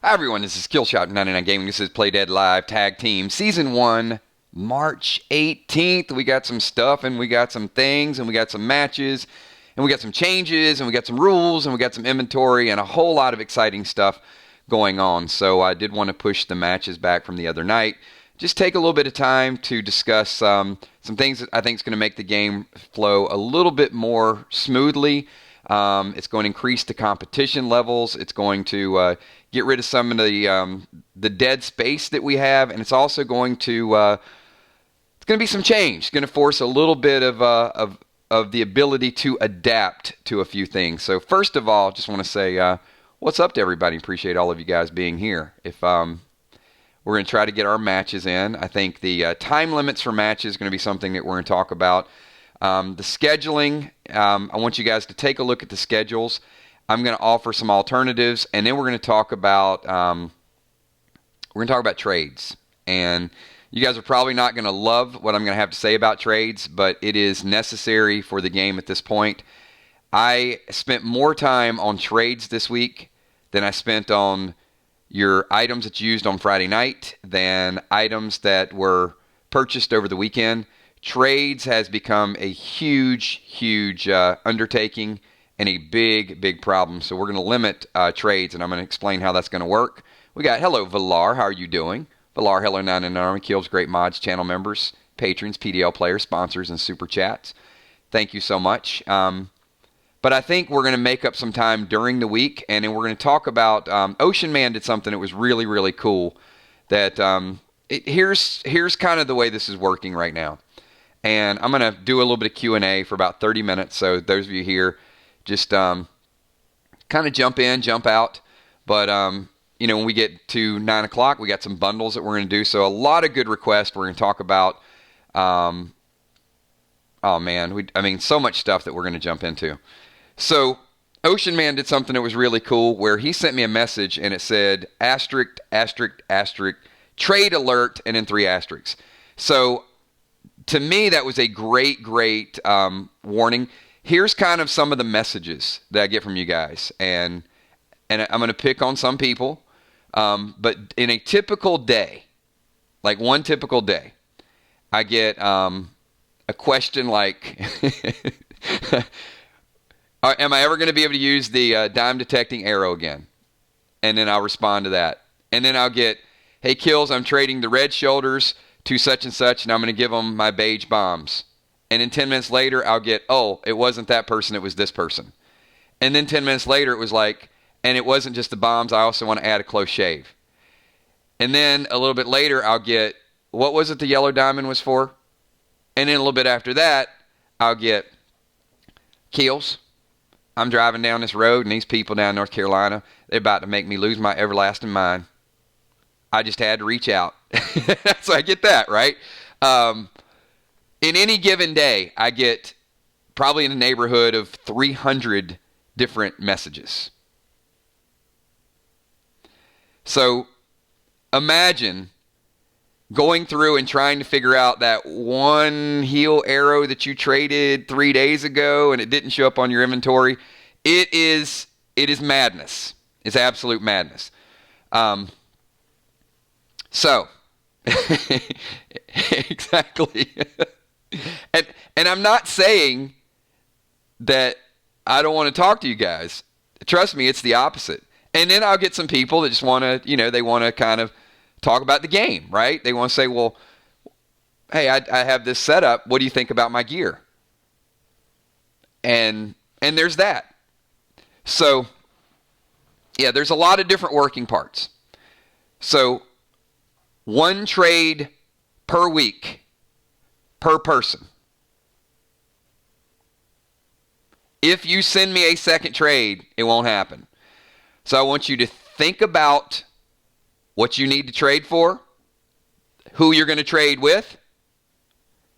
Hi everyone, this is Killshot99 Gaming. This is Play Dead Live Tag Team Season 1, March 18th. We got some stuff, and we got some things, and we got some matches, and we got some changes, and we got some rules, and we got some inventory, and a whole lot of exciting stuff going on. So I did want to push the matches back from the other night. Just take a little bit of time to discuss some things that I think is going to make the game flow a little bit more smoothly. It's going to increase the competition levels. It's going to get rid of some of the dead space that we have, and it's also going to it's going to be some change. It's going to force a little bit of the ability to adapt to a few things. So first of all, just want to say what's up to everybody. Appreciate all of you guys being here. If we're going to try to get our matches in. I think the time limits for matches is going to be something that we're going to talk about. The scheduling, I want you guys to take a look at the schedules. I'm going to offer some alternatives, and then we're going to talk about trades. And you guys are probably not going to love what I'm going to have to say about trades, but it is necessary for the game at this point. I spent more time on trades this week than I spent on your items that you used on Friday night, than items that were purchased over the weekend. Trades has become a huge undertaking and a big problem. So we're going to limit trades, and I'm going to explain how that's going to work. We got, hello, Valar. How are you doing? Valar, hello, 99 Army Kills, great mods, channel members, patrons, PDL players, sponsors, and super chats. Thank you so much. But I think we're going to make up some time during the week, and then we're going to talk about Ocean Man did something that was really cool. That here's kind of the way this is working right now. And I'm going to do a little bit of Q&A for about 30 minutes. So those of you here, just kind of jump in, jump out. But, when we get to 9 o'clock, we got some bundles that we're going to do. So a lot of good requests. We're going to talk about, so much stuff that we're going to jump into. So Ocean Man did something that was really cool, where he sent me a message and it said, asterisk, trade alert, and then 3 asterisks. So to me, that was a great warning. Here's kind of some of the messages that I get from you guys. And I'm going to pick on some people. But in a typical day, like one typical day, I get a question like, am I ever going to be able to use the dime detecting arrow again? And then I'll respond to that. And then I'll get, hey, Kills, I'm trading the red shoulders to such and such, and I'm going to give them my beige bombs. And then 10 minutes later, I'll get, oh, it wasn't that person, it was this person. And then 10 minutes later, it was like, and it wasn't just the bombs, I also want to add a close shave. And then a little bit later, I'll get, what was it the yellow diamond was for? And then a little bit after that, I'll get, Kills, I'm driving down this road, and these people down in North Carolina, they're about to make me lose my everlasting mind. I just had to reach out. So I get that, right? In any given day, I get probably in the neighborhood of 300 different messages. So imagine going through and trying to figure out that one heal arrow that you traded 3 days ago and it didn't show up on your inventory. It is madness. It's absolute madness. So, exactly. And I'm not saying that I don't want to talk to you guys. Trust me, it's the opposite. And then I'll get some people that just want to, they want to kind of talk about the game, right? They want to say, well, hey, I have this setup. What do you think about my gear? And there's that. So, yeah, there's a lot of different working parts. So, 1 trade per week, per person. If you send me a second trade, it won't happen. So I want you to think about what you need to trade for, who you're going to trade with,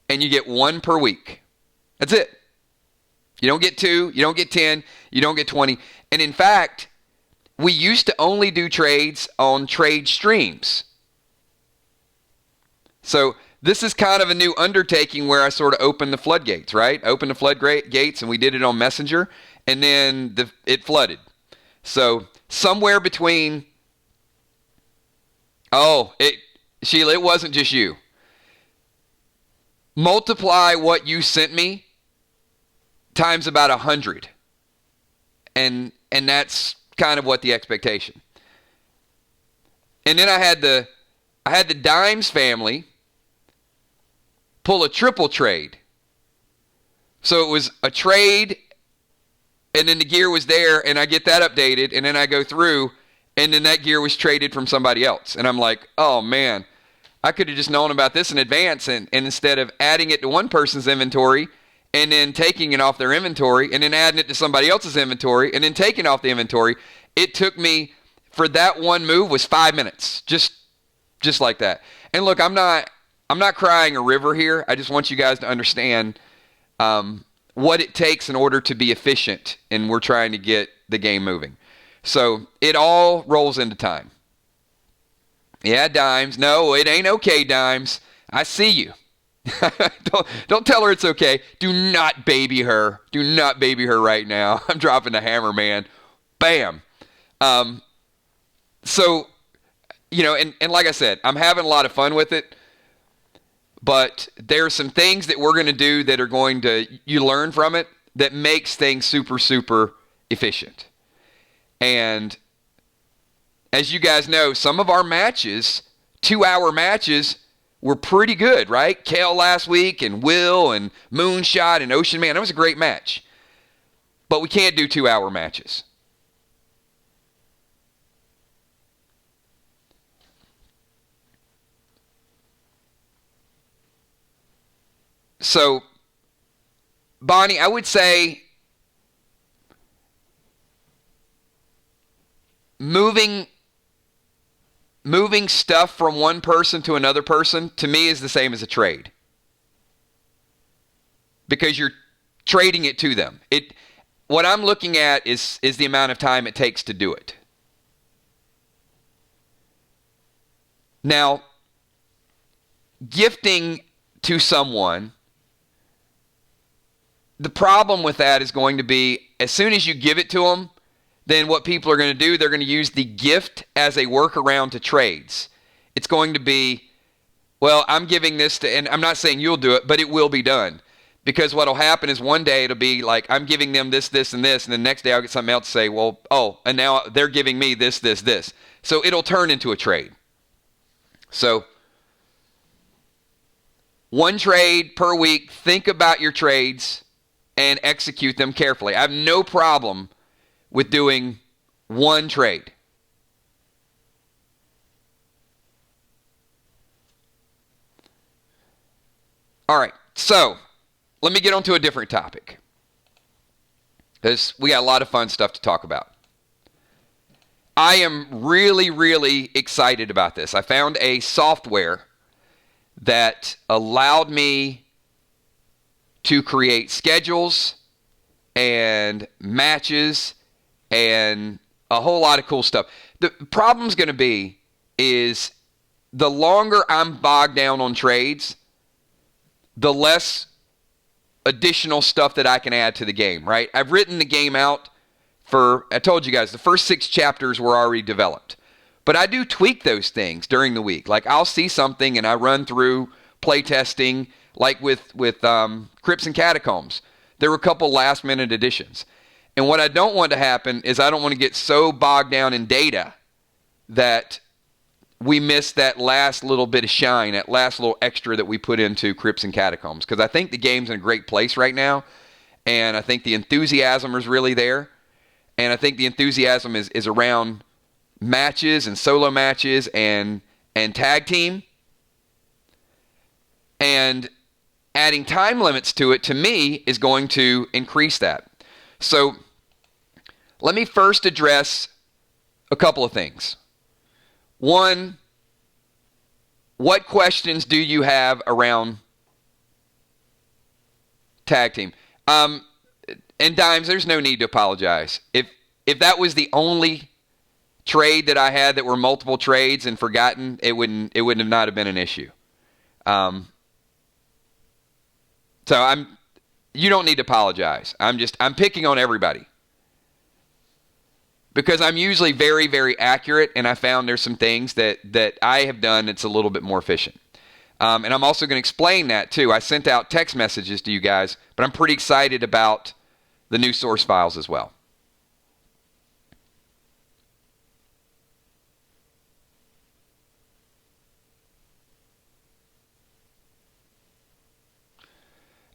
and you get 1 per week. That's it. You don't get 2, you don't get 10, you don't get 20. And in fact, we used to only do trades on trade streams. So this is kind of a new undertaking where I sort of opened the floodgates, right? Opened the floodgates, and we did it on Messenger, and then it flooded. So somewhere between Oh, Sheila, it wasn't just you. Multiply what you sent me times about 100. And that's kind of what the expectation. And then I had the Dimes family pull a triple trade. So it was a trade, and then the gear was there, and I get that updated, and then I go through, and then that gear was traded from somebody else. And I'm like, oh man, I could have just known about this in advance, and instead of adding it to one person's inventory and then taking it off their inventory and then adding it to somebody else's inventory and then taking off the inventory, it took me, for that one move, was 5 minutes. Just like that. And look, I'm not crying a river here. I just want you guys to understand what it takes in order to be efficient, and we're trying to get the game moving. So it all rolls into time. Yeah, Dimes. No, it ain't okay, Dimes. I see you. Don't tell her it's okay. Do not baby her. Do not baby her right now. I'm dropping the hammer, man. Bam. So, and like I said, I'm having a lot of fun with it. But there are some things that we're going to do that are going to, you learn from it, that makes things super, super efficient. And as you guys know, some of our matches, 2-hour matches, were pretty good, right? Kale last week, and Will, and Moonshot, and Ocean Man. That was a great match. But we can't do 2-hour matches. So, Bonnie, I would say moving stuff from one person to another person, to me, is the same as a trade. Because you're trading it to them. What I'm looking at is the amount of time it takes to do it. Now, gifting to someone, the problem with that is going to be, as soon as you give it to them, then what people are going to do, they're going to use the gift as a workaround to trades. It's going to be, well, I'm giving this to, and I'm not saying you'll do it, but it will be done. Because what will happen is one day it'll be like, I'm giving them this, this, and this, and the next day I'll get something else to say, well, oh, and now they're giving me this, this, this. So it'll turn into a trade. So, one trade per week. Think about your trades and execute them carefully. I have no problem with doing one trade. All right, so let me get on to a different topic, because we got a lot of fun stuff to talk about. I am really, really excited about this. I found a software that allowed me to create schedules and matches and a whole lot of cool stuff. The problem's going to be is the longer I'm bogged down on trades, the less additional stuff that I can add to the game, right? I've written the game out I told you guys, the first 6 chapters were already developed. But I do tweak those things during the week. Like, I'll see something and I run through playtesting, like with Crypts and Catacombs. There were a couple last-minute additions. And what I don't want to happen is I don't want to get so bogged down in data that we miss that last little bit of shine, that last little extra that we put into Crypts and Catacombs. Because I think the game's in a great place right now, and I think the enthusiasm is really there. And I think the enthusiasm is around matches and solo matches and tag team. And adding time limits to it, to me, is going to increase that. So let me first address a couple of things. One, what questions do you have around tag team? And Dimes, there's no need to apologize. If that was the only trade that I had that were multiple trades and forgotten, it wouldn't have not have been an issue. So you don't need to apologize. I'm picking on everybody. because I'm usually very, very accurate, and I found there's some things that I have done that's a little bit more efficient. And I'm also going to explain that too. I sent out text messages to you guys, but I'm pretty excited about the new source files as well.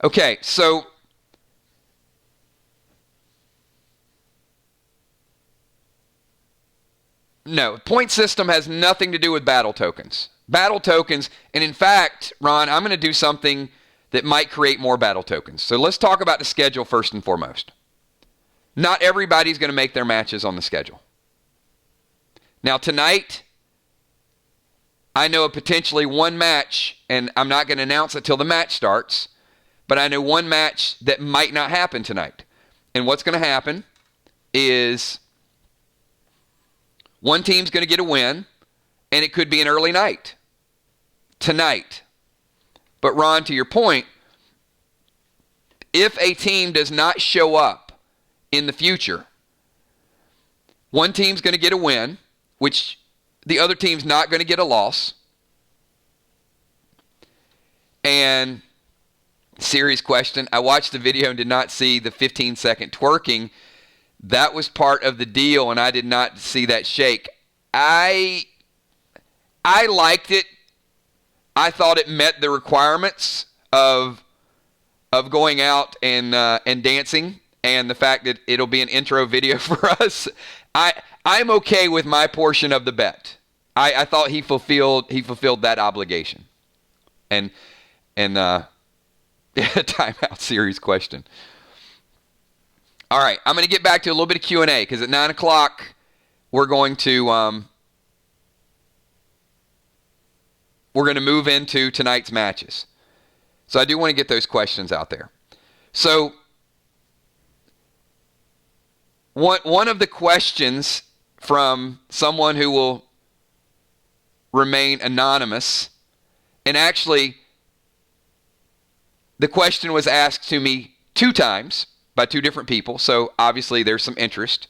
Okay, so no, point system has nothing to do with battle tokens. Battle tokens, and in fact, Ron, I'm going to do something that might create more battle tokens. So let's talk about the schedule first and foremost. Not everybody's going to make their matches on the schedule. Now tonight, I know of potentially one match, and I'm not going to announce it till the match starts, but I know one match that might not happen tonight. And what's going to happen is one team's going to get a win, and it could be an early night tonight. But Ron, to your point, if a team does not show up in the future, one team's going to get a win, which the other team's not going to get a loss. And serious question, I watched the video and did not see the 15-second twerking. That was part of the deal, and I did not see that shake. I liked it. I thought it met the requirements of going out and dancing, and the fact that it'll be an intro video for us. I'm okay with my portion of the bet. I thought he fulfilled that obligation. And timeout, serious question. All right, I'm going to get back to a little bit of Q&A because at 9 o'clock we're going to move into tonight's matches. So I do want to get those questions out there. So one of the questions from someone who will remain anonymous, and actually the question was asked to me 2 times by 2 different people, so obviously there's some interest.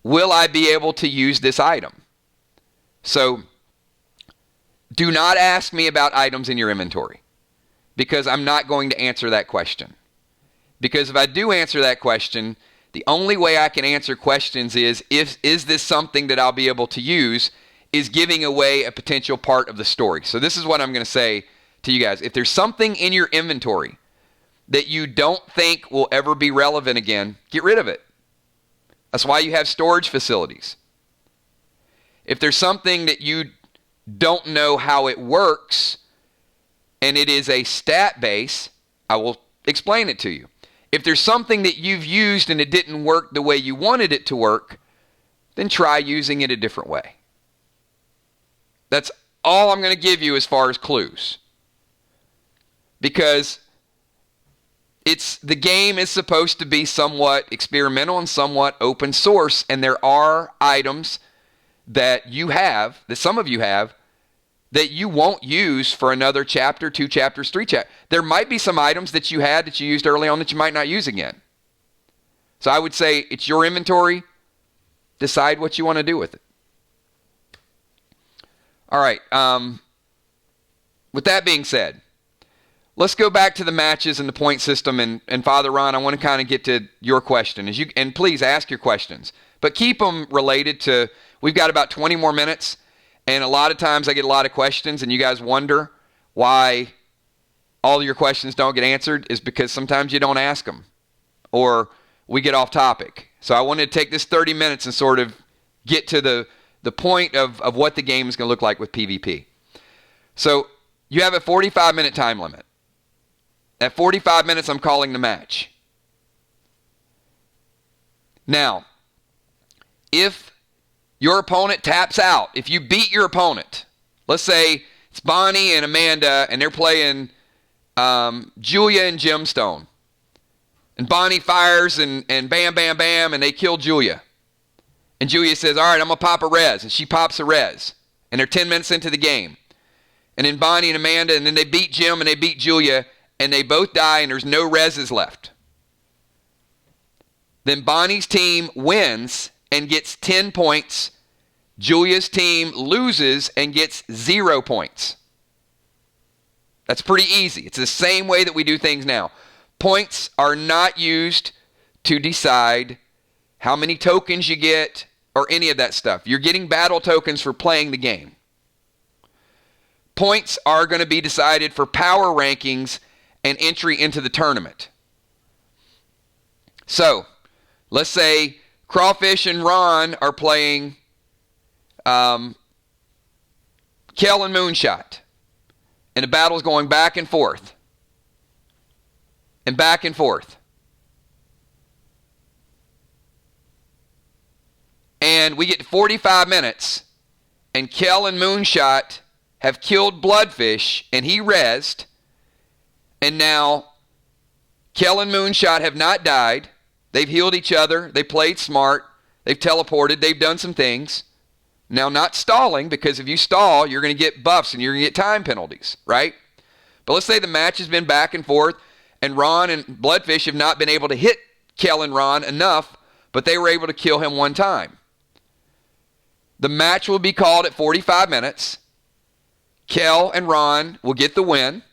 Will I be able to use this item? So do not ask me about items in your inventory, because I'm not going to answer that question. Because if I do answer that question, the only way I can answer questions is this something that I'll be able to use, is giving away a potential part of the story. So this is what I'm going to say to you guys. If there's something in your inventory that you don't think will ever be relevant again, get rid of it. That's why you have storage facilities. If there's something that you don't know how it works, and it is a stat base, I will explain it to you. If there's something that you've used and it didn't work the way you wanted it to work, then try using it a different way. That's all I'm going to give you as far as clues. Because the game is supposed to be somewhat experimental and somewhat open source, and there are items that you have, that some of you have, that you won't use for another chapter, 2 chapters, 3 chapters. There might be some items that you had that you used early on that you might not use again. So I would say it's your inventory. Decide what you want to do with it. All right. With that being said, let's go back to the matches and the point system. And Father Ron, I want to kind of get to your question. And please ask your questions. But keep them related to, we've got about 20 more minutes. And a lot of times I get a lot of questions, and you guys wonder why all your questions don't get answered, is because sometimes you don't ask them, or we get off topic. So I wanted to take this 30 minutes and sort of get to the point of what the game is going to look like with PvP. So you have a 45-minute time limit. At 45 minutes, I'm calling the match. Now, if your opponent taps out, if you beat your opponent, let's say it's Bonnie and Amanda, and they're playing Julia and Gemstone. And Bonnie fires, and bam, bam, bam, and they kill Julia. And Julia says, all right, I'm going to pop a res. And she pops a res. And they're 10 minutes into the game. And then Bonnie and Amanda, and then they beat Jim and they beat Julia, and they both die, and there's no reses left. then Bonnie's team wins and gets 10 points. Julia's team loses and gets 0 points. That's pretty easy. It's the same way that we do things now. Points are not used to decide how many tokens you get or any of that stuff. You're getting battle tokens for playing the game. Points are going to be decided for power rankings and entry into the tournament. So, let's say Crawfish and Ron are playing Kel and Moonshot. And the battle's going back and forth. And back and forth. And we get to 45 minutes, and Kel and Moonshot have killed Bloodfish, and he rezzed. And now, Kel and Moonshot have not died. They've healed each other. They played smart. They've teleported. They've done some things. Now, not stalling, because if you stall, you're going to get buffs and you're going to get time penalties, right? But let's say the match has been back and forth, and Ron and Bloodfish have not been able to hit Kel and Ron enough, but they were able to kill him one time. The match will be called at 45 minutes. Kel and Ron will get the win.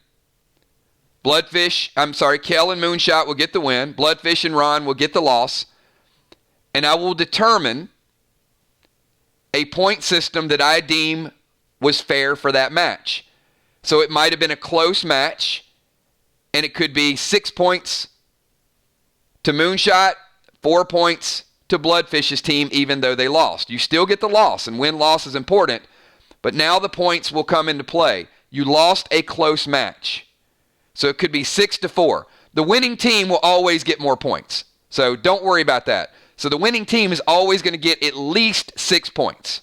Kel and Moonshot will get the win. Bloodfish and Ron will get the loss. And I will determine a point system that I deem was fair for that match. So it might have been a close match, and it could be 6 points to Moonshot, 4 points to Bloodfish's team, even though they lost. You still get the loss, and win-loss is important, but now the points will come into play. You lost a close match. So it could be 6-4. The winning team will always get more points. So don't worry about that. So the winning team is always going to get at least 6 points.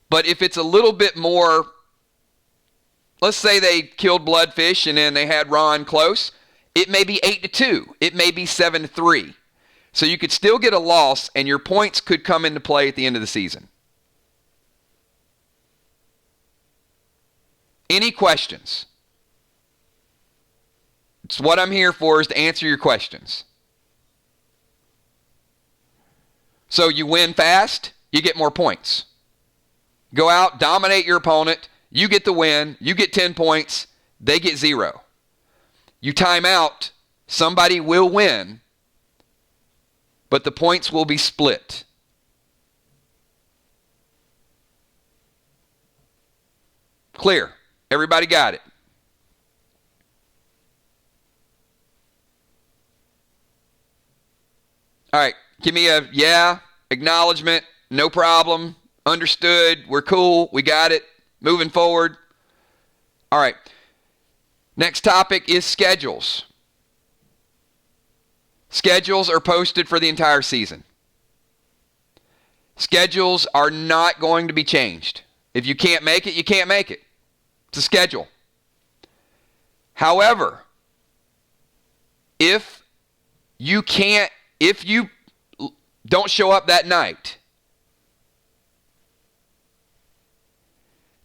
But if it's a little bit more, let's say they killed Bloodfish and then they had Ron close, it may be 8-2. It may be 7-3. So you could still get a loss, and your points could come into play at the end of the season. Any questions? It's what I'm here for, is to answer your questions. So you win fast, you get more points. Go out, dominate your opponent, you get the win, you get 10 points, they get 0. You time out, somebody will win, but the points will be split. Clear? Everybody got it? All right, give me a yeah, acknowledgement, no problem, understood, we're cool, we got it, moving forward. All right, next topic is schedules. Schedules are posted for the entire season. Schedules are not going to be changed. If you can't make it, you can't make it. It's a schedule. However, if you don't show up that night,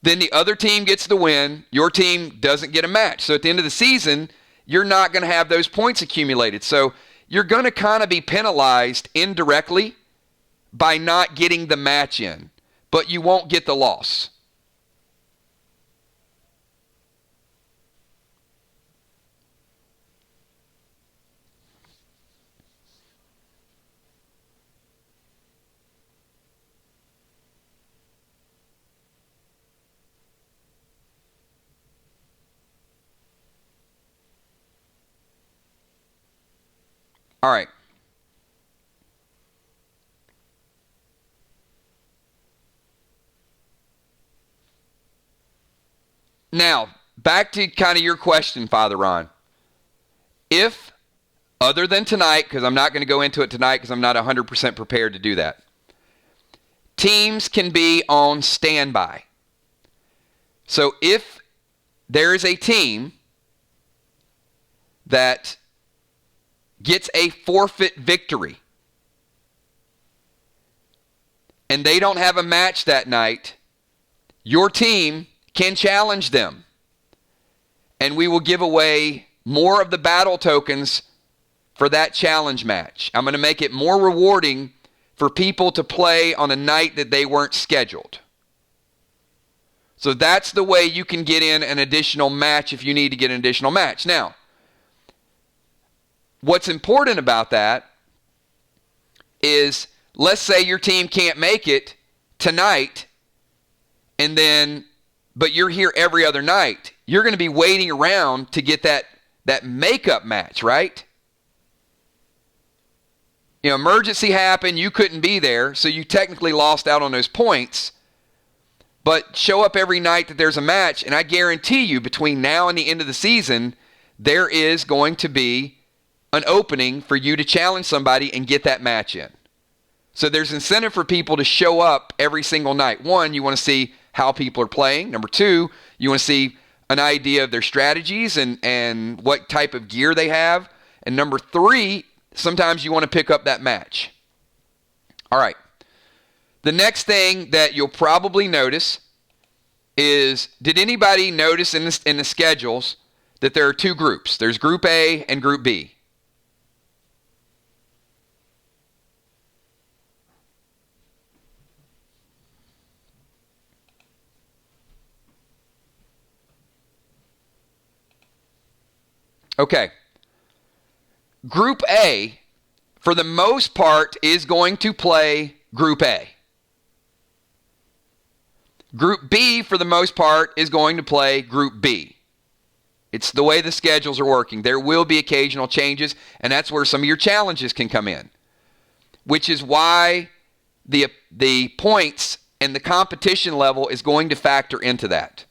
then the other team gets the win, your team doesn't get a match. So at the end of the season, you're not going to have those points accumulated. So you're going to kind of be penalized indirectly by not getting the match in, but you won't get the loss. All right. Now, back to kind of your question, Father Ron. If, other than tonight, because I'm not going to go into it tonight because I'm not 100% prepared to do that, teams can be on standby. So if there is a team that gets a forfeit victory and they don't have a match that night, your team can challenge them. And we will give away more of the battle tokens for that challenge match. I'm going to make it more rewarding for people to play on a night that they weren't scheduled. So that's the way you can get in an additional match if you need to get an additional match. Now, what's important about that is, let's say your team can't make it tonight, but you're here every other night. You're going to be waiting around to get that makeup match, right? Emergency happened, you couldn't be there, so you technically lost out on those points. But show up every night that there's a match, and I guarantee you between now and the end of the season, there is going to be an opening for you to challenge somebody and get that match in. So there's incentive for people to show up every single night. One, you want to see how people are playing. Number two, you want to see an idea of their strategies and what type of gear they have. And number three, sometimes you want to pick up that match. All right. The next thing that you'll probably notice is, did anybody notice in the schedules that there are two groups? There's Group A and Group B. Okay. Group A, for the most part, is going to play Group A. Group B, for the most part, is going to play Group B. It's the way the schedules are working. There will be occasional changes, and that's where some of your challenges can come in, which is why the points and the competition level is going to factor into that.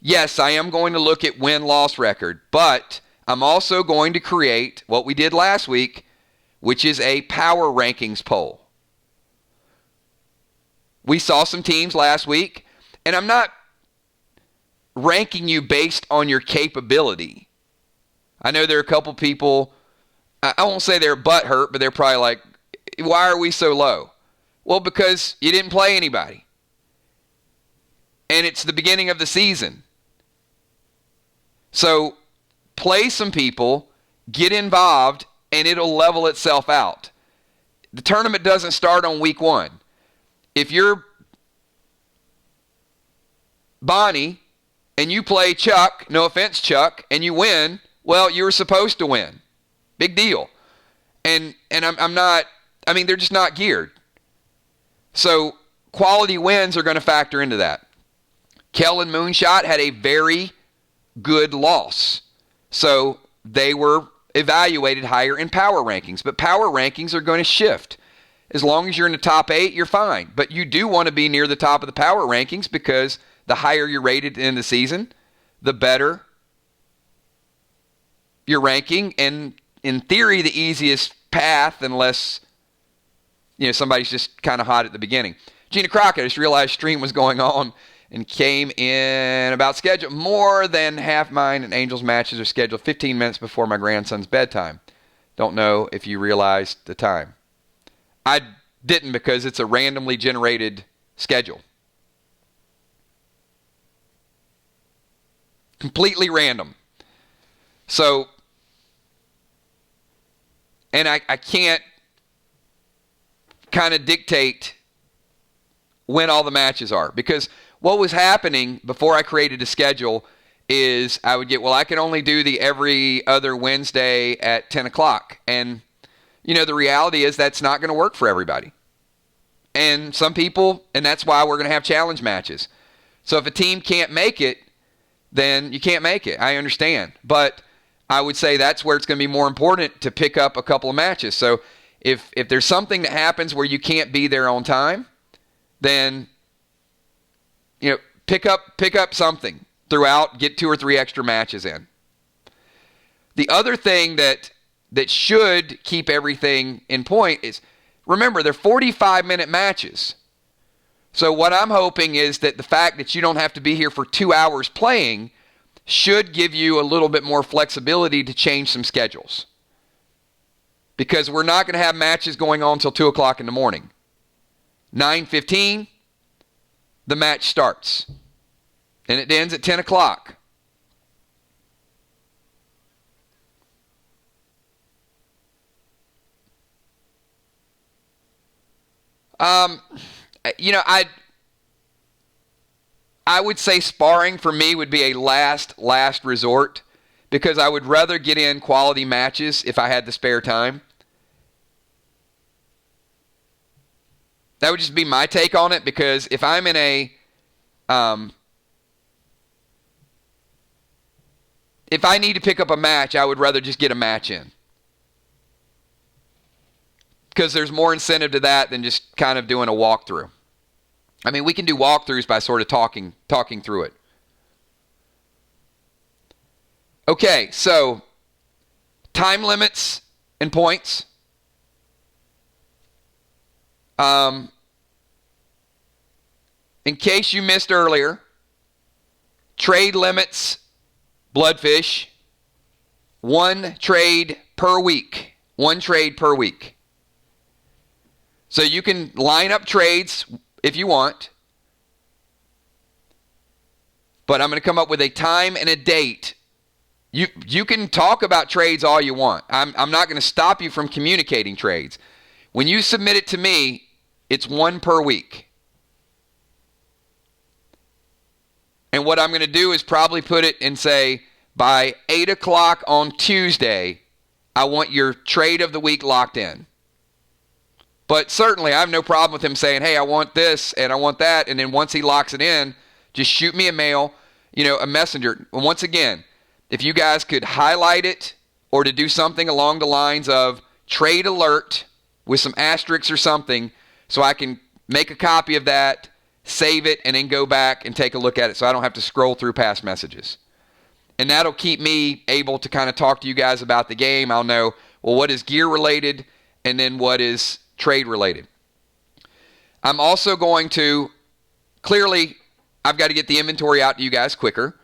Yes, I am going to look at win-loss record, but I'm also going to create what we did last week, which is a power rankings poll. We saw some teams last week, and I'm not ranking you based on your capability. I know there are a couple people, I won't say they're butthurt, but they're probably like, why are we so low? Well, because you didn't play anybody. And it's the beginning of the season. So play some people, get involved, and it'll level itself out. The tournament doesn't start on week 1. If you're Bonnie and you play Chuck, no offense Chuck, and you win, well, you were supposed to win. Big deal. And I'm not, they're just not geared. So quality wins are going to factor into that. Kel and Moonshot had a very good loss. So they were evaluated higher in power rankings. But power rankings are going to shift. As long as you're in the top 8, you're fine. But you do want to be near the top of the power rankings, because the higher you're rated in the season, the better your ranking. And in theory, the easiest path, unless somebody's just kind of hot at the beginning. Gina Crockett, I just realized stream was going on and came in about schedule. More than half mine and Angels matches are scheduled 15 minutes before my grandson's bedtime. Don't know if you realized the time. I didn't, because it's a randomly generated schedule. Completely random. So, and I can't kind of dictate when all the matches are, because what was happening before I created a schedule is I would get, I can only do the every other Wednesday at 10 o'clock. And the reality is that's not going to work for everybody. And some people, and that's why we're going to have challenge matches. So if a team can't make it, then you can't make it. I understand. But I would say that's where it's going to be more important to pick up a couple of matches. So if there's something that happens where you can't be there on time, then pick up something throughout, get 2 or 3 extra matches in. The other thing that should keep everything in point is, remember, they're 45-minute matches. So what I'm hoping is that the fact that you don't have to be here for 2 hours playing should give you a little bit more flexibility to change some schedules. Because we're not going to have matches going on until 2 o'clock in the morning. 9:15, the match starts. And it ends at 10 o'clock. Um, I would say sparring for me would be a last resort because I would rather get in quality matches if I had the spare time. That would just be my take on it because if I'm in a if I need to pick up a match, I would rather just get a match in. Because there's more incentive to that than just kind of doing a walkthrough. I mean, we can do walkthroughs by sort of talking through it. Okay, so time limits and points. In case you missed earlier, trade limits, Bloodfish, one trade per week. One trade per week. So you can line up trades if you want. But I'm going to come up with a time and a date. You can talk about trades all you want. I'm not going to stop you from communicating trades. When you submit it to me, it's one per week. And what I'm going to do is probably put it and say, by 8 o'clock on Tuesday, I want your trade of the week locked in. But certainly, I have no problem with him saying, hey, I want this and I want that. And then once he locks it in, just shoot me a mail, a messenger. And once again, if you guys could highlight it or to do something along the lines of trade alert with some asterisks or something so I can make a copy of that, save it, and then go back and take a look at it so I don't have to scroll through past messages. And that'll keep me able to kind of talk to you guys about the game. I'll know, well, what is gear related and then what is trade related. I'm also going to, clearly, I've got to get the inventory out to you guys quicker.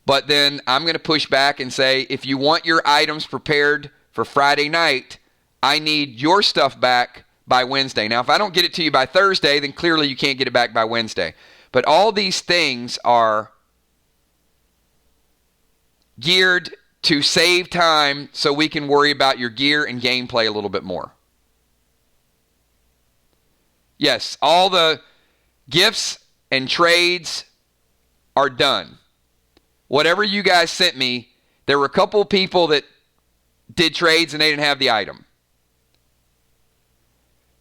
But then I'm going to push back and say, if you want your items prepared for Friday night, I need your stuff back by Wednesday. Now, if I don't get it to you by Thursday, then clearly you can't get it back by Wednesday. But all these things are geared to save time so we can worry about your gear and gameplay a little bit more. Yes, all the gifts and trades are done. Whatever you guys sent me, there were a couple of people that did trades and they didn't have the item.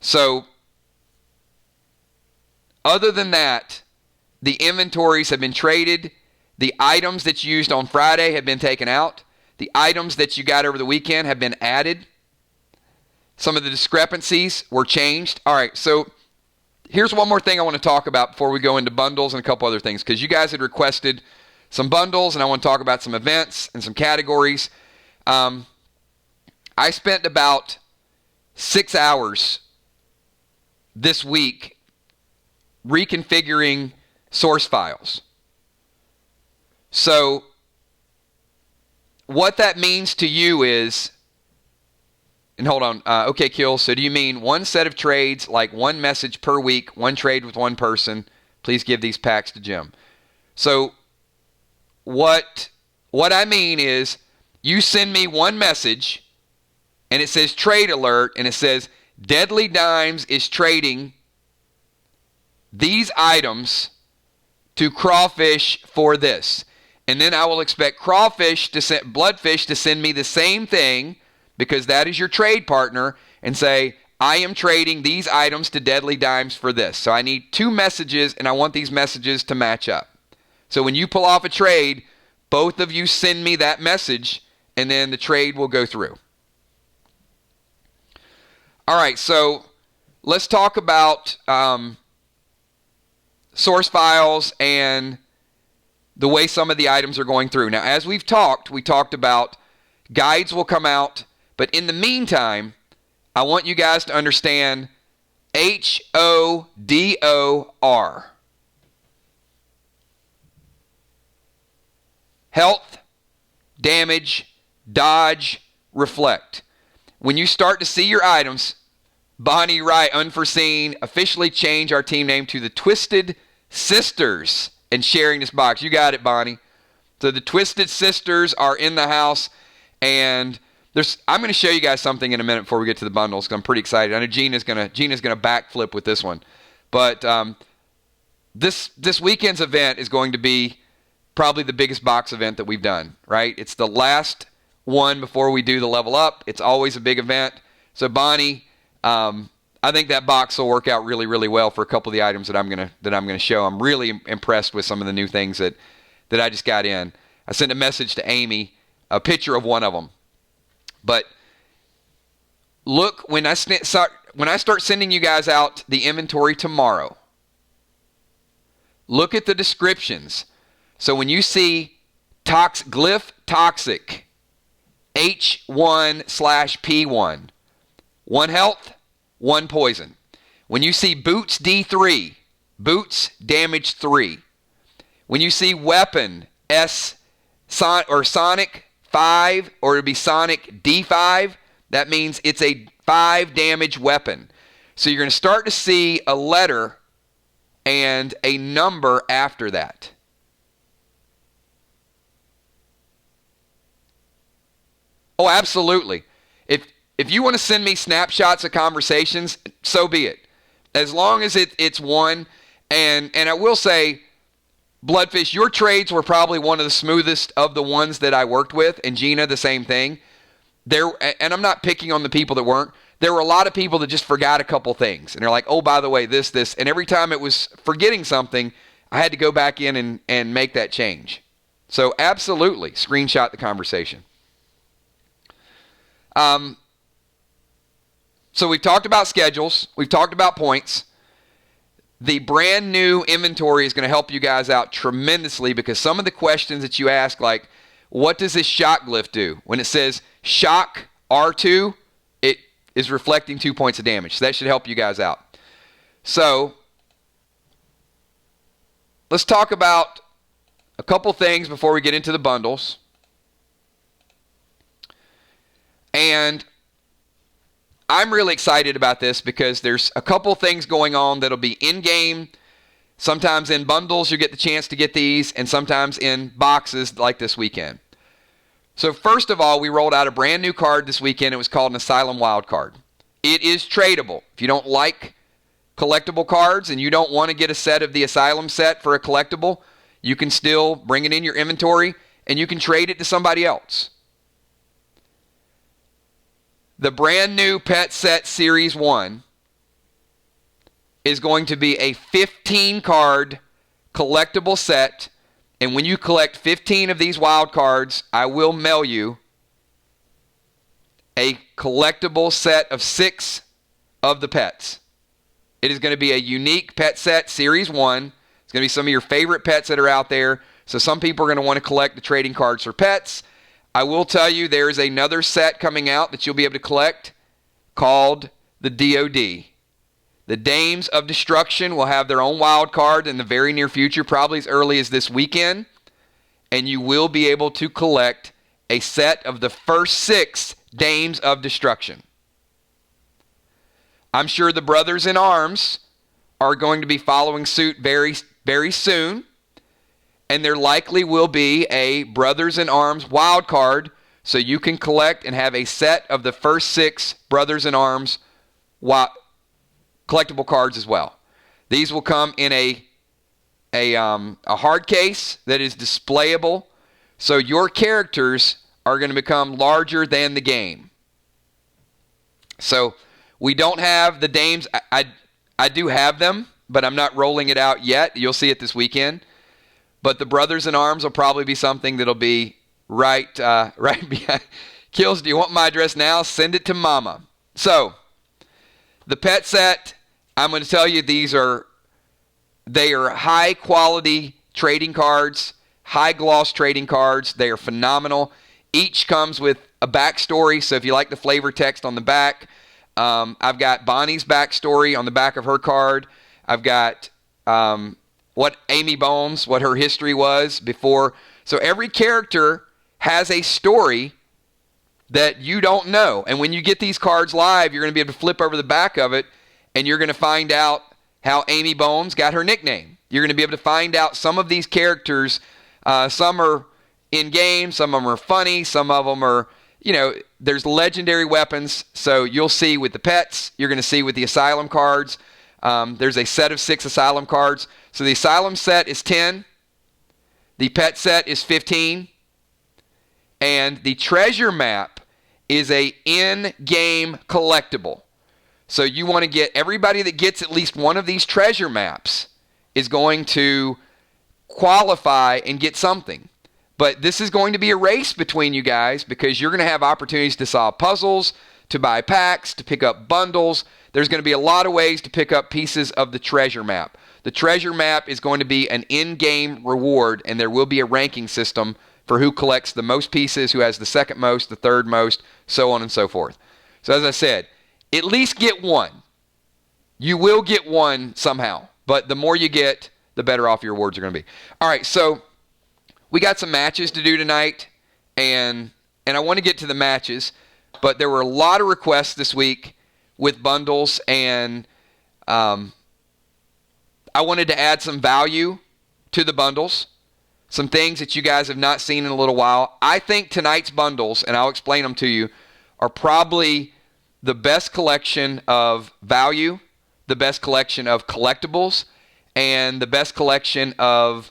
So, other than that, the inventories have been traded. The items that you used on Friday have been taken out. The items that you got over the weekend have been added. Some of the discrepancies were changed. All right, so here's one more thing I want to talk about before we go into bundles and a couple other things, because you guys had requested some bundles, and I want to talk about some events and some categories. I spent about 6 hours this week reconfiguring source files. So what that means to you is, and hold on, okay, Kill, so do you mean one set of trades, like one message per week, one trade with one person? Please give these packs to Jim. So what I mean is, you send me one message, and it says trade alert, and it says Deadly Dimes is trading these items to Crawfish for this. And then I will expect Bloodfish to send me the same thing, because that is your trade partner, and say, I am trading these items to Deadly Dimes for this. So I need 2 messages, and I want these messages to match up. So when you pull off a trade, both of you send me that message, and then the trade will go through. All right, so let's talk about source files and the way some of the items are going through. Now, as we talked about guides will come out, but in the meantime, I want you guys to understand HODOR. Health, damage, dodge, reflect. When you start to see your items, Bonnie Wright, unforeseen, officially change our team name to the Twisted Sisters and sharing this box. You got it, Bonnie. So the Twisted Sisters are in the house, and I'm going to show you guys something in a minute before we get to the bundles, because I'm pretty excited. I know Gina's going to backflip with this one. But this weekend's event is going to be probably the biggest box event that we've done, right? It's the last one before we do the level up. It's always a big event. So Bonnie, I think that box will work out really, really well for a couple of the items that I'm gonna show. I'm really impressed with some of the new things that I just got in. I sent a message to Amy, a picture of one of them. But look, when I start sending you guys out the inventory tomorrow, look at the descriptions. So when you see glyph toxic H1/P1, 1 health, 1 poison. When you see boots D3, boots damage 3. When you see weapon Sonic 5, or it'll be Sonic D5, that means it's a 5 damage weapon. So you're going to start to see a letter and a number after that. Oh, absolutely. If you want to send me snapshots of conversations, so be it. As long as it's one. And I will say, Bloodfish, your trades were probably one of the smoothest of the ones that I worked with. And Gina, the same thing. And I'm not picking on the people that weren't. There were a lot of people that just forgot a couple things. And they're like, oh, by the way, this. And every time it was forgetting something, I had to go back in and make that change. So absolutely, screenshot the conversation. So we've talked about schedules. We've talked about points. The brand new inventory is going to help you guys out tremendously, because some of the questions that you ask, like, what does this shock glyph do? When it says shock R2, it is reflecting 2 points of damage. So that should help you guys out. So let's talk about a couple things before we get into the bundles. And I'm really excited about this because there's a couple things going on that'll be in-game. Sometimes in bundles you get the chance to get these, and sometimes in boxes like this weekend. So first of all, we rolled out a brand new card this weekend. It was called an Asylum Wild card. It is tradable. If you don't like collectible cards and you don't want to get a set of the Asylum set for a collectible, you can still bring it in your inventory and you can trade it to somebody else. The brand new Pet Set Series 1 is going to be a 15-card collectible set. And when you collect 15 of these wild cards, I will mail you a collectible set of 6 of the pets. It is going to be a unique Pet Set Series 1. It's going to be some of your favorite pets that are out there. So some people are going to want to collect the trading cards for pets. I will tell you there is another set coming out that you'll be able to collect called the DOD. The Dames of Destruction will have their own wild card in the very near future, probably as early as this weekend. And you will be able to collect a set of the first 6 Dames of Destruction. I'm sure the Brothers in Arms are going to be following suit very, very soon. And there likely will be a Brothers in Arms wild card, so you can collect and have a set of the first 6 Brothers in Arms collectible cards as well. These will come in a hard case that is displayable, so your characters are going to become larger than the game. So we don't have the Dames. I do have them, but I'm not rolling it out yet. You'll see it this weekend. But the Brothers in Arms will probably be something that'll be right behind. Kills, do you want my address now? Send it to Mama. So, the pet set, I'm going to tell you they are high quality trading cards, high gloss trading cards. They are phenomenal. Each comes with a backstory. So if you like the flavor text on the back, I've got Bonnie's backstory on the back of her card. I've got what Amy Bones, what her history was before. So every character has a story that you don't know. And when you get these cards live, you're going to be able to flip over the back of it, and you're going to find out how Amy Bones got her nickname. You're going to be able to find out some of these characters. Some are in-game, some of them are funny, some of them are, there's legendary weapons. So you'll see with the pets, you're going to see with the asylum cards. There's a set of 6 asylum cards. So the asylum set is 10. The pet set is 15. And the treasure map is a in-game collectible. So you want to get everybody that gets at least one of these treasure maps is going to qualify and get something. But this is going to be a race between you guys because you're going to have opportunities to solve puzzles, to buy packs, to pick up bundles. There's going to be a lot of ways to pick up pieces of the treasure map. The treasure map is going to be an in-game reward, and there will be a ranking system for who collects the most pieces, who has the second most, the third most, so on and so forth. So as I said, at least get one. You will get one somehow, but the more you get, the better off your rewards are going to be. All right, so we got some matches to do tonight, and I want to get to the matches, but there were a lot of requests this week with bundles, and I wanted to add some value to the bundles, some things that you guys have not seen in a little while. I think tonight's bundles, and I'll explain them to you, are probably the best collection of value, the best collection of collectibles, and the best collection of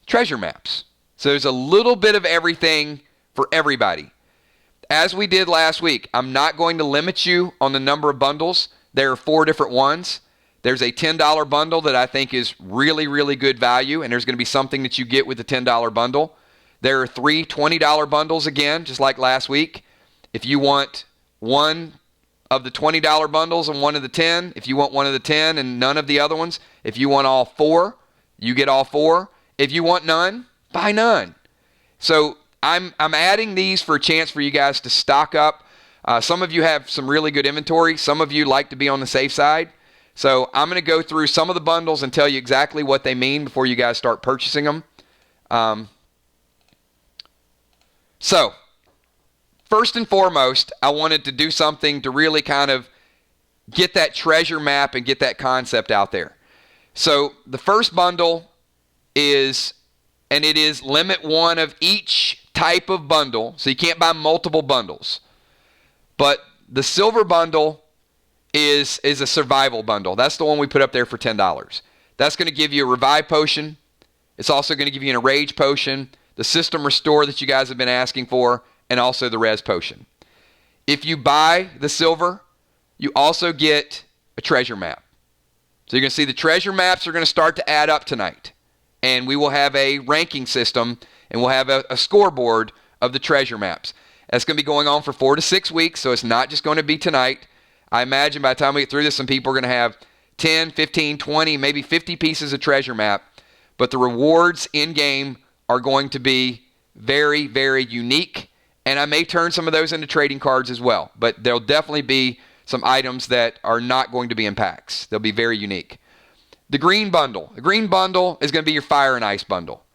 treasure maps. So there's a little bit of everything for everybody. As we did last week, I'm not going to limit you on the number of bundles. There are 4 different ones. There's a $10 bundle that I think is really, really good value, and there's going to be something that you get with the $10 bundle. There are 3 $20 bundles again, just like last week. If you want one of the $20 bundles and one of the 10, if you want one of the 10 and none of the other ones, if you want all 4, you get all 4. If you want none, buy none. So I'm adding these for a chance for you guys to stock up. Some of you have some really good inventory. Some of you like to be on the safe side. So I'm going to go through some of the bundles and tell you exactly what they mean before you guys start purchasing them. So first and foremost, I wanted to do something to really kind of get that treasure map and get that concept out there. So the first bundle is, and it is limit 1 of each type of bundle, so you can't buy multiple bundles. But the silver bundle is a survival bundle. That's the one we put up there for $10. That's going to give you a revive potion. It's also going to give you an enrage potion, the system restore that you guys have been asking for, and also the res potion. If you buy the silver, you also get a treasure map. So you're going to see the treasure maps are going to start to add up tonight. And we will have a ranking system, and we'll have a scoreboard of the treasure maps. That's going to be going on for 4 to 6 weeks, so it's not just going to be tonight. I imagine by the time we get through this, some people are going to have 10, 15, 20, maybe 50 pieces of treasure map. But the rewards in-game are going to be very, very unique. And I may turn some of those into trading cards as well. But there'll definitely be some items that are not going to be in packs. They'll be very unique. The green bundle. The green bundle is going to be your fire and ice bundle.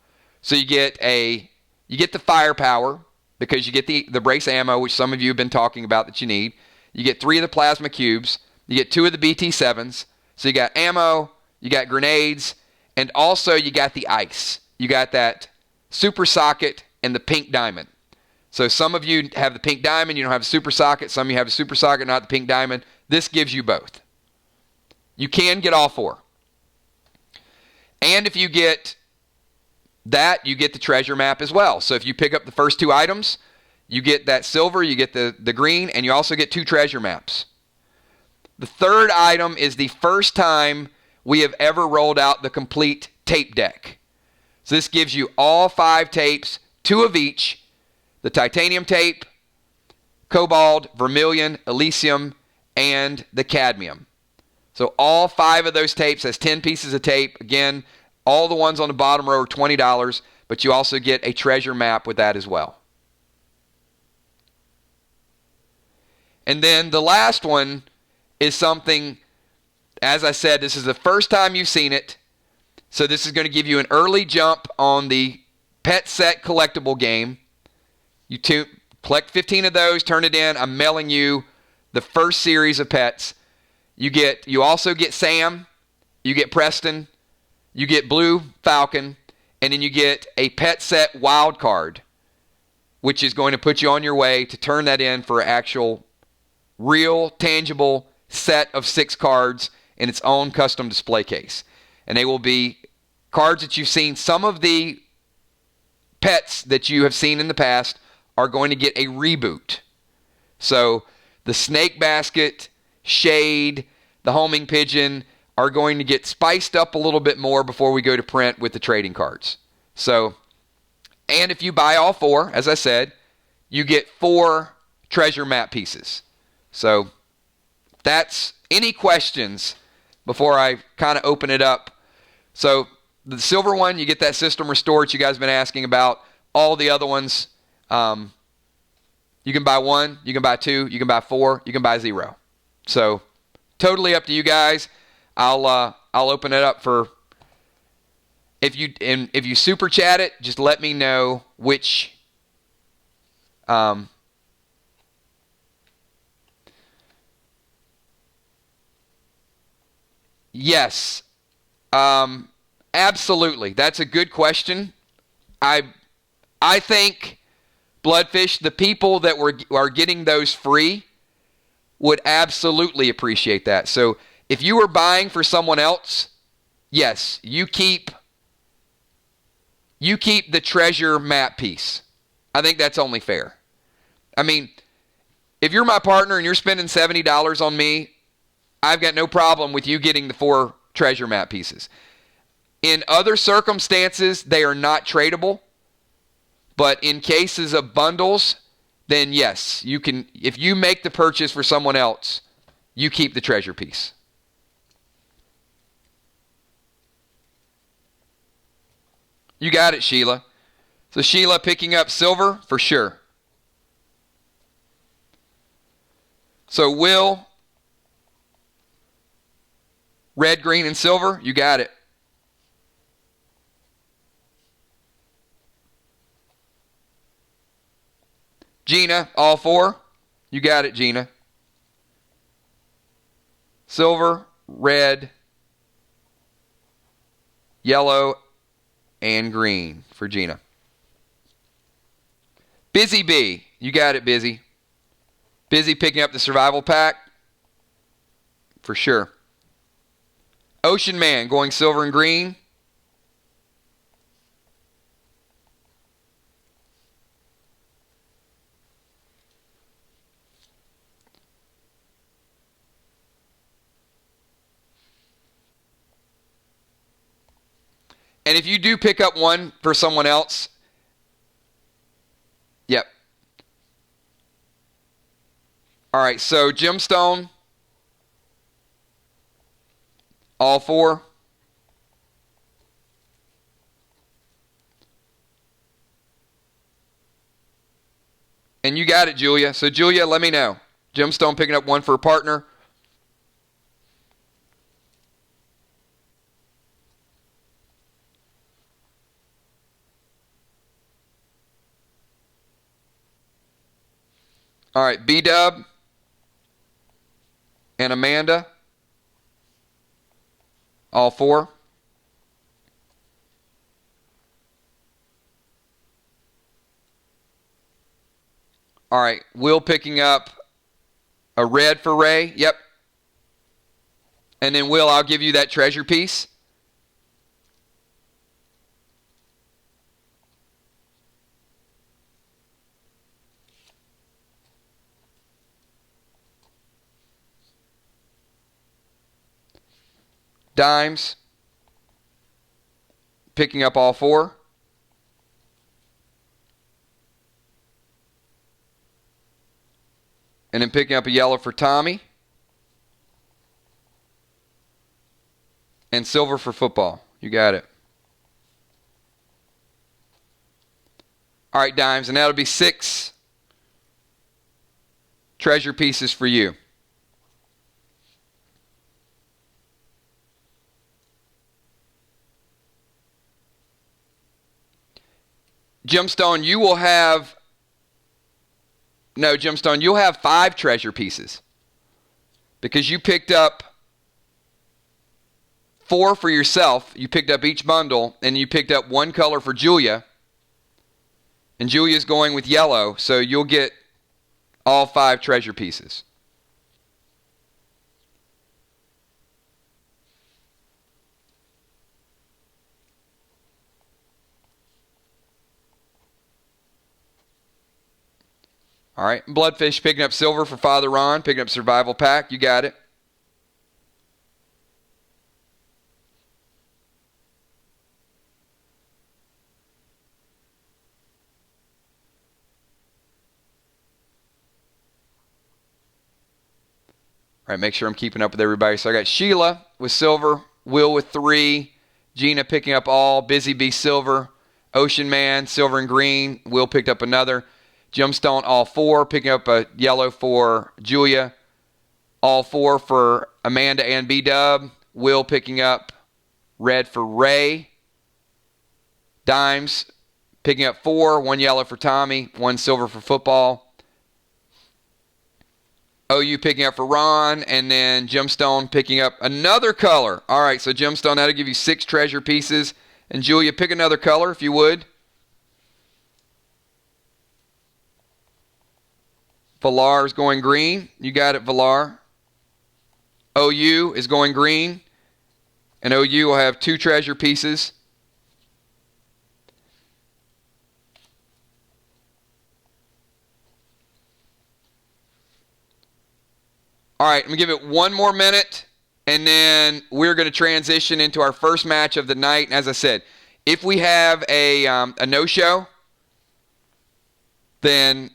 So you get the firepower because you get the brace ammo, which some of you have been talking about that you need. You get 3 of the plasma cubes. You get 2 of the BT7s. So you got ammo, you got grenades, and also you got the ice. You got that super socket and the pink diamond. So some of you have the pink diamond, you don't have a super socket. Some of you have a super socket, not the pink diamond. This gives you both. You can get all 4. And if you get that, you get the treasure map as well. So if you pick up the first 2 items, you get that silver, you get the green, and you also get 2 treasure maps. The third item is the first time we have ever rolled out the complete tape deck. So this gives you all 5 tapes, 2 of each, the titanium tape, cobalt, vermilion, elysium, and the cadmium. So all 5 of those tapes has 10 pieces of tape. Again, all the ones on the bottom row are $20, but you also get a treasure map with that as well. And then the last one is something, as I said, this is the first time you've seen it. So this is going to give you an early jump on the pet set collectible game. You collect 15 of those, turn it in. I'm mailing you the first series of pets. You also get Sam, you get Preston, you get Blue Falcon, and then you get a pet set wild card. which is going to put you on your way to turn that in for an actual, real, tangible set of 6 cards in its own custom display case. And they will be cards that you've seen. Some of the pets that you have seen in the past are going to get a reboot. So the snake basket, shade, the homing pigeon are going to get spiced up a little bit more before we go to print with the trading cards. So, and if you buy all 4, as I said, you get 4 treasure map pieces. So that's any questions before I kind of open it up. So the silver one, you get that system restored you guys have been asking about. All the other ones, you can buy 1, you can buy 2, you can buy 4, you can buy 0. So totally up to you guys. I'll open it up for, if you super chat it, just let me know which yes. Absolutely. That's a good question. I think, Bloodfish, the people that are getting those free would absolutely appreciate that. So if you were buying for someone else, yes, you keep the treasure map piece. I think that's only fair. I mean, if you're my partner and you're spending $70 on me, I've got no problem with you getting the 4 treasure map pieces. In other circumstances, they are not tradable. But in cases of bundles, then yes, you can. If you make the purchase for someone else, you keep the treasure piece. You got it, Sheila. So Sheila picking up silver for sure. So Will, red, green, and silver, you got it. Gina, all 4, you got it, Gina. Silver, red, yellow, and green for Gina. Busy Bee, you got it, Busy. Busy picking up the survival pack for sure. Ocean Man going silver and green. And if you do pick up one for someone else, yep. All right, so gemstone, all 4. And you got it, Julia. So Julia, let me know. Gemstone picking up 1 for a partner. All right, B-Dub and Amanda, all 4. All right, Will picking up a red for Ray. Yep. And then Will, I'll give you that treasure piece. Dimes, picking up all 4. And then picking up a yellow for Tommy. And silver for football. You got it. All right, Dimes, and that'll be 6 treasure pieces for you. Gemstone, you will have, no, Gemstone, you'll have 5 treasure pieces because you picked up 4 for yourself. You picked up each bundle, and you picked up 1 color for Julia, And Julia's going with yellow, so you'll get all 5 treasure pieces. All right, Bloodfish picking up silver for Father Ron, picking up Survival Pack. You got it. All right, make sure I'm keeping up with everybody. So I got Sheila with silver, Will with 3, Gina picking up all, Busy Bee silver, Ocean Man silver and green, Will picked up another, Gemstone all 4, picking up a yellow for Julia, all 4 for Amanda and B-Dub, Will picking up red for Ray, Dimes picking up 4, 1 yellow for Tommy, 1 silver for Football, OU picking up for Ron, and then Gemstone picking up another color. All right, so Gemstone, that'll give you 6 treasure pieces. And Julia, pick another color if you would. Valar is going green. You got it, Valar. OU is going green. And OU will have 2 treasure pieces. All right, I'm going to give it 1 more minute, and then we're going to transition into our first match of the night. And as I said, if we have a no-show, then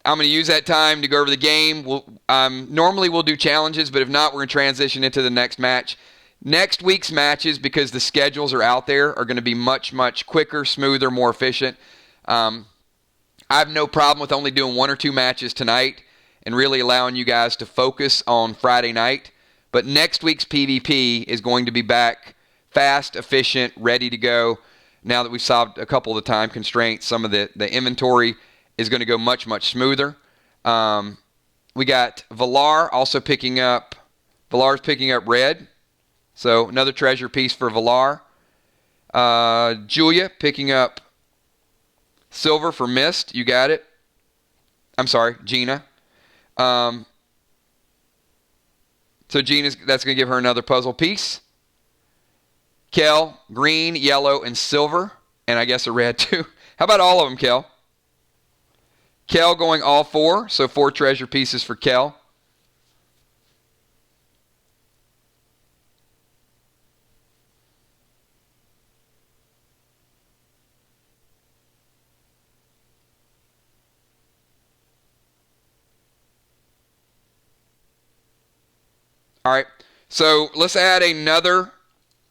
I'm going to use that time to go over the game. Normally we'll do challenges, but if not, we're going to transition into the next match. Next week's matches, because the schedules are out there, are going to be much, much quicker, smoother, more efficient. I have no problem with only doing 1 or 2 matches tonight and really allowing you guys to focus on Friday night. But next week's PvP is going to be back fast, efficient, ready to go. Now that we've solved a couple of the time constraints, some of the inventory is going to go much, much smoother. We got Valar also picking up, Valar's picking up red. So another treasure piece for Valar. Julia picking up silver for Mist. You got it. I'm sorry, Gina. So that's going to give her another puzzle piece. Kel, green, yellow, and silver. And I guess a red too. How about all of them, Kel? Kel going all 4. So 4 treasure pieces for Kel. All right, so let's add another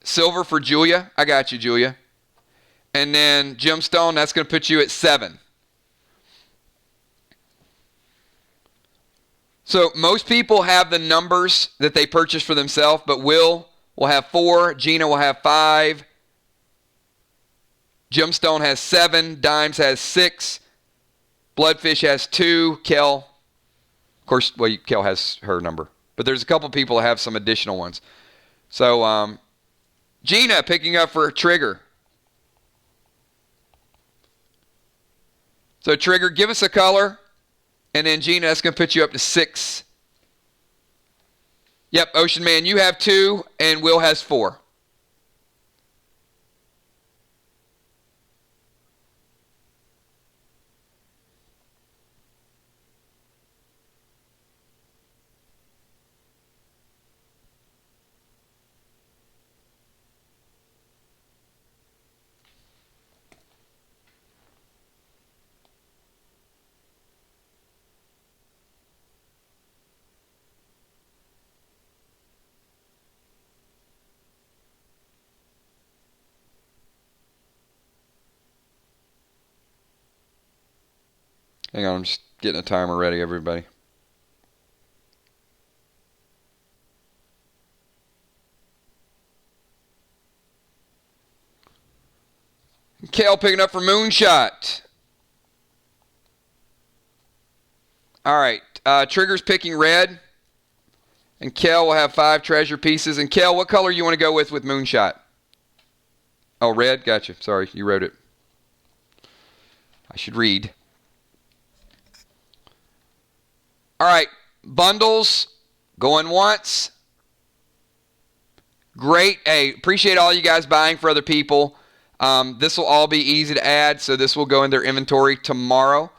silver for Julia. I got you, Julia. And then Gemstone, that's going to put you at 7. So most people have the numbers that they purchase for themselves, but Will have 4, Gina will have 5, Gemstone has 7, Dimes has 6, Bloodfish has 2, Kel, of course, well, Kel has her number. But there's a couple people that have some additional ones. So, Gina picking up for Trigger. So, Trigger, give us a color. And then, Gina, that's going to put you up to 6. Yep, Ocean Man, you have 2, and Will has 4. Hang on, I'm just getting a timer ready, everybody. Kale picking up for Moonshot. All right, Trigger's picking red. And Kel will have 5 treasure pieces. And Kel, what color you want to go with Moonshot? Oh, red? Gotcha. Sorry, you wrote it. I should read. All right, bundles going once. Great. Hey, appreciate all you guys buying for other people. This will all be easy to add, so this will go in their inventory tomorrow.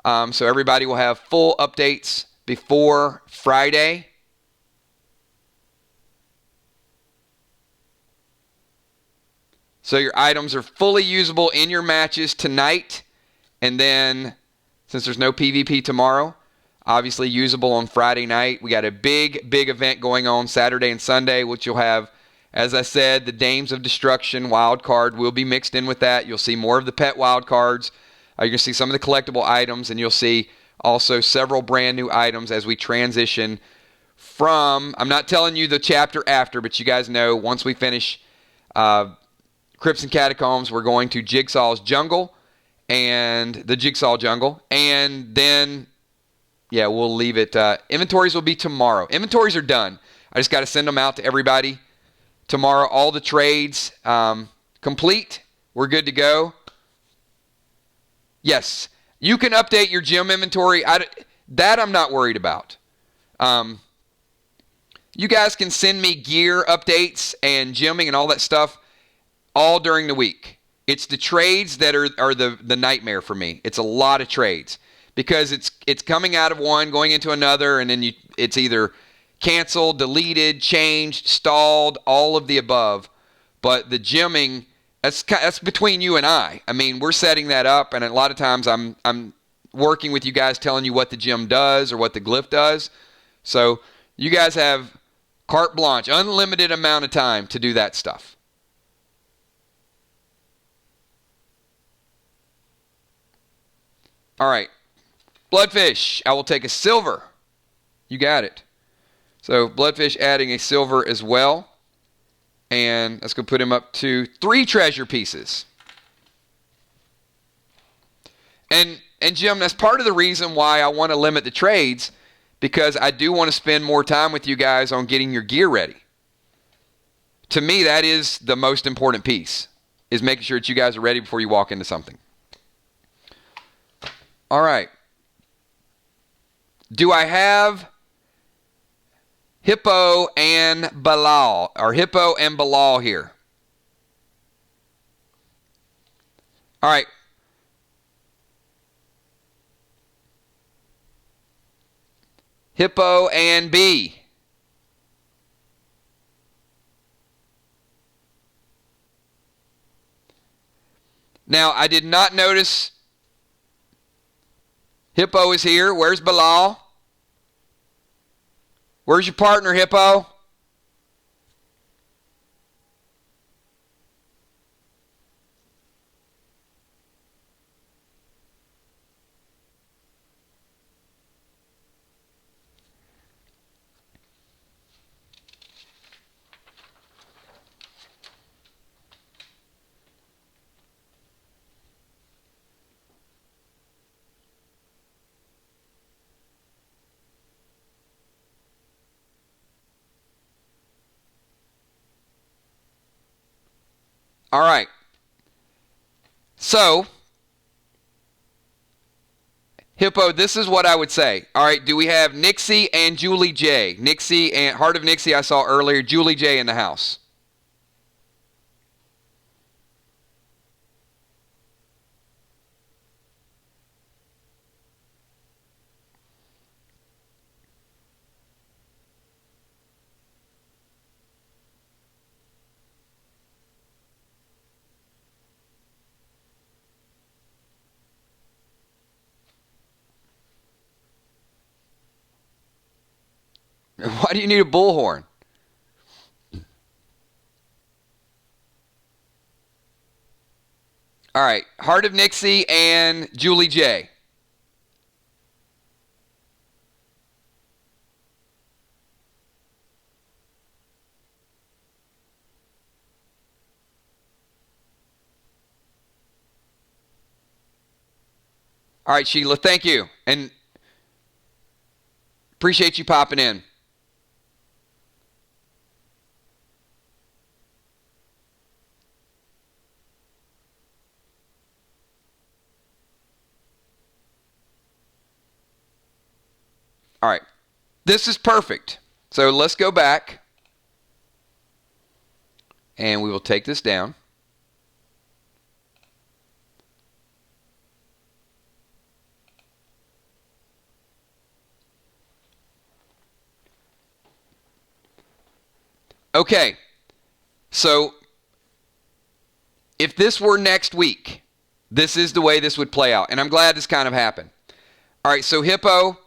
So everybody will have full updates before Friday. So your items are fully usable in your matches tonight. And then, since there's no PvP tomorrow, obviously usable on Friday night. We got a big event going on Saturday and Sunday, which you'll have, as I said, the Dames of Destruction wild card will be mixed in with that. You'll see more of the pet wild cards. You're going to see some of the collectible items, and you'll see also several brand new items as we transition from, I'm not telling you the chapter after, but you guys know once we finish Crypts and Catacombs, we're going to Jigsaw's Jungle and the Jigsaw Jungle, and then, yeah, we'll leave it. Inventories will be tomorrow. Inventories are done. I just got to send them out to everybody tomorrow. All the trades complete. We're good to go. Yes, you can update your gym inventory. That I'm not worried about. You guys can send me gear updates and gymming and all that stuff all during the week. It's the trades that are the nightmare for me. It's a lot of trades because it's coming out of one, going into another, and then it's either canceled, deleted, changed, stalled, all of the above. But the gymming, that's between you and I. I mean, we're setting that up, and a lot of times I'm working with you guys, telling you what the gym does or what the glyph does. So you guys have carte blanche, unlimited amount of time to do that stuff. All right, Bloodfish, I will take a silver. You got it. So Bloodfish adding a silver as well. And let's go put him up to 3 treasure pieces. And Jim, that's part of the reason why I want to limit the trades, because I do want to spend more time with you guys on getting your gear ready. To me, that is the most important piece, is making sure that you guys are ready before you walk into something. All right. Do I have Hippo and Bilal, or Hippo and Bilal here? All right. Hippo and B. Now, I did not notice Hippo is here. Where's Bilal? Where's your partner, Hippo? All right. So, Hippo, this is what I would say. All right, do we have Nixie and Julie J? Nixie and Heart of Nixie I saw earlier. Julie J in the house. Why do you need a bullhorn? All right, Heart of Nixie and Julie J. All right, Sheila, thank you. And appreciate you popping in. All right. This is perfect. So let's go back. And we will take this down. Okay. So if this were next week, this is the way this would play out. And I'm glad this kind of happened. All right, so Hippo,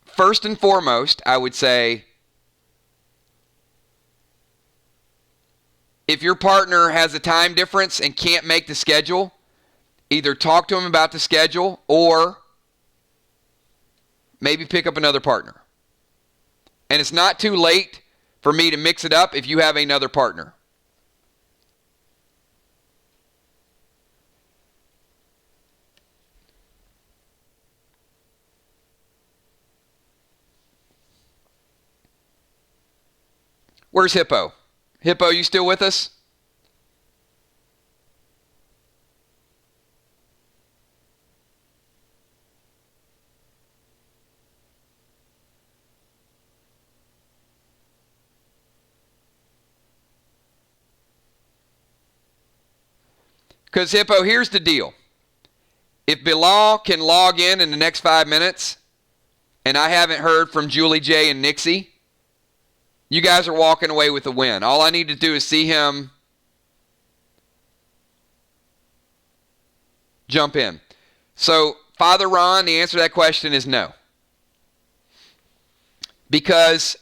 first and foremost, I would say, if your partner has a time difference and can't make the schedule, either talk to him about the schedule or maybe pick up another partner. And it's not too late for me to mix it up if you have another partner. Where's Hippo? Hippo, you still with us? Because, Hippo, here's the deal. If Bilal can log in the next 5 minutes, and I haven't heard from Julie J and Nixie, you guys are walking away with a win. All I need to do is see him jump in. So, Father Ron, the answer to that question is no. Because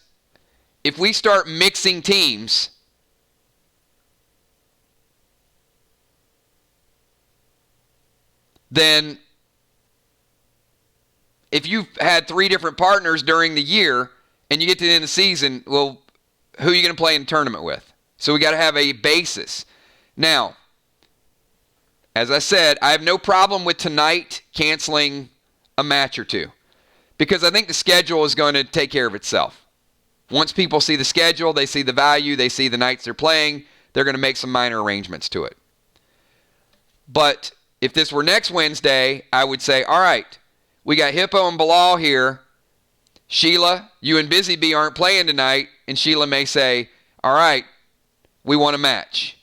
if we start mixing teams, then if you've had 3 different partners during the year and you get to the end of the season, well, who are you going to play in the tournament with? So we got to have a basis. Now, as I said, I have no problem with tonight canceling a match or two because I think the schedule is going to take care of itself. Once people see the schedule, they see the value, they see the nights they're playing, they're going to make some minor arrangements to it. But if this were next Wednesday, I would say, all right, we got Hippo and Bilal here. Sheila, you and Busy Bee aren't playing tonight. And Sheila may say, all right, we want a match.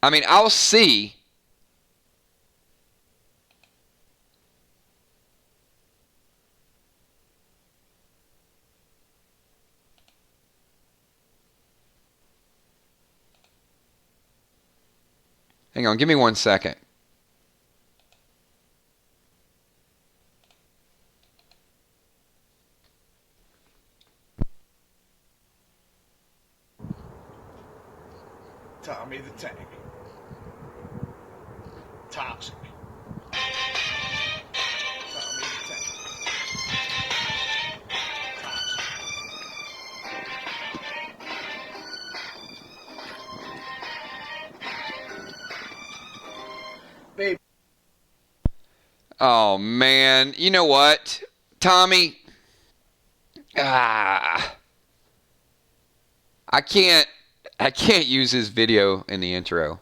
I mean, I'll see. Hang on, give me 1 second. Tommy the Tank. Toxic. Tommy the Tank. Toxic. Baby. Oh, man. You know what? Tommy, I can't use his video in the intro.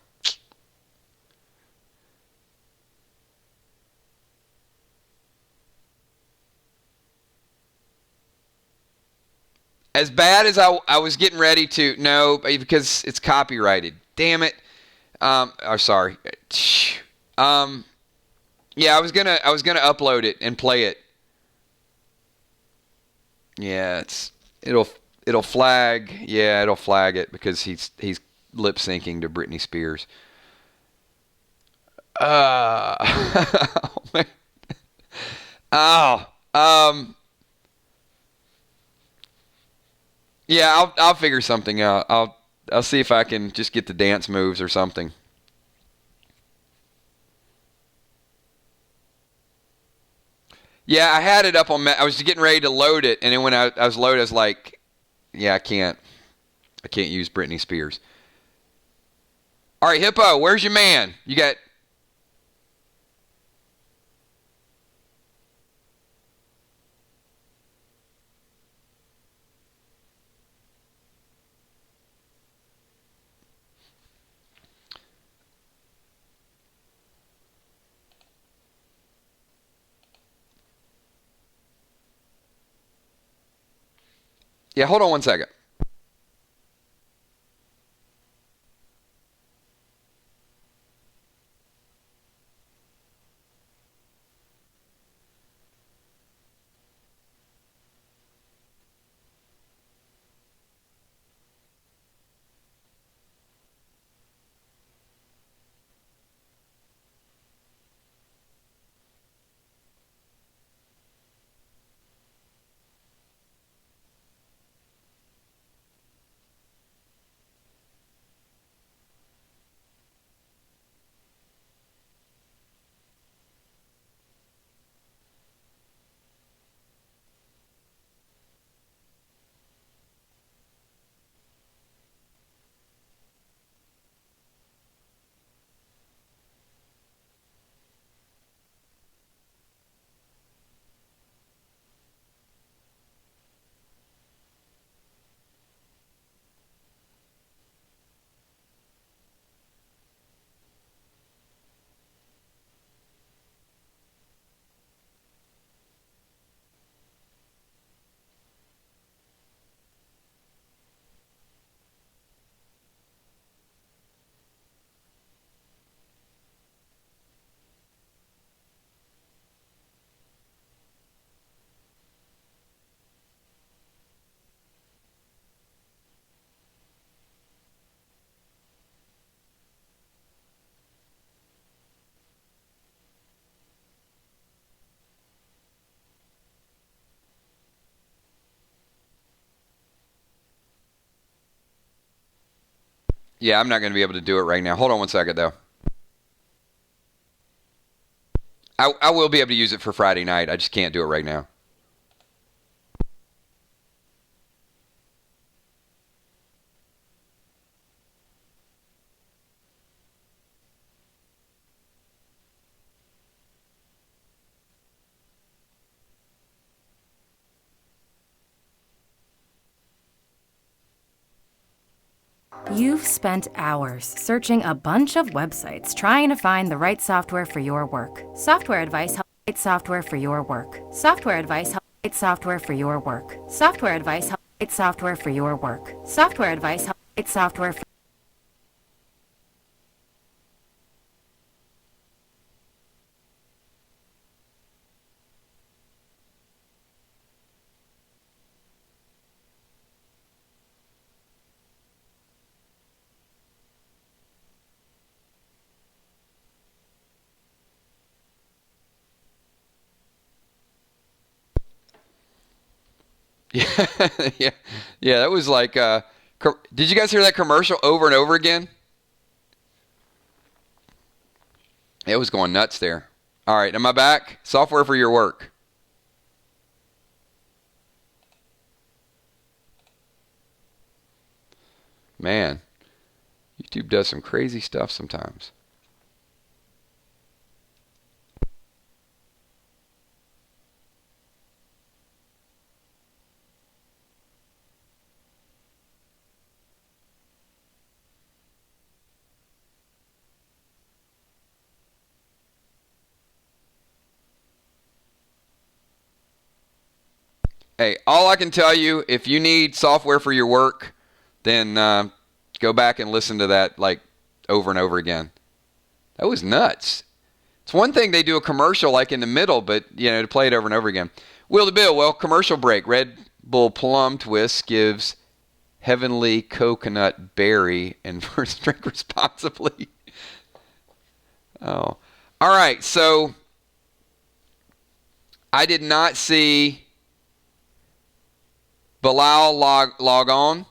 As bad as I was getting ready to, no, because it's copyrighted. Damn it. Sorry. Yeah, I was gonna upload it and play it. Yeah, it'll flag. Yeah, it'll flag it because he's lip syncing to Britney Spears. Oh, man. Oh, yeah, I'll figure something out. I'll see if I can just get the dance moves or something. Yeah, I had it up on. I was getting ready to load it, and then when I was loaded, I was like, "Yeah, I can't use Britney Spears." All right, Hippo, where's your man? You got. Yeah, hold on one second. Yeah, I'm not going to be able to do it right now. Hold on one second, though. I will be able to use it for Friday night. I just can't do it right now. You've spent hours searching a bunch of websites trying to find the right software for your work. Software advice helps right software for your work. Software advice helps right software for your work. Software advice helps right software for your work. Software advice helps right software for Yeah, yeah, yeah. That was like. Did you guys hear that commercial over and over again? It was going nuts there. All right, am I back? Software for your work. Man, YouTube does some crazy stuff sometimes. Hey, all I can tell you, if you need software for your work, then go back and listen to that like over and over again. That was nuts. It's one thing they do a commercial like in the middle, but to play it over and over again. Will the Bill? Well, commercial break. Red Bull Plum Twist gives heavenly coconut berry and first drink responsibly. Oh, all right. So I did not see Bilal log on.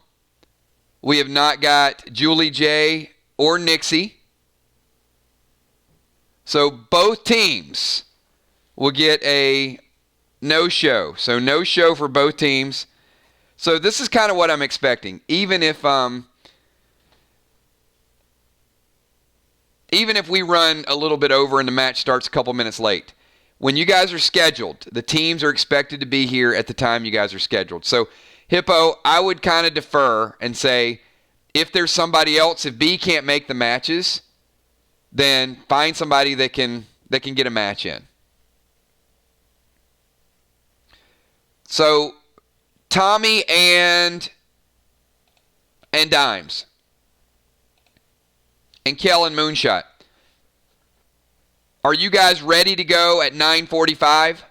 We have not got Julie J or Nixie. So both teams will get a no-show. So no-show for both teams. So this is kind of what I'm expecting. Even if we run a little bit over and the match starts a couple minutes late, when you guys are scheduled, the teams are expected to be here at the time you guys are scheduled. So Hippo, I would kind of defer and say, if there's somebody else, if B can't make the matches, then find somebody that can get a match in. So Tommy and Dimes. And Kel and Moonshot. Are you guys ready to go at 9:45?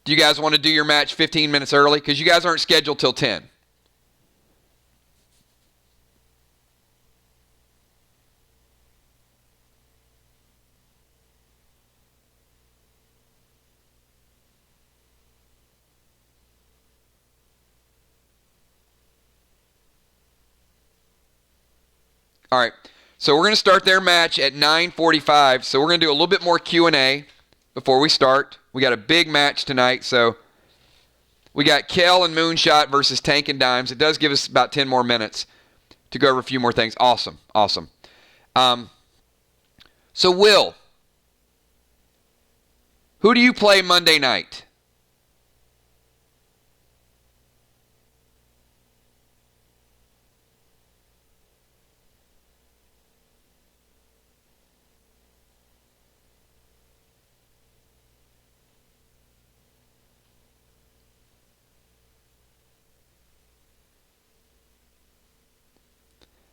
Do you guys want to do your match 15 minutes early? Because you guys aren't scheduled till 10. All right, so we're going to start their match at 9:45. So we're going to do a little bit more Q&A before we start. We got a big match tonight, so we got Kel and Moonshot versus Tank and Dimes. It does give us about 10 more minutes to go over a few more things. Awesome. So Will, who do you play Monday night?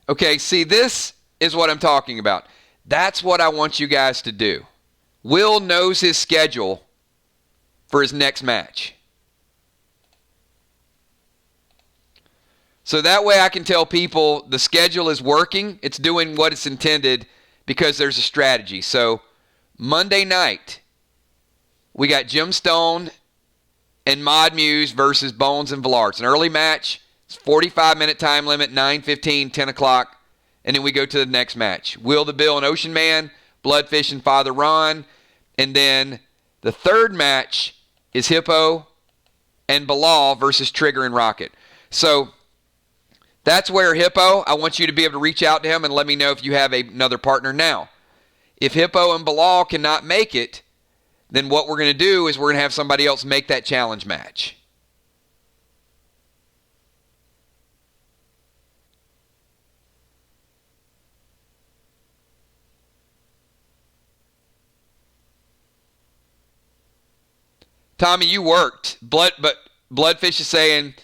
Okay, see, this is what I'm talking about. That's what I want you guys to do. Will knows his schedule for his next match. So that way I can tell people the schedule is working. It's doing what it's intended because there's a strategy. So Monday night, we got Jim Stone and Mod Muse versus Bones and Villar. It's an early match. It's 45-minute time limit, 9:15, 10 o'clock, and then we go to the next match. Will the Bill and Ocean Man, Bloodfish and Father Ron, and then the third match is Hippo and Bilal versus Trigger and Rocket. So that's where Hippo, I want you to be able to reach out to him and let me know if you have another partner now. If Hippo and Bilal cannot make it, then what we're going to do is we're going to have somebody else make that challenge match. Tommy, you worked. But Bloodfish is saying,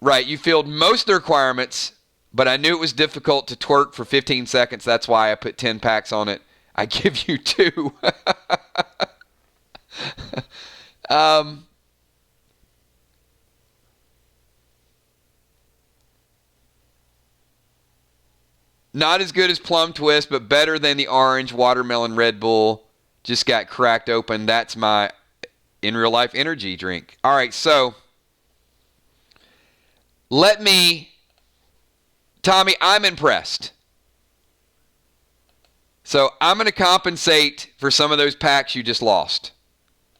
right, you filled most of the requirements, but I knew it was difficult to twerk for 15 seconds. That's why I put 10 packs on it. I give you 2. Not as good as Plum Twist, but better than the orange watermelon Red Bull. Just got cracked open. That's my in real life energy drink. All right, so Tommy, I'm impressed. So I'm going to compensate for some of those packs you just lost.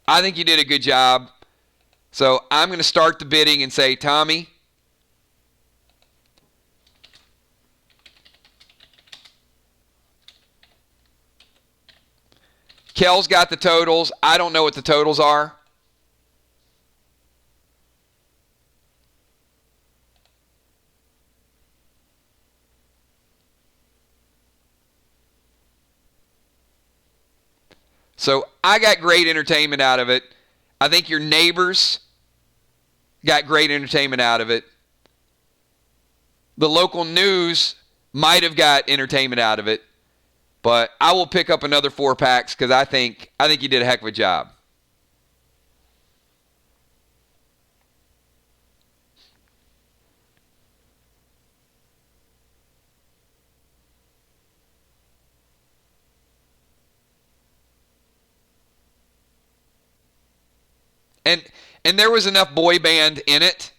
I think you did a good job. So I'm going to start the bidding and say, Tommy, Kel's got the totals. I don't know what the totals are. So I got great entertainment out of it. I think your neighbors got great entertainment out of it. The local news might have got entertainment out of it. But I will pick up another 4 packs because I think you did a heck of a job. And there was enough boy band in it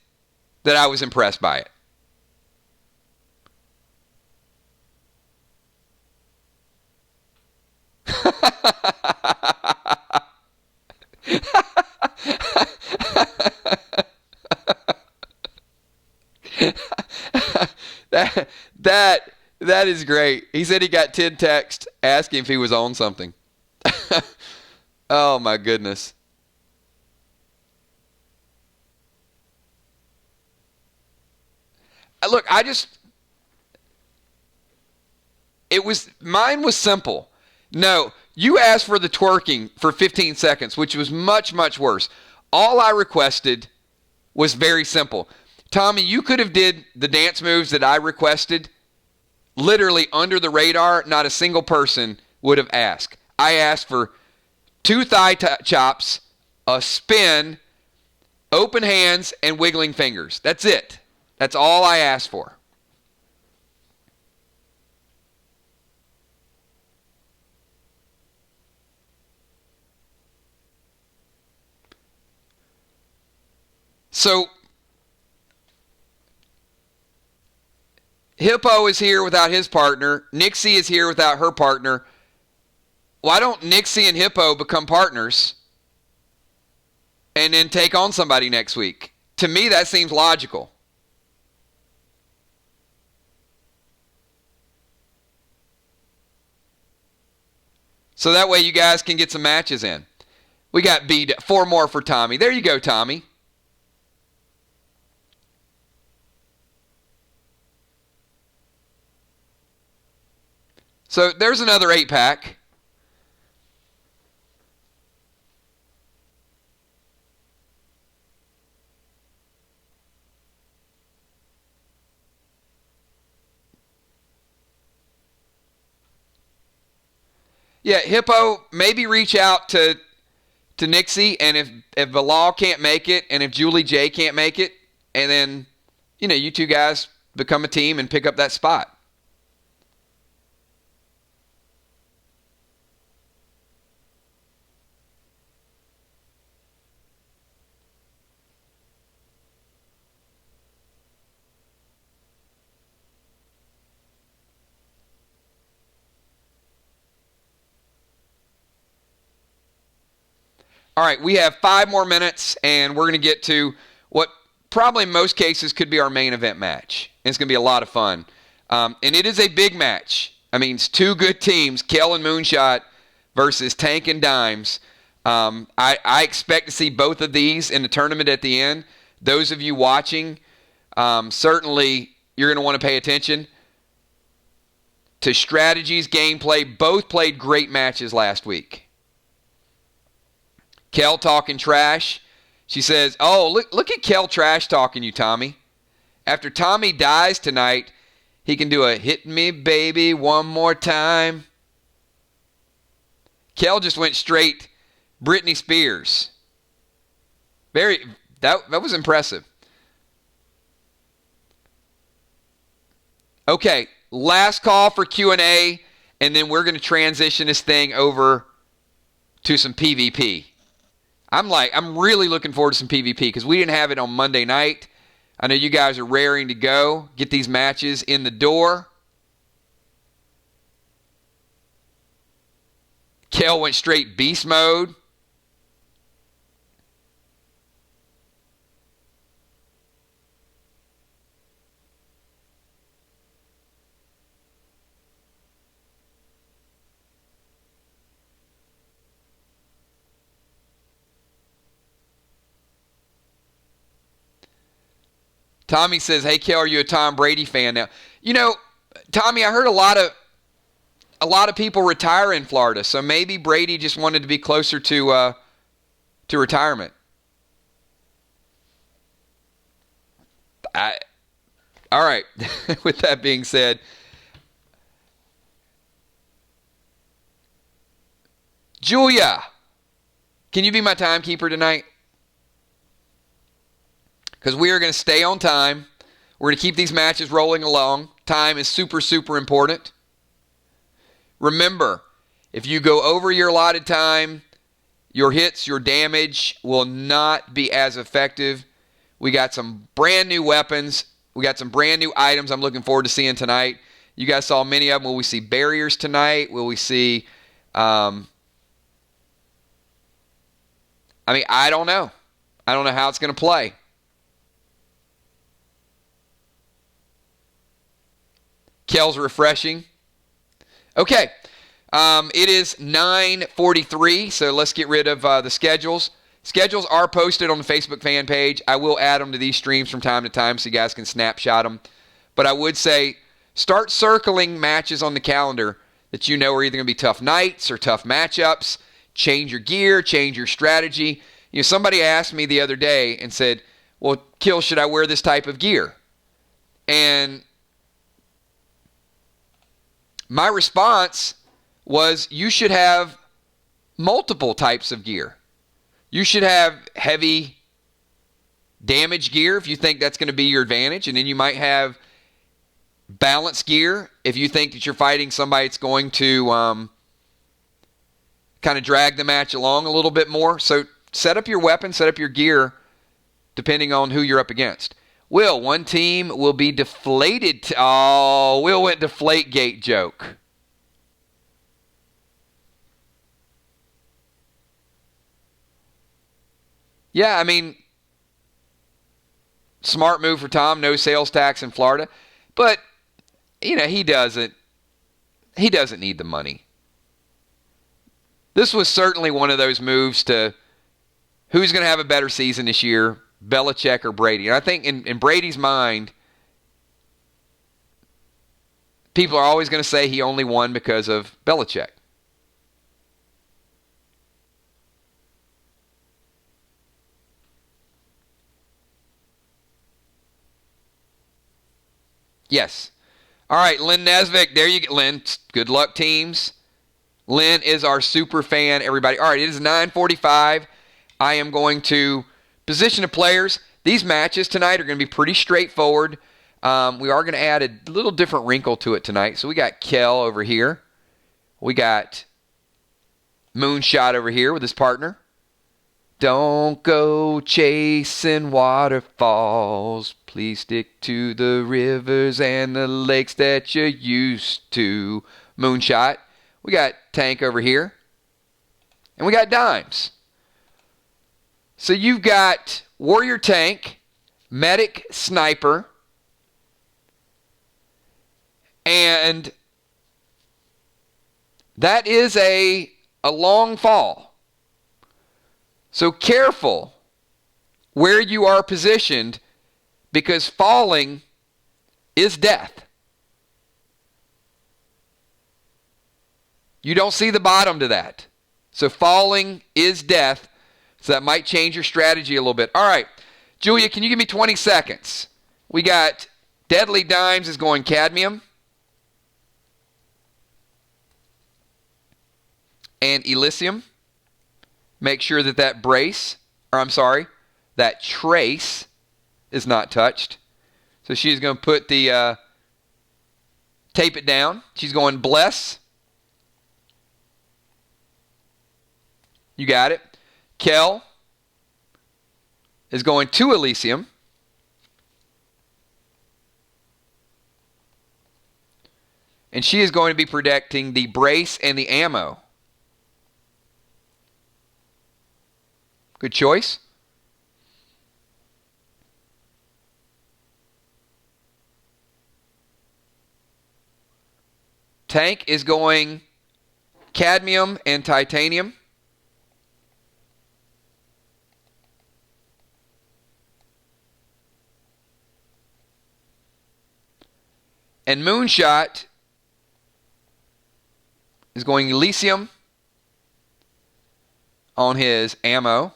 that I was impressed by it. That is great. He said he got 10 texts asking if he was on something. Oh my goodness. Look, mine was simple. No, You asked for the twerking for 15 seconds, which was much, much worse. All I requested was very simple. Tommy, you could have did the dance moves that I requested literally under the radar. Not a single person would have asked. I asked for 2 thigh chops, a spin, open hands, and wiggling fingers. That's it. That's all I asked for. So, Hippo is here without his partner. Nixie is here without her partner. Why don't Nixie and Hippo become partners and then take on somebody next week? To me, that seems logical. So that way you guys can get some matches in. We got 4 more for Tommy. There you go, Tommy. So there's another 8-pack. Yeah, Hippo, maybe reach out to Nixie, and if Bilal can't make it, and if Julie J can't make it, and then, you 2 guys become a team and pick up that spot. All right, we have 5 more minutes, and we're going to get to what probably in most cases could be our main event match. And it's going to be a lot of fun. And it is a big match. I mean, it's 2 good teams, Kel and Moonshot versus Tank and Dimes. I expect to see both of these in the tournament at the end. Those of you watching, certainly you're going to want to pay attention to strategies, gameplay. Both played great matches last week. Kel talking trash. She says, oh, look at Kel trash talking you, Tommy. After Tommy dies tonight, he can do a hit me, baby, one more time. Kel just went straight Britney Spears. That was impressive. Okay, last call for Q&A, and then we're going to transition this thing over to some PvP. I'm really looking forward to some PvP because we didn't have it on Monday night. I know you guys are raring to go, get these matches in the door. Kel went straight beast mode. Tommy says, hey, Kel, are you a Tom Brady fan now? Tommy, I heard a lot of people retire in Florida, so maybe Brady just wanted to be closer to retirement. All right. With that being said, Julia, can you be my timekeeper tonight? Because we are going to stay on time. We're going to keep these matches rolling along. Time is super, super important. Remember, if you go over your allotted time, your hits, your damage will not be as effective. We got some brand new weapons. We got some brand new items I'm looking forward to seeing tonight. You guys saw many of them. Will we see barriers tonight? Will we see... I don't know. I don't know how it's going to play. Kel's refreshing. Okay. It is 9:43, so let's get rid of the schedules. Schedules are posted on the Facebook fan page. I will add them to these streams from time to time so you guys can snapshot them. But I would say start circling matches on the calendar that you know are either going to be tough nights or tough matchups. Change your gear, change your strategy. Somebody asked me the other day and said, well, Kill, should I wear this type of gear? And my response was, you should have multiple types of gear. You should have heavy damage gear if you think that's going to be your advantage, and then you might have balance gear if you think that you're fighting somebody that's going to kind of drag the match along a little bit more. So set up your weapon, set up your gear depending on who you're up against. Will, one team will be deflated. Will went Deflategate joke. Yeah, I mean, smart move for Tom, no sales tax in Florida. But, he doesn't need the money. This was certainly one of those moves to who's going to have a better season this year, Belichick or Brady. And I think in Brady's mind, people are always going to say he only won because of Belichick. Yes. All right, Lynn Nesvik. There you go, Lynn. Good luck, teams. Lynn is our super fan, everybody. All right, it is 9:45. I am going to position the players. These matches tonight are going to be pretty straightforward. We are going to add a little different wrinkle to it tonight. So we got Kel over here. We got Moonshot over here with his partner. Don't go chasing waterfalls. Please stick to the rivers and the lakes that you're used to. Moonshot. We got Tank over here. And we got Dimes. So you've got Warrior Tank, Medic Sniper, and that is a long fall. So careful where you are positioned, because falling is death. You don't see the bottom to that. So falling is death. So that might change your strategy a little bit. All right, Julia, can you give me 20 seconds? We got Deadly Dimes is going Cadmium. And Elysium. Make sure that that trace is not touched. So she's going to put the, tape it down. She's going Bless. You got it. Kel is going to Elysium. And she is going to be protecting the brace and the ammo. Good choice. Tank is going Cadmium and Titanium. And Moonshot is going Elysium on his ammo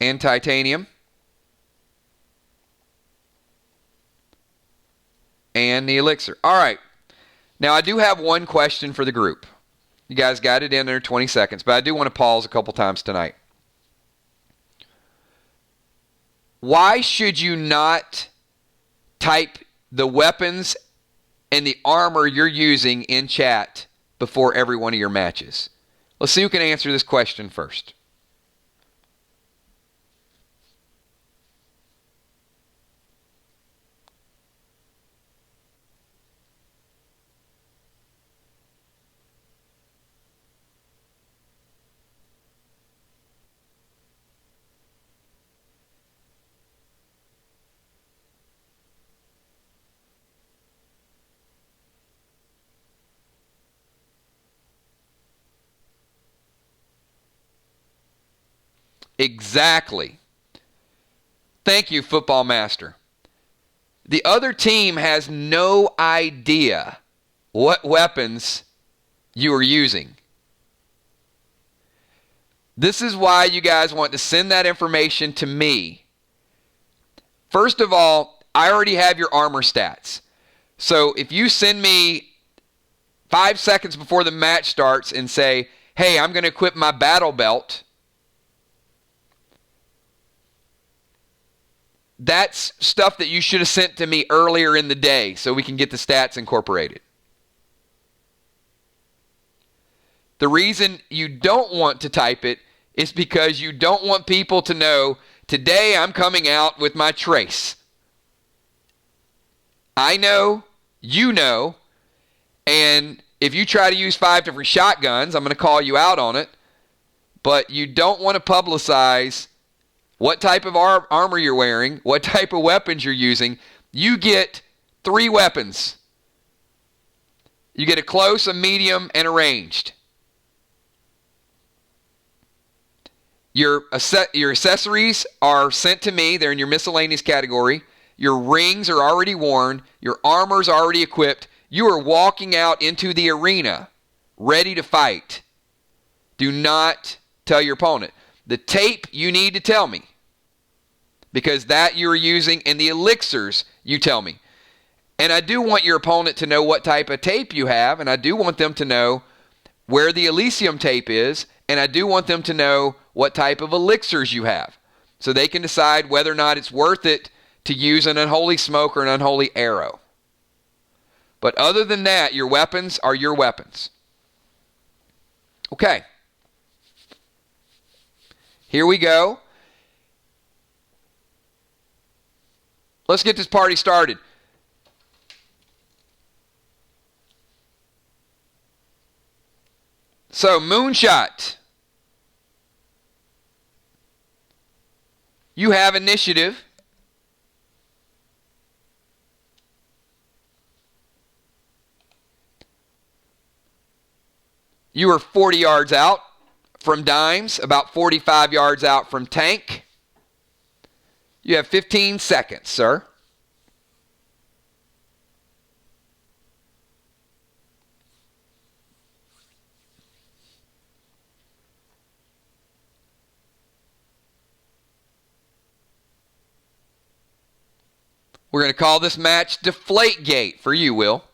and Titanium and the Elixir. All right. Now, I do have one question for the group. You guys got it in under 20 seconds, but I do want to pause a couple times tonight. Why should you not type the weapons and the armor you're using in chat before every one of your matches? Let's see who can answer this question first. Exactly. Thank you, Football Master. The other team has no idea what weapons you are using. This is why you guys want to send that information to me. First of all, I already have your armor stats. So if you send me 5 seconds before the match starts and say, hey, I'm going to equip my battle belt, that's stuff that you should have sent to me earlier in the day so we can get the stats incorporated. The reason you don't want to type it is because you don't want people to know, today I'm coming out with my trace. I know, you know, and if you try to use 5 different shotguns, I'm going to call you out on it, but you don't want to publicize what type of armor you're wearing, what type of weapons you're using. You get 3 weapons. You get a close, a medium, and a ranged. Your accessories are sent to me. They're in your miscellaneous category. Your rings are already worn. Your armor's already equipped. You are walking out into the arena ready to fight. Do not tell your opponent. The tape you need to tell me, because that you're using, and the elixirs you tell me. And I do want your opponent to know what type of tape you have, and I do want them to know where the Elysium tape is, and I do want them to know what type of elixirs you have, so they can decide whether or not it's worth it to use an unholy smoke or an unholy arrow. But other than that, your weapons are your weapons. Okay. Here we go. Let's get this party started. So, Moonshot. You have initiative. You are 40 yards out from Dimes, about 45 yards out from Tank. You have 15 seconds, sir. We're going to call this match Deflategate for you, Will.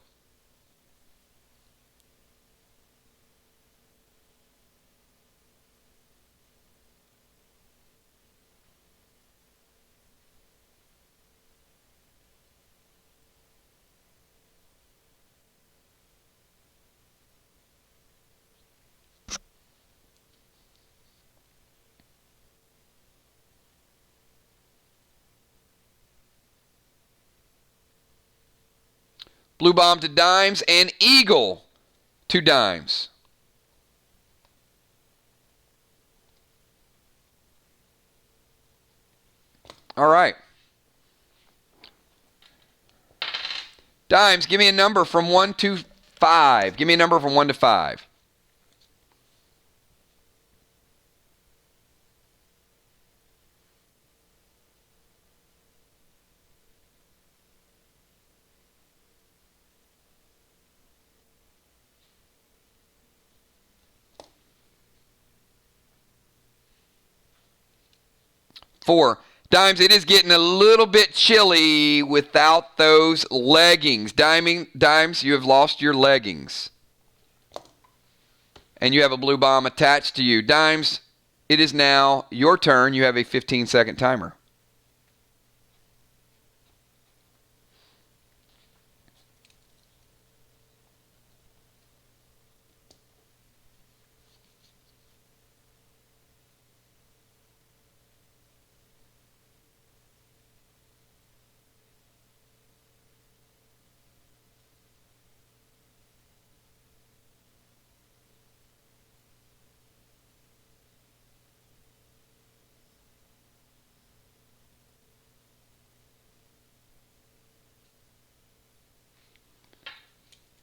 Blue Bomb to Dimes and Eagle to Dimes. All right. Dimes, give me a number from 1 to 5. Give me a number from 1 to 5. Four. Dimes, it is getting a little bit chilly without those leggings. Dimes, you have lost your leggings. And you have a blue bomb attached to you. Dimes, it is now your turn. You have a 15-second timer.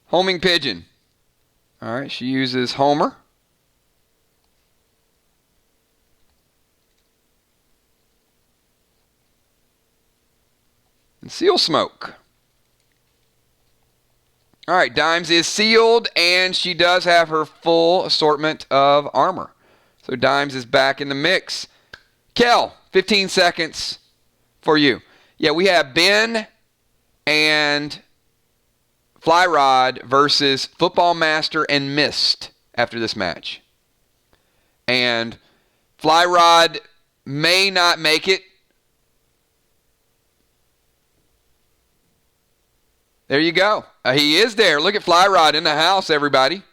Homing Pigeon. All right, she uses Homer. And Seal Smoke. All right, Dimes is sealed, and she does have her full assortment of armor. So Dimes is back in the mix. Kel, 15 seconds for you. Yeah, we have Ben and Flyrod versus Football Master and Mist after this match. And Flyrod may not make it. There you go. He is there. Look at Flyrod in the house, everybody.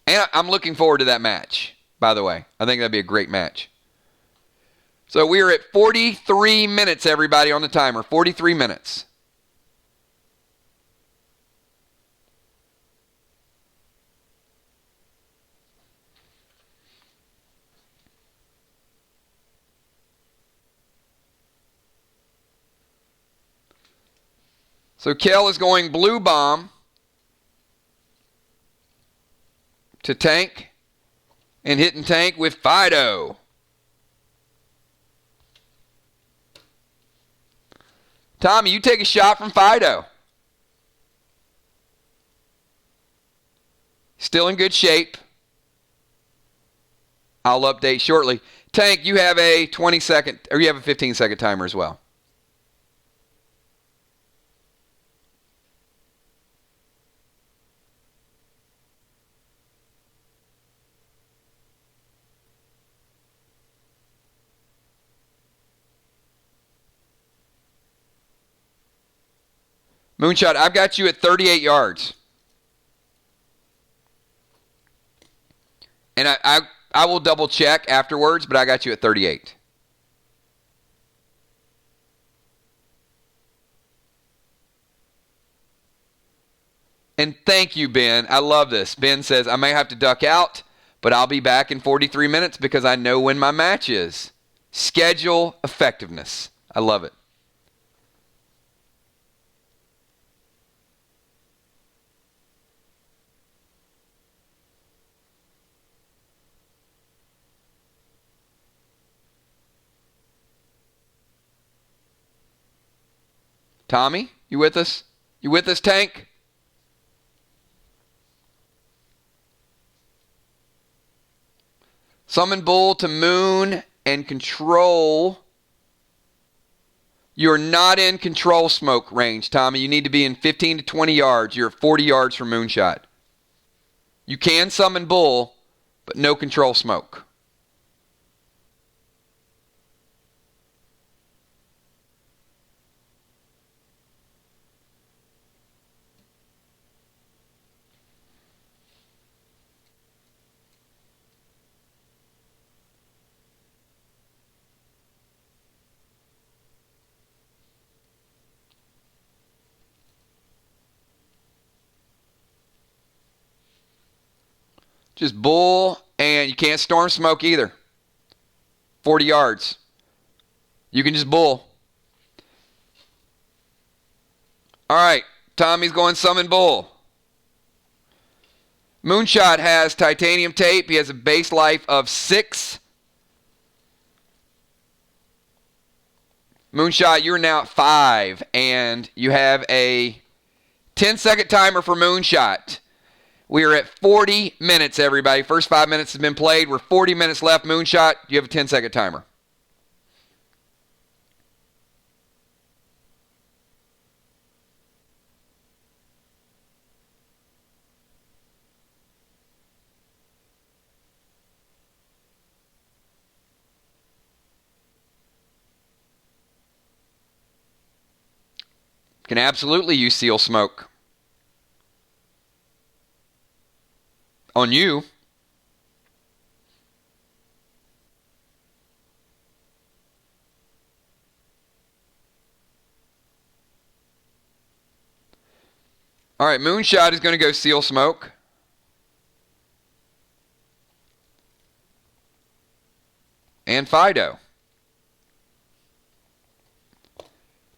And I'm looking forward to that match, by the way. I think that'd be a great match. So we are at 43 minutes, everybody, on the timer. 43 minutes. So Kel is going blue bomb to tank and hitting tank with Fido. Tommy, you take a shot from Fido. Still in good shape. I'll update shortly. Tank, you have a 20-second, or you have a 15-second timer as well. Moonshot, I've got you at 38 yards. And I will double check afterwards, but I got you at 38. And thank you, Ben. I love this. Ben says, I may have to duck out, but I'll be back in 43 minutes because I know when my match is. Schedule effectiveness. I love it. Tommy, you with us? You with us, Tank? Summon Bull to Moon and Control. You're not in control smoke range, Tommy. You need to be in 15 to 20 yards. You're 40 yards from Moonshot. You can summon Bull, but no control smoke. Just Bull, and you can't storm smoke either. 40 yards. You can just Bull. All right, Tommy's going summon Bull. Moonshot has titanium tape. He has a base life of 6. Moonshot, you're now at 5, and you have a 10-second timer for Moonshot. We are at 40 minutes, everybody. First 5 minutes has been played. We're 40 minutes left. Moonshot, you have a 10-second timer. Can absolutely use seal smoke. On you. All right, Moonshot is going to go seal smoke. And Fido.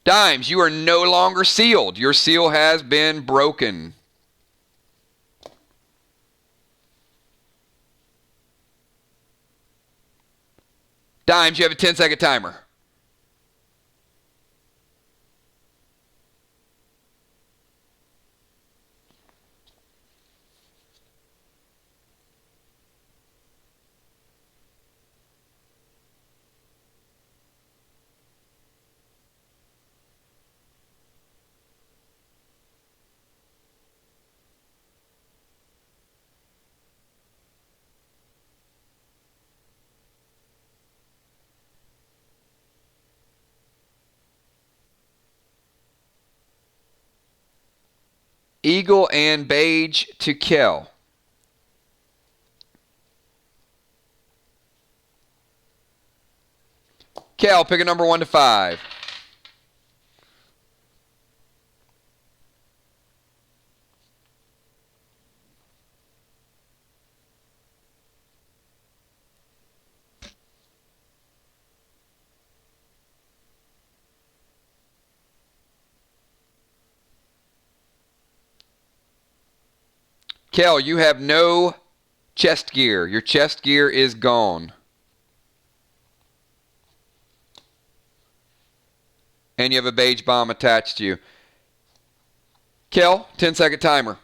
Dimes, you are no longer sealed. Your seal has been broken. Dimes, you have a 10-second timer. Eagle and Beige to Kel. Kel, pick a number 1 to 5. Kel, you have no chest gear. Your chest gear is gone. And you have a beige bomb attached to you. Kel, 10-second timer.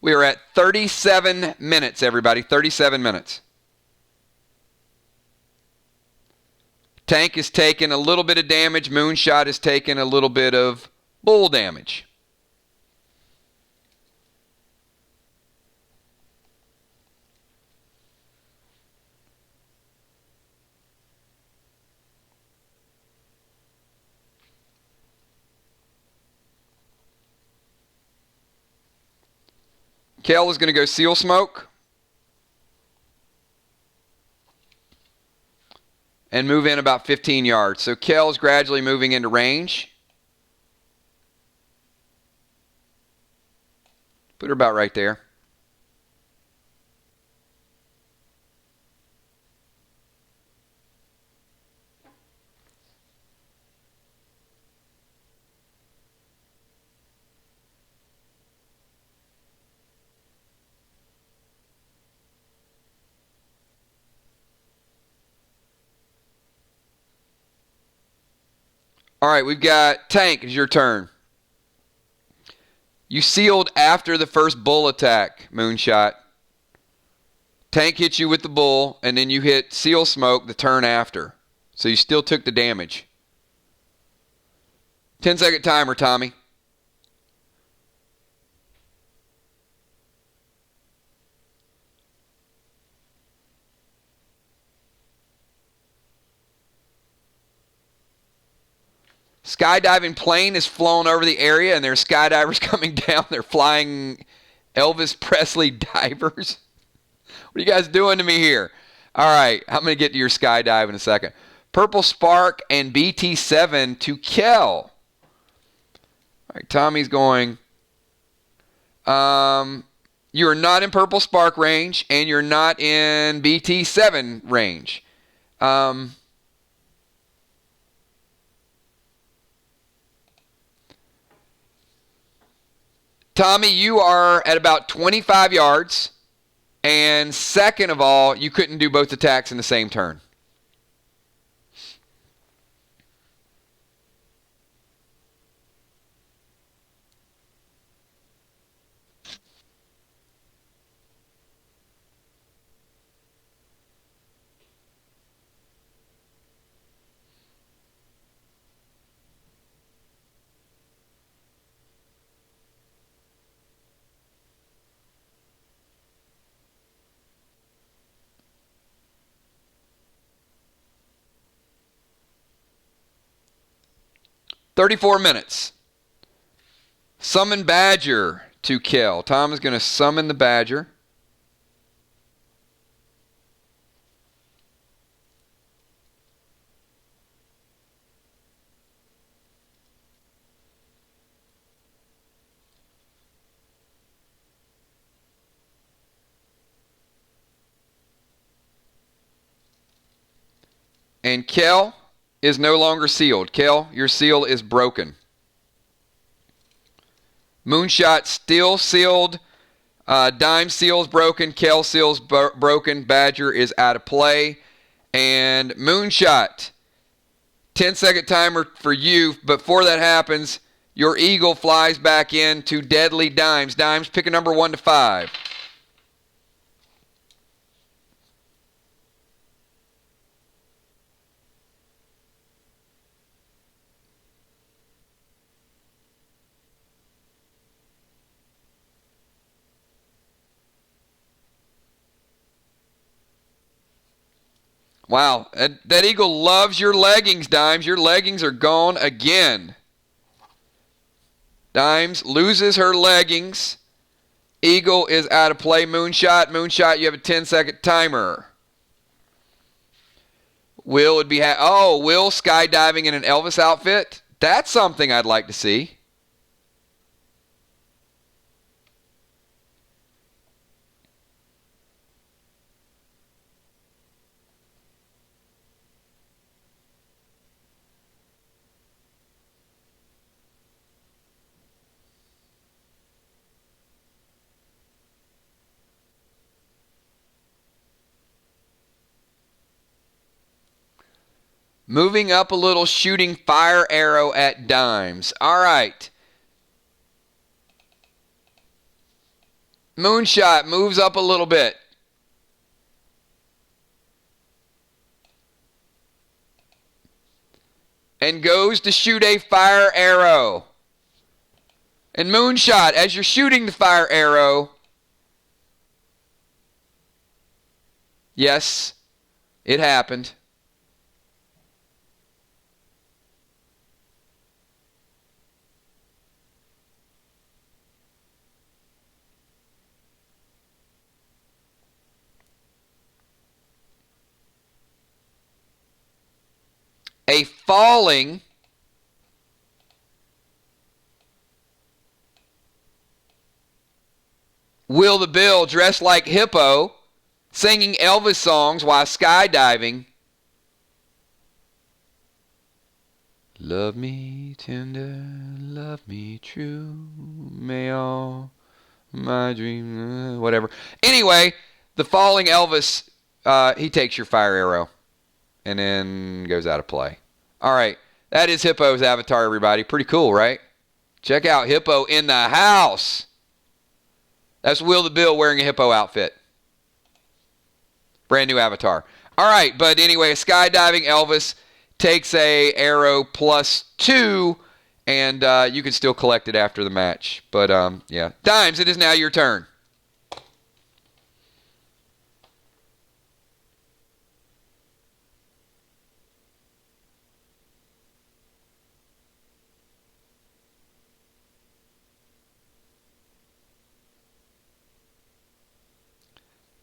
We are at 37 minutes, everybody. 37 minutes. Tank is taking a little bit of damage. Moonshot is taking a little bit of bull damage. Kel is going to go Seal Smoke. And move in about 15 yards. So Kel is gradually moving into range. Put her about right there. All right, we've got Tank. It's your turn. You sealed after the first bull attack, Moonshot. Tank hits you with the bull, and then you hit Seal Smoke the turn after. So you still took the damage. 10-second timer, Tommy. Skydiving plane is flown over the area, and there's skydivers coming down. They're flying Elvis Presley divers. What are you guys doing to me here? All right, I'm going to get to your skydive in a second. Purple Spark and BT7 to Kel. All right, Tommy's going. You're not in Purple Spark range, and you're not in BT7 range. Tommy, you are at about 25 yards. And second of all, you couldn't do both attacks in the same turn. "34 minutes. Summon Badger to Kel. Tom is going to summon the Badger. And Kel is no longer sealed. Kel, your seal is broken. Moonshot still sealed. Dime seal's broken. Kel seal's broken. Badger is out of play. And Moonshot, 10-second timer for you. Before that happens, your eagle flies back in to Deadly Dimes. Dimes, pick a number 1 to 5. Wow, that eagle loves your leggings, Dimes. Your leggings are gone again. Dimes loses her leggings. Eagle is out of play. Moonshot, you have a 10-second timer. Will would be Will skydiving in an Elvis outfit. That's something I'd like to see. Moving up a little, shooting fire arrow at Dimes. All right. Moonshot moves up a little bit. And goes to shoot a fire arrow. And Moonshot, as you're shooting the fire arrow, yes, it happened. A falling Will the Bill dressed like Hippo, singing Elvis songs while skydiving. Love me tender, love me true, may all my dreams, whatever. Anyway, the falling Elvis, he takes your fire arrow and then goes out of play. All right, that is Hippo's avatar, everybody. Pretty cool, right? Check out Hippo in the house. That's Will the Bill wearing a Hippo outfit. Brand new avatar. All right, but anyway, a skydiving Elvis takes a arrow +2, and you can still collect it after the match. But, yeah. Dimes, it is now your turn.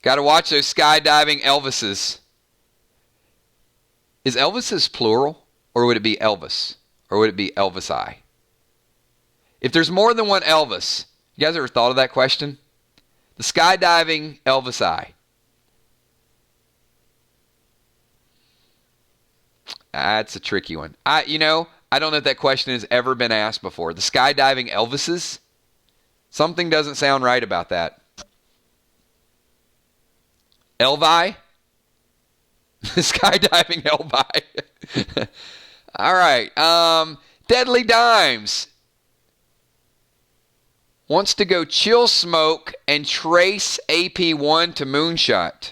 Got to watch those skydiving Elvises. Is Elvises plural, or would it be Elvis? Or would it be Elvis-I? If there's more than one Elvis, you guys ever thought of that question? The skydiving Elvis-I. That's a tricky one. I don't know if that question has ever been asked before. The skydiving Elvises? Something doesn't sound right about that. Elvi? Skydiving Elvi. All right. Deadly Dimes wants to go Chill Smoke and trace AP1 to Moonshot.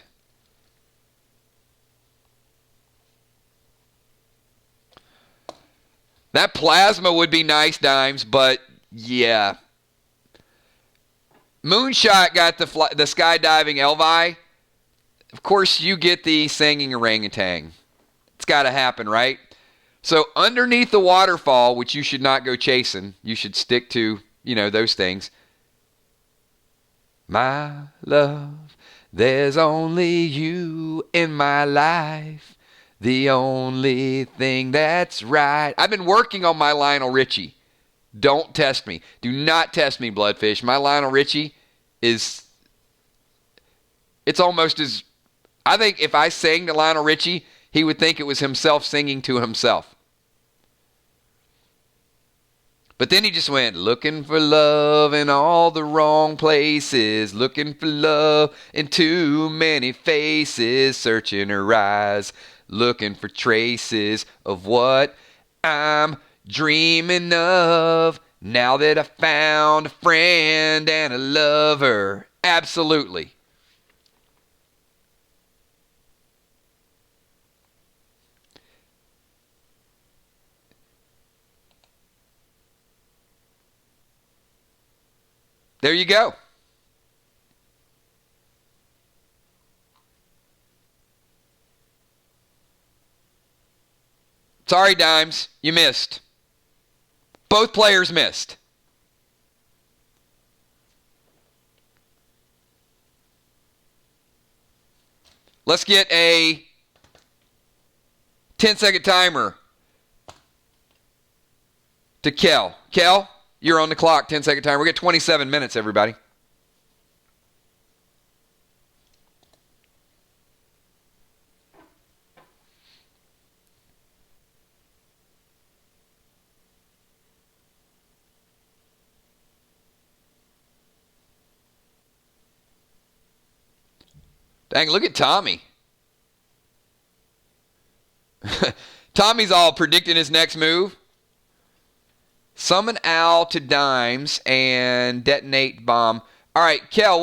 That plasma would be nice, Dimes, but yeah. Moonshot got the skydiving Elvi. Of course, you get the singing orangutan. It's got to happen, right? So underneath the waterfall, which you should not go chasing, you should stick to, those things. My love, there's only you in my life. The only thing that's right. I've been working on my Lionel Richie. Don't test me. Do not test me, Bloodfish. My Lionel Richie it's almost as... I think if I sang to Lionel Richie, he would think it was himself singing to himself. But then he just went, looking for love in all the wrong places, looking for love in too many faces, searching her eyes, looking for traces of what I'm dreaming of. Now that I found a friend and a lover. Absolutely. There you go. Sorry, Dimes. You missed. Both players missed. Let's get a 10-second timer to Kel. Kel, you're on the clock. 10-second timer. We get 27 minutes, everybody. Dang, look at Tommy. Tommy's all predicting his next move. Summon Owl to Dimes and detonate bomb. All right, Kel,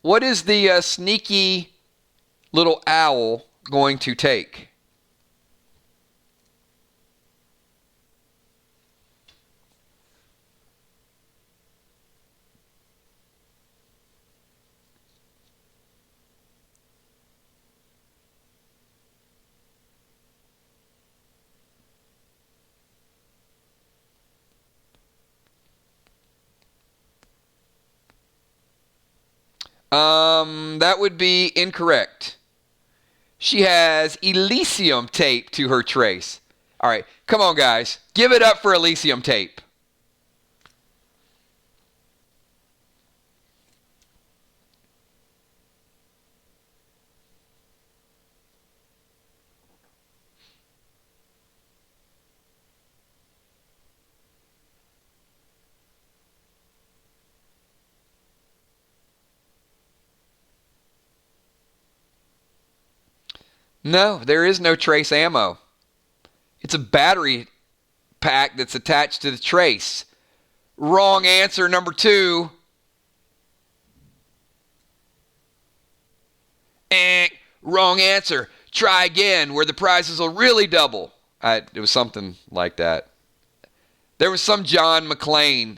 what is the sneaky little owl going to take? That would be incorrect. She has Elysium tape to her trace. All right, come on, guys. Give it up for Elysium tape. No, there is no trace ammo. It's a battery pack that's attached to the trace. Wrong answer, number 2. Wrong answer. Try again, where the prizes will really double. It was something like that. There was some John McClane.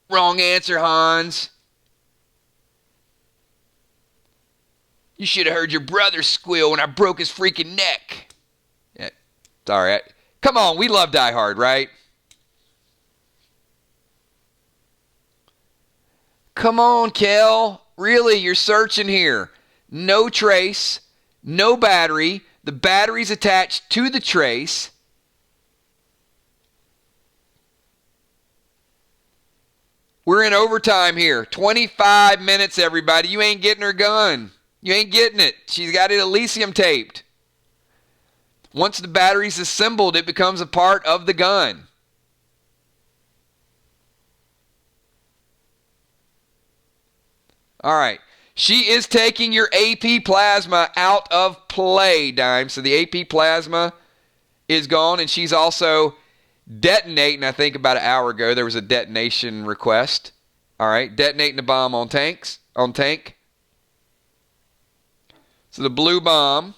Wrong answer, Hans. You should have heard your brother squeal when I broke his freaking neck. Yeah, it's all right. Come on, we love Die Hard, right? Come on, Kel. Really, you're searching here. No trace, no battery. The battery's attached to the trace. We're in overtime here. 25 minutes, everybody. You ain't getting her gun. You ain't getting it. She's got it Elysium taped. Once the battery's assembled, it becomes a part of the gun. All right. She is taking your AP plasma out of play, Dime. So the AP plasma is gone, and she's also detonating. I think about an hour ago there was a detonation request. All right. Detonating the bomb on tank. So the blue bomb.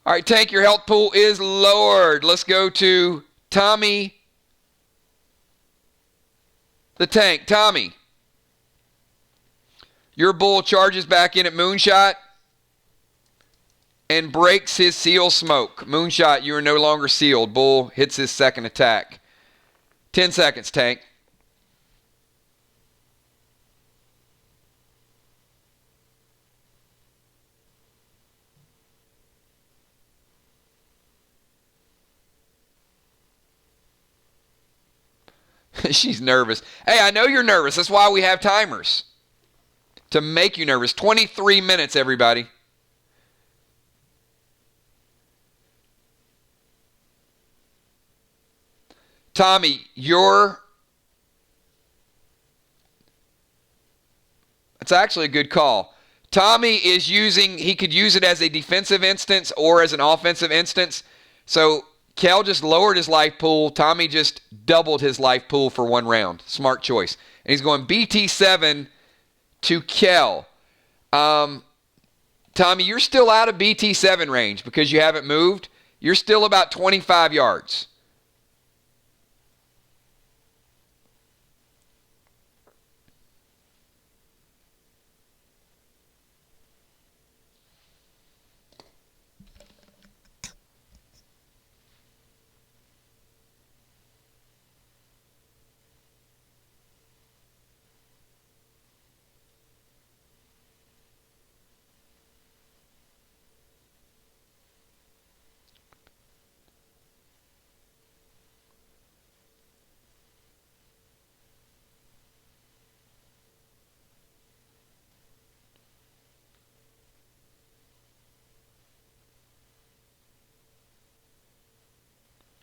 All right, Tank, your health pool is lowered. Let's go to Tommy the Tank. Tommy, your bull charges back in at Moonshot and breaks his seal smoke. Moonshot, you are no longer sealed. Bull hits his second attack. 10 seconds, Tank. She's nervous. Hey, I know you're nervous. That's why we have timers. To make you nervous. 23 minutes, everybody. Tommy, it's actually a good call. Tommy is he could use it as a defensive instance or as an offensive instance. So Kel just lowered his life pool. Tommy just doubled his life pool for 1 round. Smart choice. And he's going BT7 to Kel. Tommy, you're still out of BT7 range because you haven't moved. You're still about 25 yards.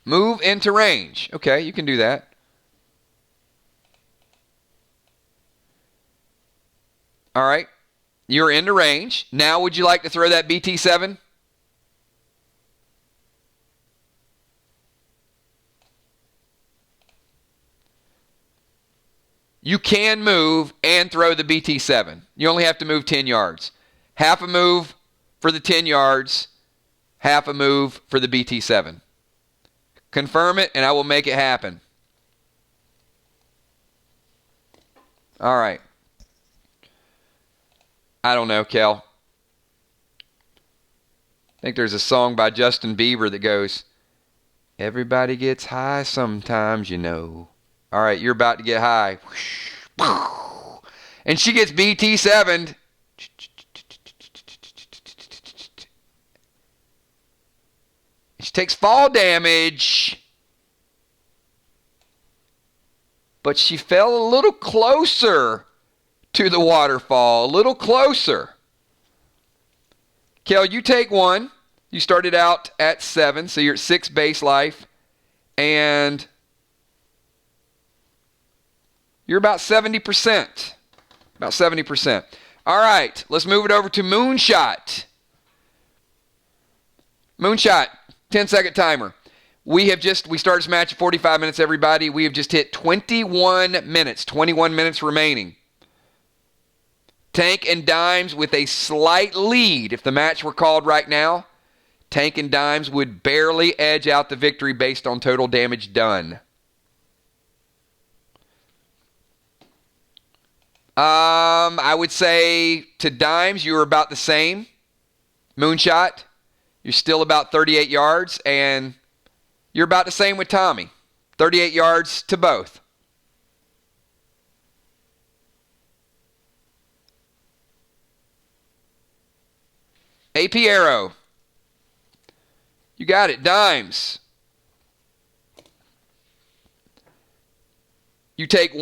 Move into range. Okay, you can do that. All right. You're into range. Now would you like to throw that BT7? You can move and throw the BT7. You only have to move 10 yards. Half a move for the 10 yards, half a move for the BT7. Confirm it, and I will make it happen. All right. I don't know, Kel. I think there's a song by Justin Bieber that goes, everybody gets high sometimes, you know. All right, you're about to get high. And she gets BT7'd. She takes fall damage. But she fell a little closer to the waterfall. A little closer. Kel, you take 1. You started out at 7, so you're at 6 base life. And you're about 70%. About 70%. All right, let's move it over to Moonshot. Moonshot, 10-second timer. We started this match at 45 minutes, everybody. We have just hit 21 minutes. 21 minutes remaining. Tank and Dimes with a slight lead. If the match were called right now, Tank and Dimes would barely edge out the victory based on total damage done. I would say to Dimes, you were about the same. Moonshot, you're still about 38 yards, and you're about the same with Tommy. 38 yards to both. AP Arrow. You got it. Dimes. You take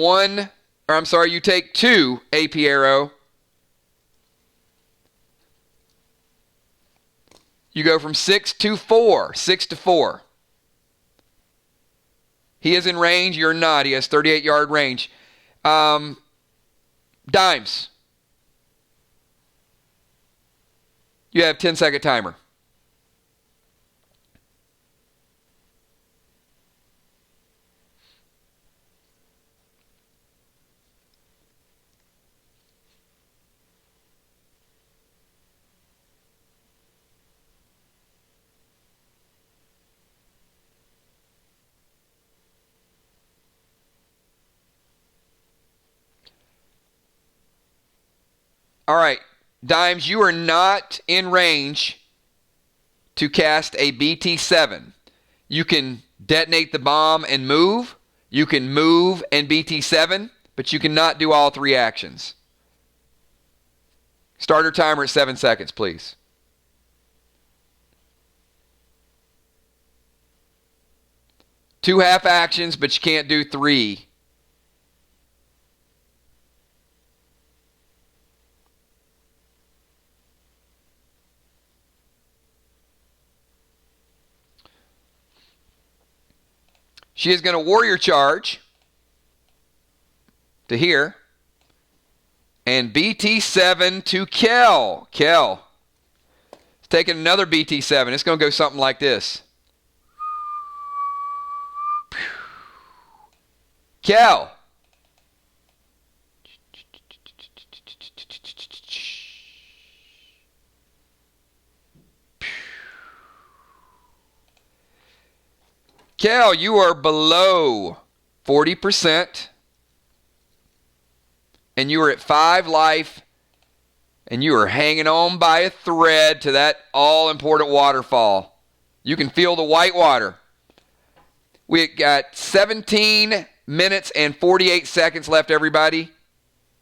2 AP Arrow. You go from 6 to 4. 6 to 4. He is in range. You're not. He has 38-yard range. Dimes. You have 10-second timer. All right, Dimes, you are not in range to cast a BT7. You can detonate the bomb and move. You can move and BT7, but you cannot do all 3 actions. Starter timer at 7 seconds, please. Two half actions, but you can't do 3. She is going to warrior charge to here. And BT7 to Kel. Kel is taking another BT7. It's going to go something like this. Kel. Kel, you are below 40%. And you are at 5 life. And you are hanging on by a thread to that all-important waterfall. You can feel the white water. We got 17 minutes and 48 seconds left, everybody.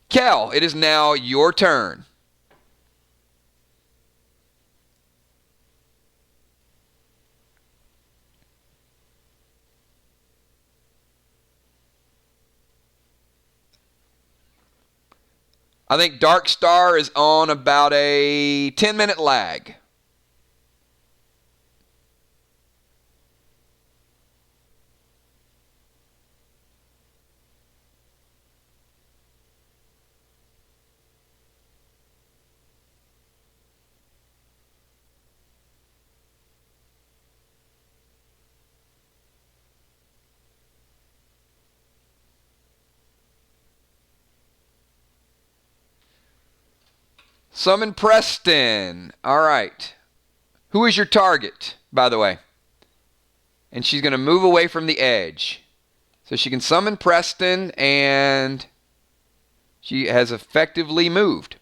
Kel, it is now your turn. I think Dark Star is on about a 10-minute lag. Summon Preston. All right. Who is your target, by the way? And she's going to move away from the edge. So she can summon Preston, and she has effectively moved.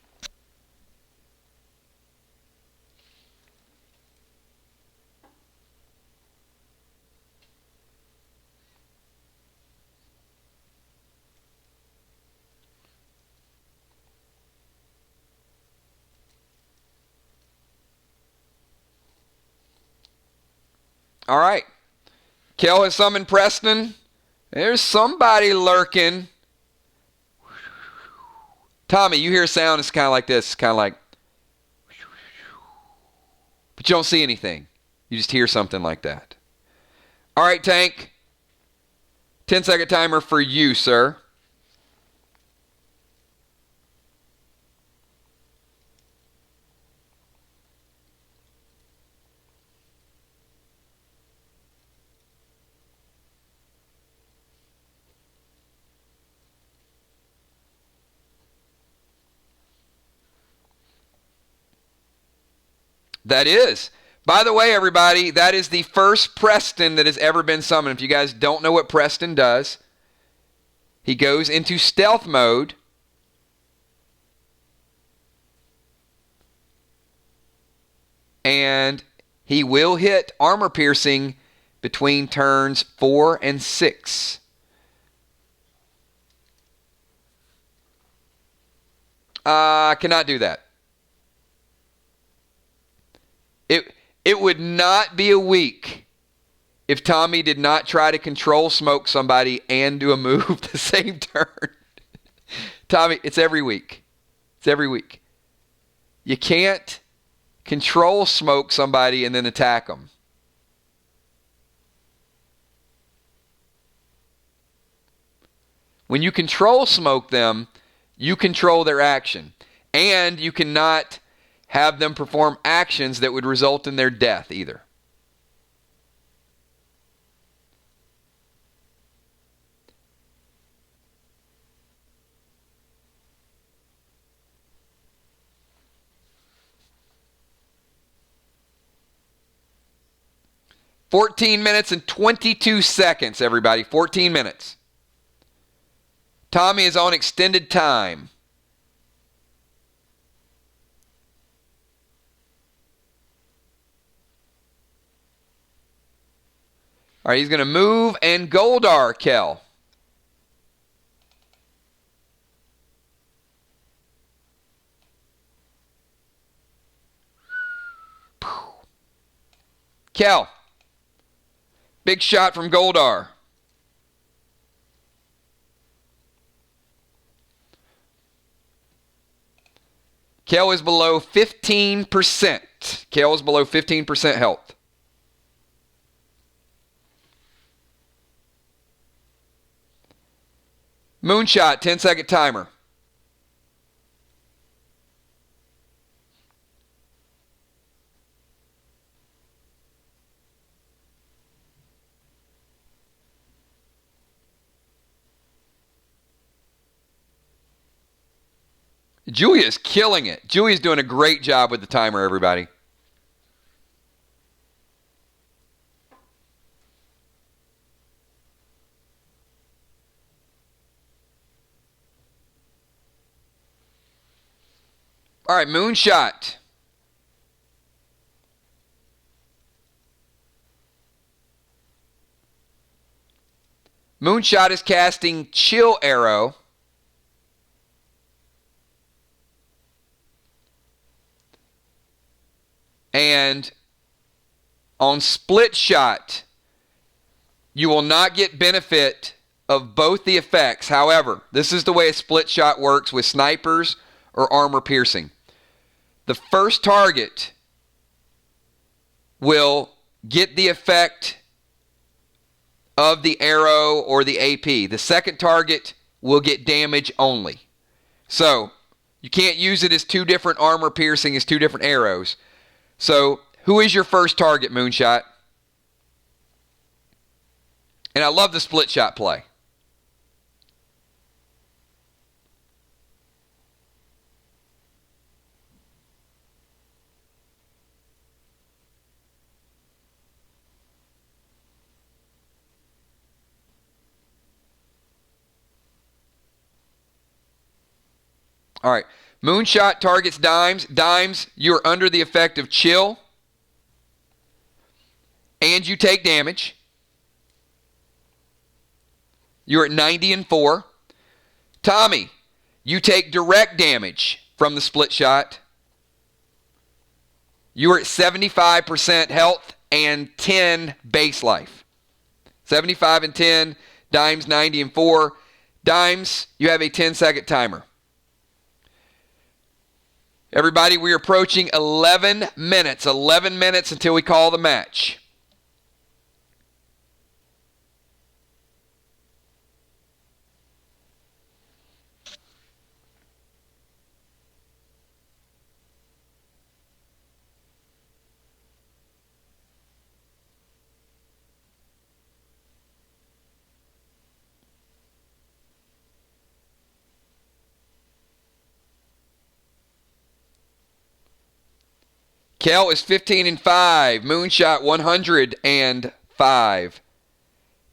All right. Kel has summoned Preston. There's somebody lurking. Tommy, you hear a sound, it's kind of like this. It's kind of like... But you don't see anything. You just hear something like that. All right, Tank. 10-second timer for you, sir. That is. By the way, everybody, that is the first Preston that has ever been summoned. If you guys don't know what Preston does, he goes into stealth mode. And he will hit armor piercing between turns 4 and 6. I cannot do that. It would not be a week if Tommy did not try to control smoke somebody and do a move the same turn. Tommy, it's every week. It's every week. You can't control smoke somebody and then attack them. When you control smoke them, you control their action. And you cannot have them perform actions that would result in their death either. $14 minutes and 22 seconds, everybody. 14 minutes. Tommy is on extended time. All right, he's going to move and Goldar, Kel. Kel. Big shot from Goldar. Kel is below 15%. Kel is below 15% health. Moonshot, 10-second timer. Julia's killing it. Julia's doing a great job with the timer, everybody. All right, Moonshot. Moonshot is casting Chill Arrow. And on Split Shot, you will not get benefit of both the effects. However, this is the way a Split Shot works with snipers or armor piercing. The first target will get the effect of the arrow or the AP. The second target will get damage only. So you can't use it as two different armor piercing as two different arrows. So who is your first target, Moonshot? And I love the split shot play. All right. Moonshot targets Dimes. Dimes, you're under the effect of Chill. And you take damage. You're at 90 and 4. Tommy, you take direct damage from the split shot. You're at 75% health and 10 base life. 75 and 10. Dimes 90 and 4. Dimes, you have a 10-second timer. Everybody, we're approaching 11 minutes. 11 minutes until we call the match. Kel is 15 and 5. Moonshot 105.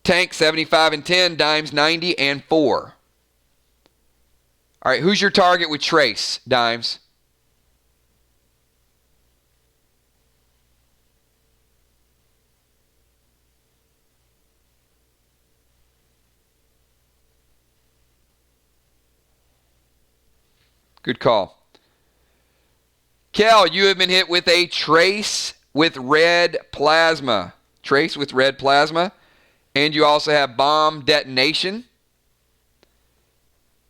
Tank 75 and 10. Dimes 90 and 4. All right, who's your target with Trace, Dimes? Good call. Kel, you have been hit with a Trace with red plasma. Trace with red plasma. And you also have bomb detonation.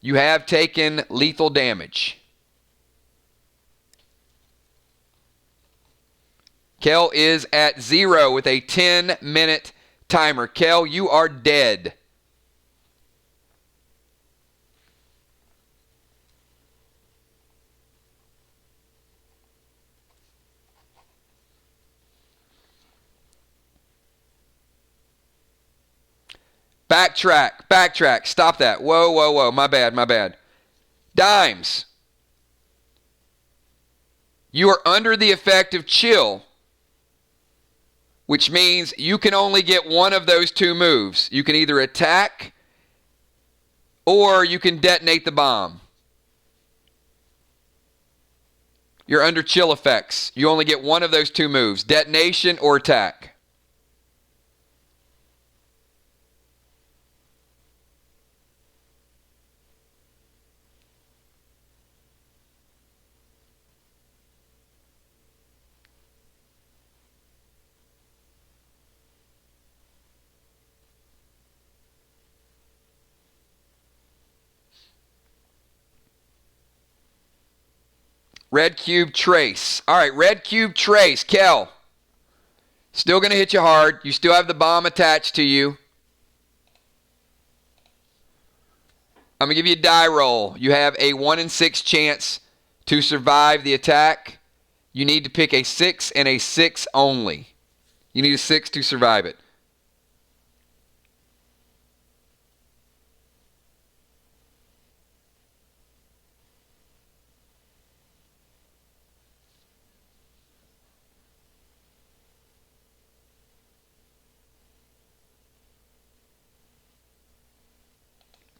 You have taken lethal damage. Kel is at 0 with a 10-minute timer. Kel, you are dead. Backtrack. Stop that. Whoa. My bad. Dimes. You are under the effect of Chill, which means you can only get one of those two moves. You can either attack or you can detonate the bomb. You're under Chill effects. You only get one of those two moves, detonation or attack. Red Cube Trace. All right, Red Cube Trace. Kel. Still going to hit you hard. You still have the bomb attached to you. I'm going to give you a die roll. You have a 1 in 6 chance to survive the attack. You need to pick a 6 and a 6 only. You need a 6 to survive it.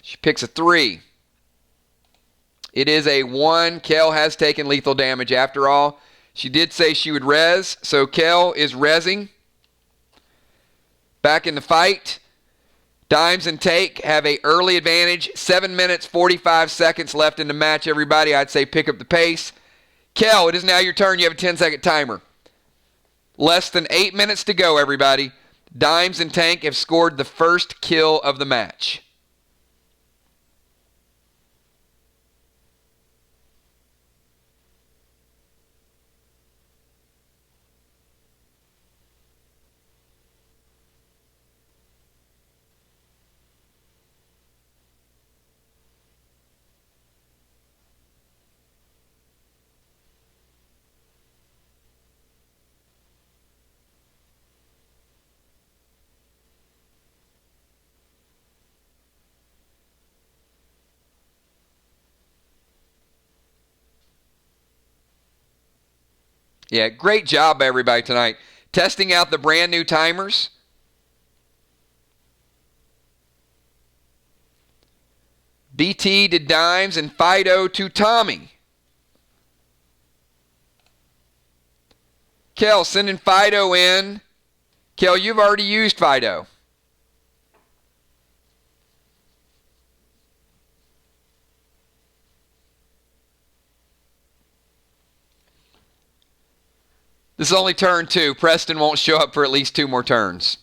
She picks a 3. It is a 1. Kel has taken lethal damage after all. She did say she would res, so Kel is rezzing. Back in the fight. Dimes and Take have a early advantage. 7 minutes, 45 seconds left in the match, everybody. I'd say pick up the pace. Kel, it is now your turn. You have a 10-second timer. Less than 8 minutes to go, everybody. Dimes and Tank have scored the first kill of the match. Yeah, great job, everybody, tonight. Testing out the brand new timers. BT to Dimes and Fido to Tommy. Kel, sending Fido in. Kel, you've already used Fido. This is only turn 2. Preston won't show up for at least 2 more turns.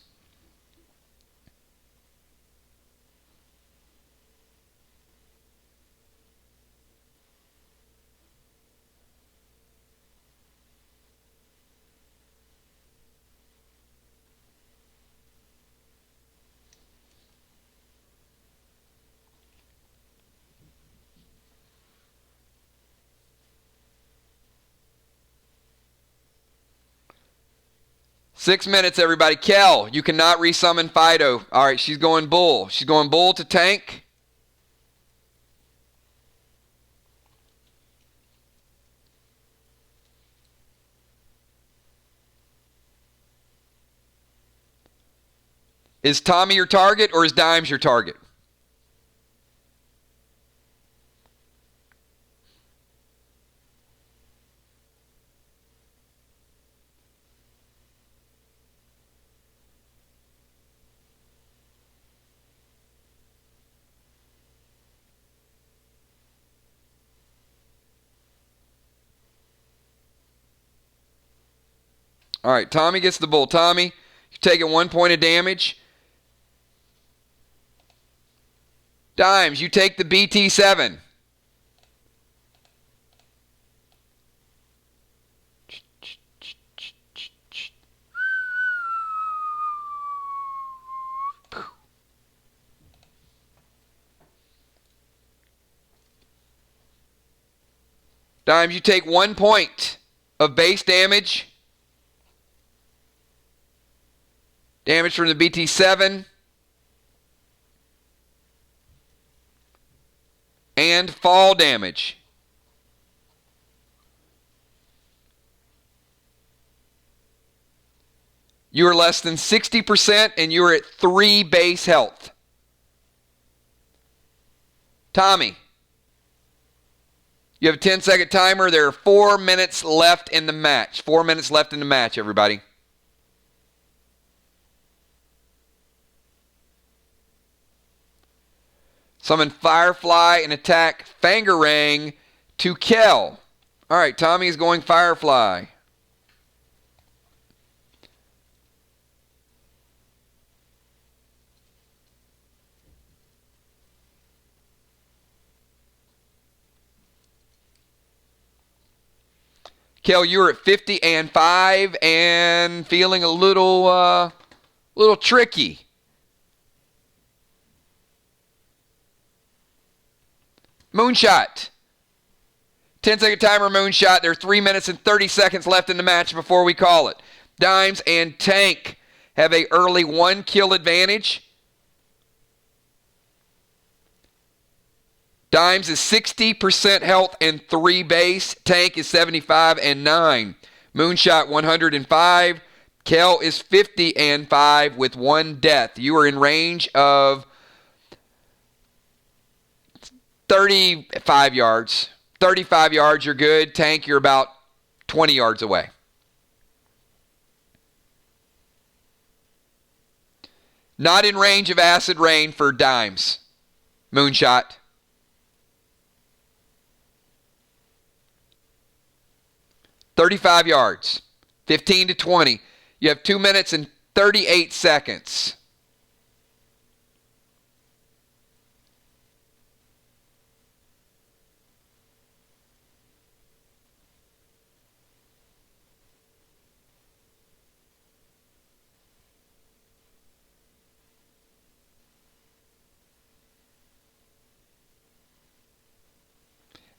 Six minutes, everybody. Kel, you cannot resummon Fido. All right, she's going bull. She's going bull to Tank. Is Tommy your target or is Dimes your target? All right, Tommy gets the bull. Tommy, you're taking 1 point of damage. Dimes, you take the BT7. Dimes, you take 1 point of base damage. Damage from the BT7. And fall damage. You are less than 60% and you are at 3 base health. Tommy, you have a 10-second timer. There are 4 minutes left in the match. 4 minutes left in the match, everybody. Summon Firefly and attack Fangarang to Kel. All right, Tommy is going Firefly. Kel, you're at 50 and 5 and feeling a little tricky. Moonshot. 10-second timer, Moonshot. There are 3 minutes and 30 seconds left in the match before we call it. Dimes and Tank have a early 1 kill advantage. Dimes is 60% health and 3 base. Tank is 75 and 9. Moonshot 105. Kel is 50 and 5 with 1 death. You are in range of 35 yards. 35 yards, you're good. Tank, you're about 20 yards away. Not in range of acid rain for dimes. Moonshot. $35 yards. 15 to 20. You have 2 minutes and 38 seconds.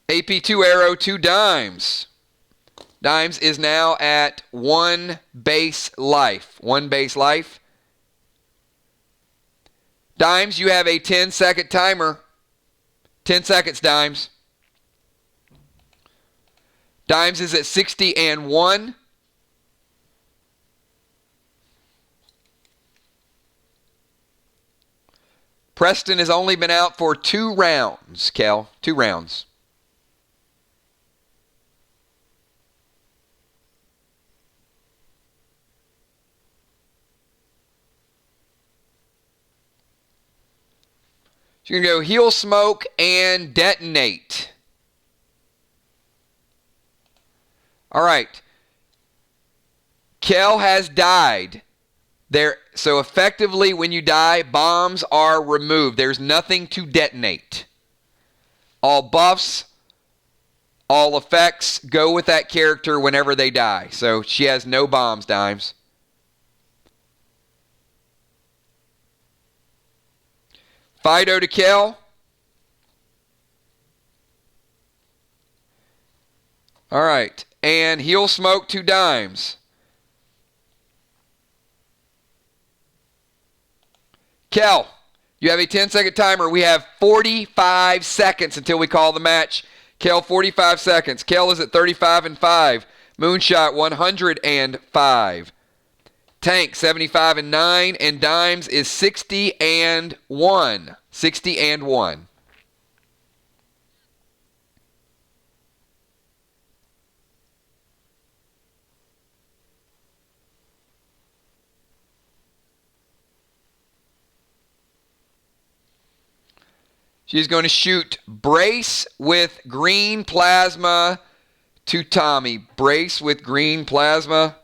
AP2 arrow, 2 dimes. Dimes is now at 1 base life. 1 base life. Dimes, you have a 10-second timer. 10 seconds, Dimes. Dimes is at 60 and 1. Preston has only been out for 2 rounds, Kel. 2 rounds. You're going to go heal smoke and detonate. All right. Kel has died. So effectively, when you die, bombs are removed. There's nothing to detonate. All buffs, all effects go with that character whenever they die. So she has no bombs, Dimes. Fido to Kel. All right. And heal smoke to Dimes. Kel, you have a 10-second timer. We have 45 seconds until we call the match. Kel, 45 seconds. Kel is at 35 and 5. Moonshot, 105. Tank, 75 and 9. And Dimes is 60 and 1. 60 and 1. She's going to shoot Brace with green plasma to Tommy. Brace with green plasma.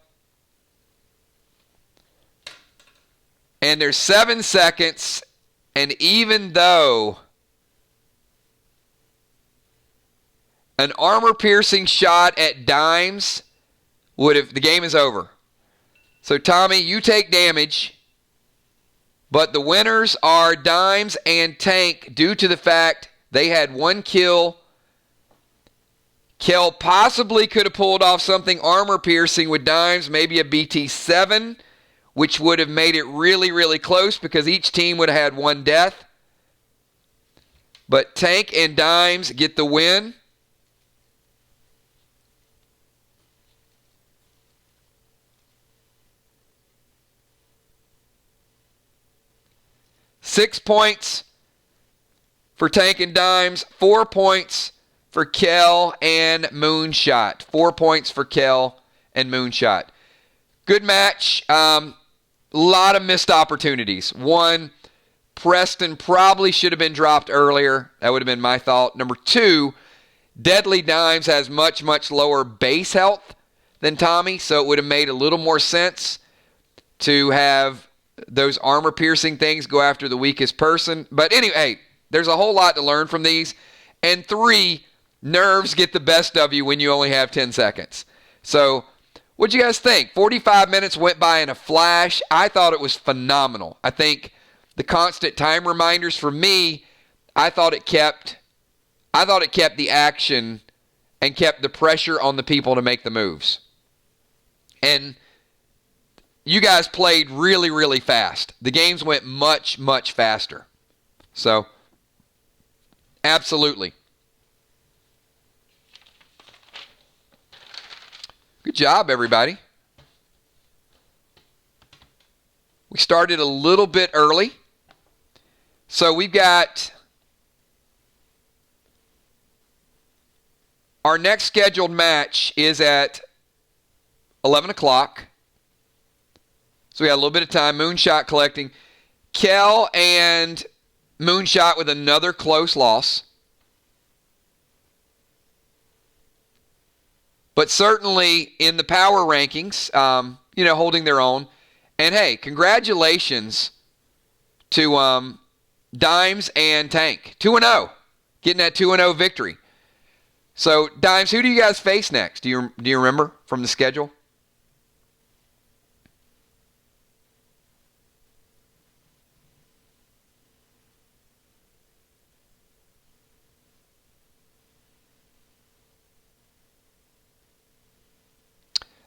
And there's 7 seconds. And even though an armor-piercing shot at Dimes would have... The game is over. So, Tommy, you take damage. But the winners are Dimes and Tank due to the fact they had 1 kill. Kel possibly could have pulled off something armor-piercing with Dimes, maybe a BT7, which would have made it really, really close because each team would have had 1 death. But Tank and Dimes get the win. Six points for Tank and Dimes. 4 points for Kel and Moonshot. 4 points for Kel and Moonshot. Good match. Lot of missed opportunities. 1, Preston probably should have been dropped earlier. That would have been my thought. Number 2, Deadly Dimes has much, much lower base health than Tommy, so it would have made a little more sense to have those armor-piercing things go after the weakest person. But anyway, there's a whole lot to learn from these. And 3, nerves get the best of you when you only have 10 seconds. So, what'd you guys think? 45 minutes went by in a flash. I thought it was phenomenal. I think the constant time reminders for me, I thought it kept the action and kept the pressure on the people to make the moves. And you guys played really, really fast. The games went much, much faster. So, absolutely. Good job, everybody. We started a little bit early. So we've got Our next scheduled match is at 11 o'clock. So we got a little bit of time. Moonshot collecting. Kel and Moonshot with another close loss. But certainly in the power rankings, holding their own. And hey, congratulations to Dimes and Tank. 2-0. Getting that 2-0 victory. So, Dimes, who do you guys face next? Do you remember from the schedule?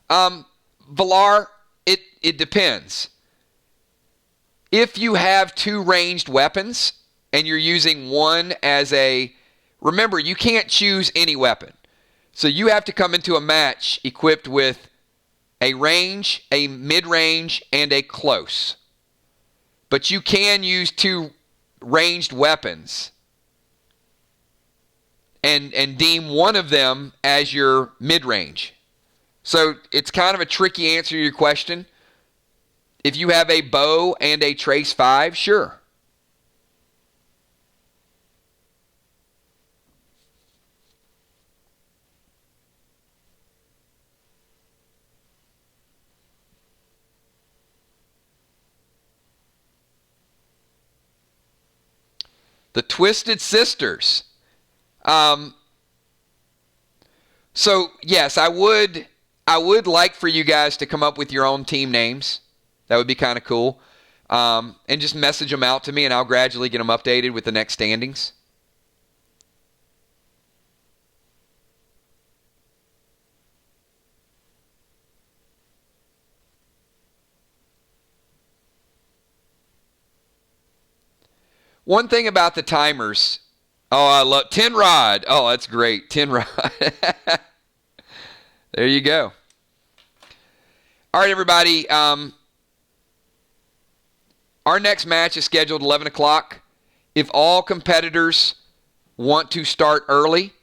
Valar, it depends. If you have 2 ranged weapons and you're using one as a... Remember, you can't choose any weapon. So you have to come into a match equipped with a range, a mid-range, and a close. But you can use 2 ranged weapons and deem one of them as your mid-range. So it's kind of a tricky answer to your question. If you have a bow and a trace 5, sure. The Twisted Sisters. So yes, I would like for you guys to come up with your own team names. That would be kind of cool. And just message them out to me, and I'll gradually get them updated with the next standings. One thing about the timers, I love Tin Rod. Oh, that's great. Tin Rod. There you go. All right, everybody. Our next match is scheduled 11 o'clock. If all competitors want to start early,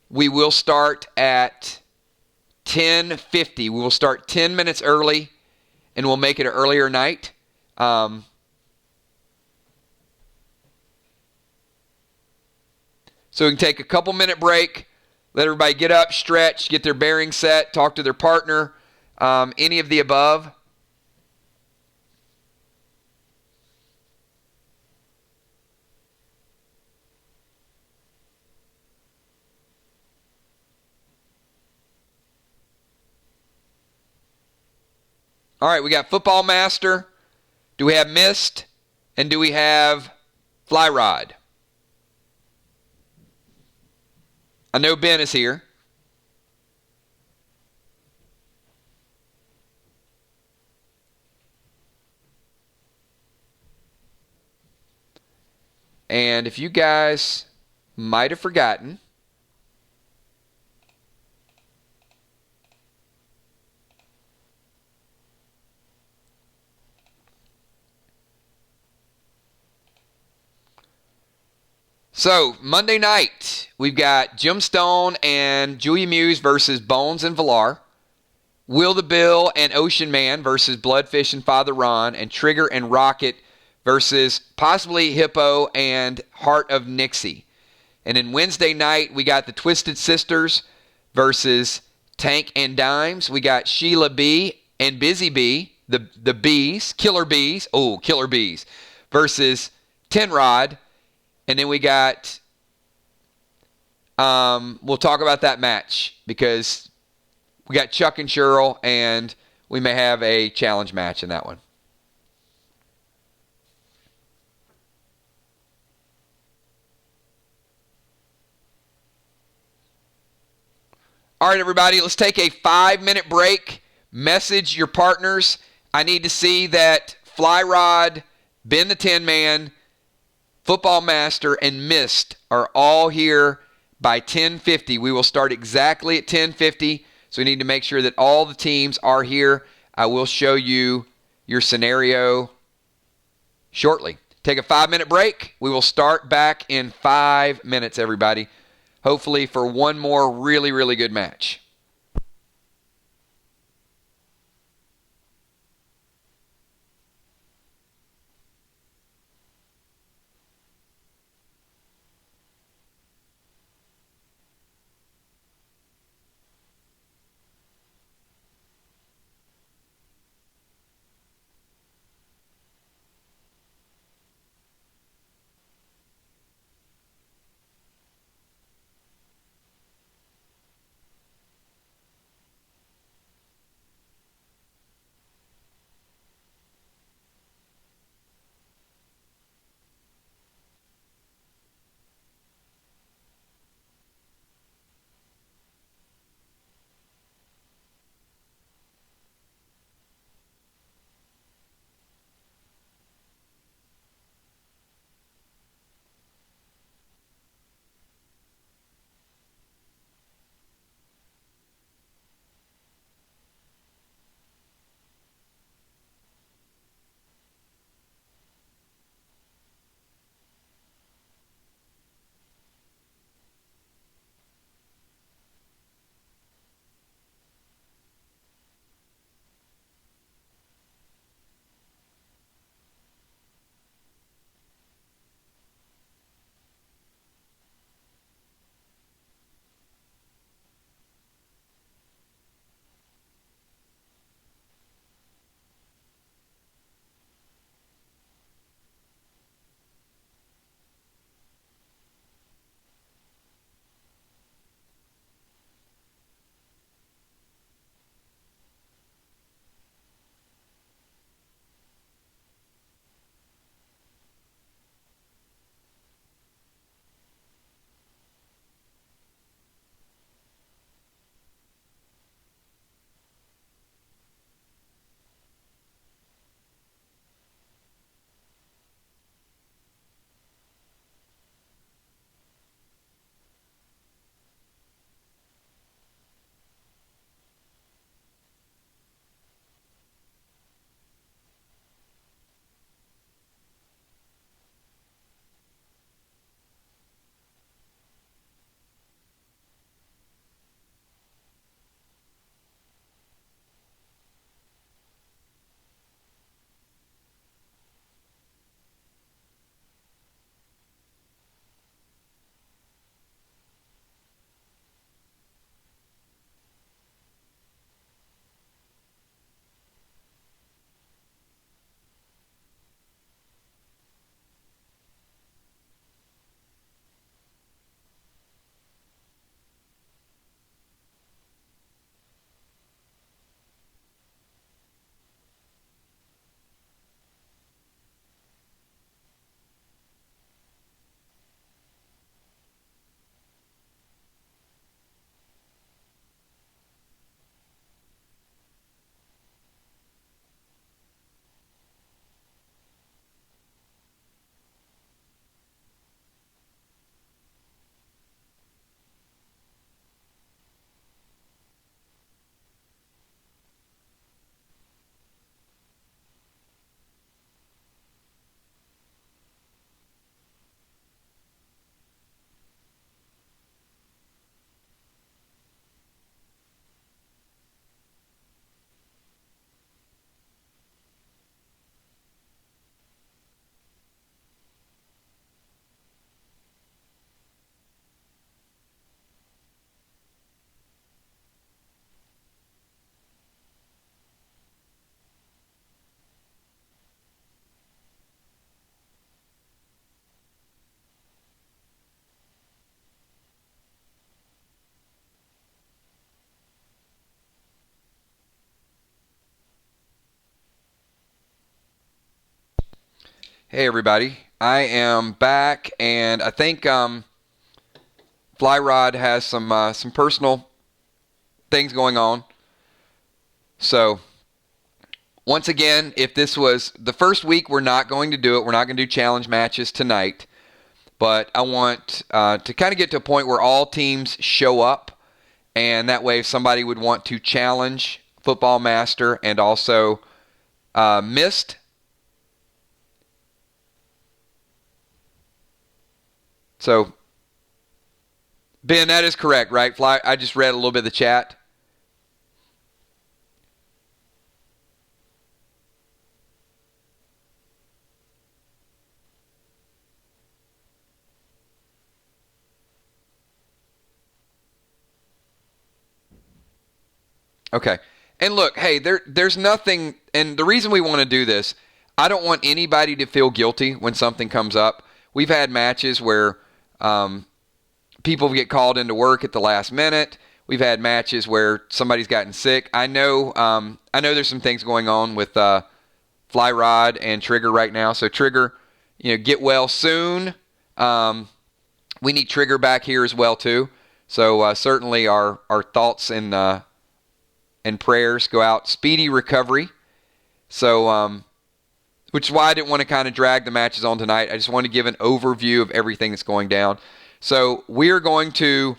we will start at 10:50. We will start 10 minutes early, and we'll make it an earlier night. So we can take a couple-minute break, let everybody get up, stretch, get their bearings set, talk to their partner, any of the above. All right, we got Football Master. Do we have Mist? And do we have Fly Rod? I know Ben is here. And if you guys might have forgotten, so Monday night, we've got Gemstone and Julia Muse versus Bones and Valar. Will the Bill and Ocean Man versus Bloodfish and Father Ron. And Trigger and Rocket versus possibly Hippo and Heart of Nixie. And then Wednesday night, we got the Twisted Sisters versus Tank and Dimes. We got Sheila B and Busy B, the Bees, Killer Bees, versus Tin Rod. And then we got, we'll talk about that match because we got Chuck and Cheryl, and we may have a challenge match in that one. All right, everybody, let's take a 5-minute break. Message your partners. I need to see that Fly Rod, Ben the Tin Man, Football Master, and Mist are all here by 10:50. We will start exactly at 10:50, so we need to make sure that all the teams are here. I will show you your scenario shortly. Take a 5-minute break. We will start back in 5 minutes, everybody. hopefully for one more really, really good match. Hey everybody, I am back, and I think Flyrod has some personal things going on. So once again, if this was the first week, we're not going to do it. We're not going to do challenge matches tonight, but I want to kind of get to a point where all teams show up, and that way, if somebody would want to challenge Football Master and also Mist. So Ben, that is correct, right? Fly. I just read a little bit of the chat. Okay. And look, hey, there's nothing, and the reason we want to do this, I don't want anybody to feel guilty when something comes up. We've had matches where people get called into work at the last minute. We've had matches where somebody's gotten sick. I know there's some things going on with Fly Rod and Trigger right now. So Trigger, get well soon. We need Trigger back here as well too. So certainly our thoughts and prayers go out. Speedy recovery. So, which is why I didn't want to kind of drag the matches on tonight. I just want to give an overview of everything that's going down. So we're going to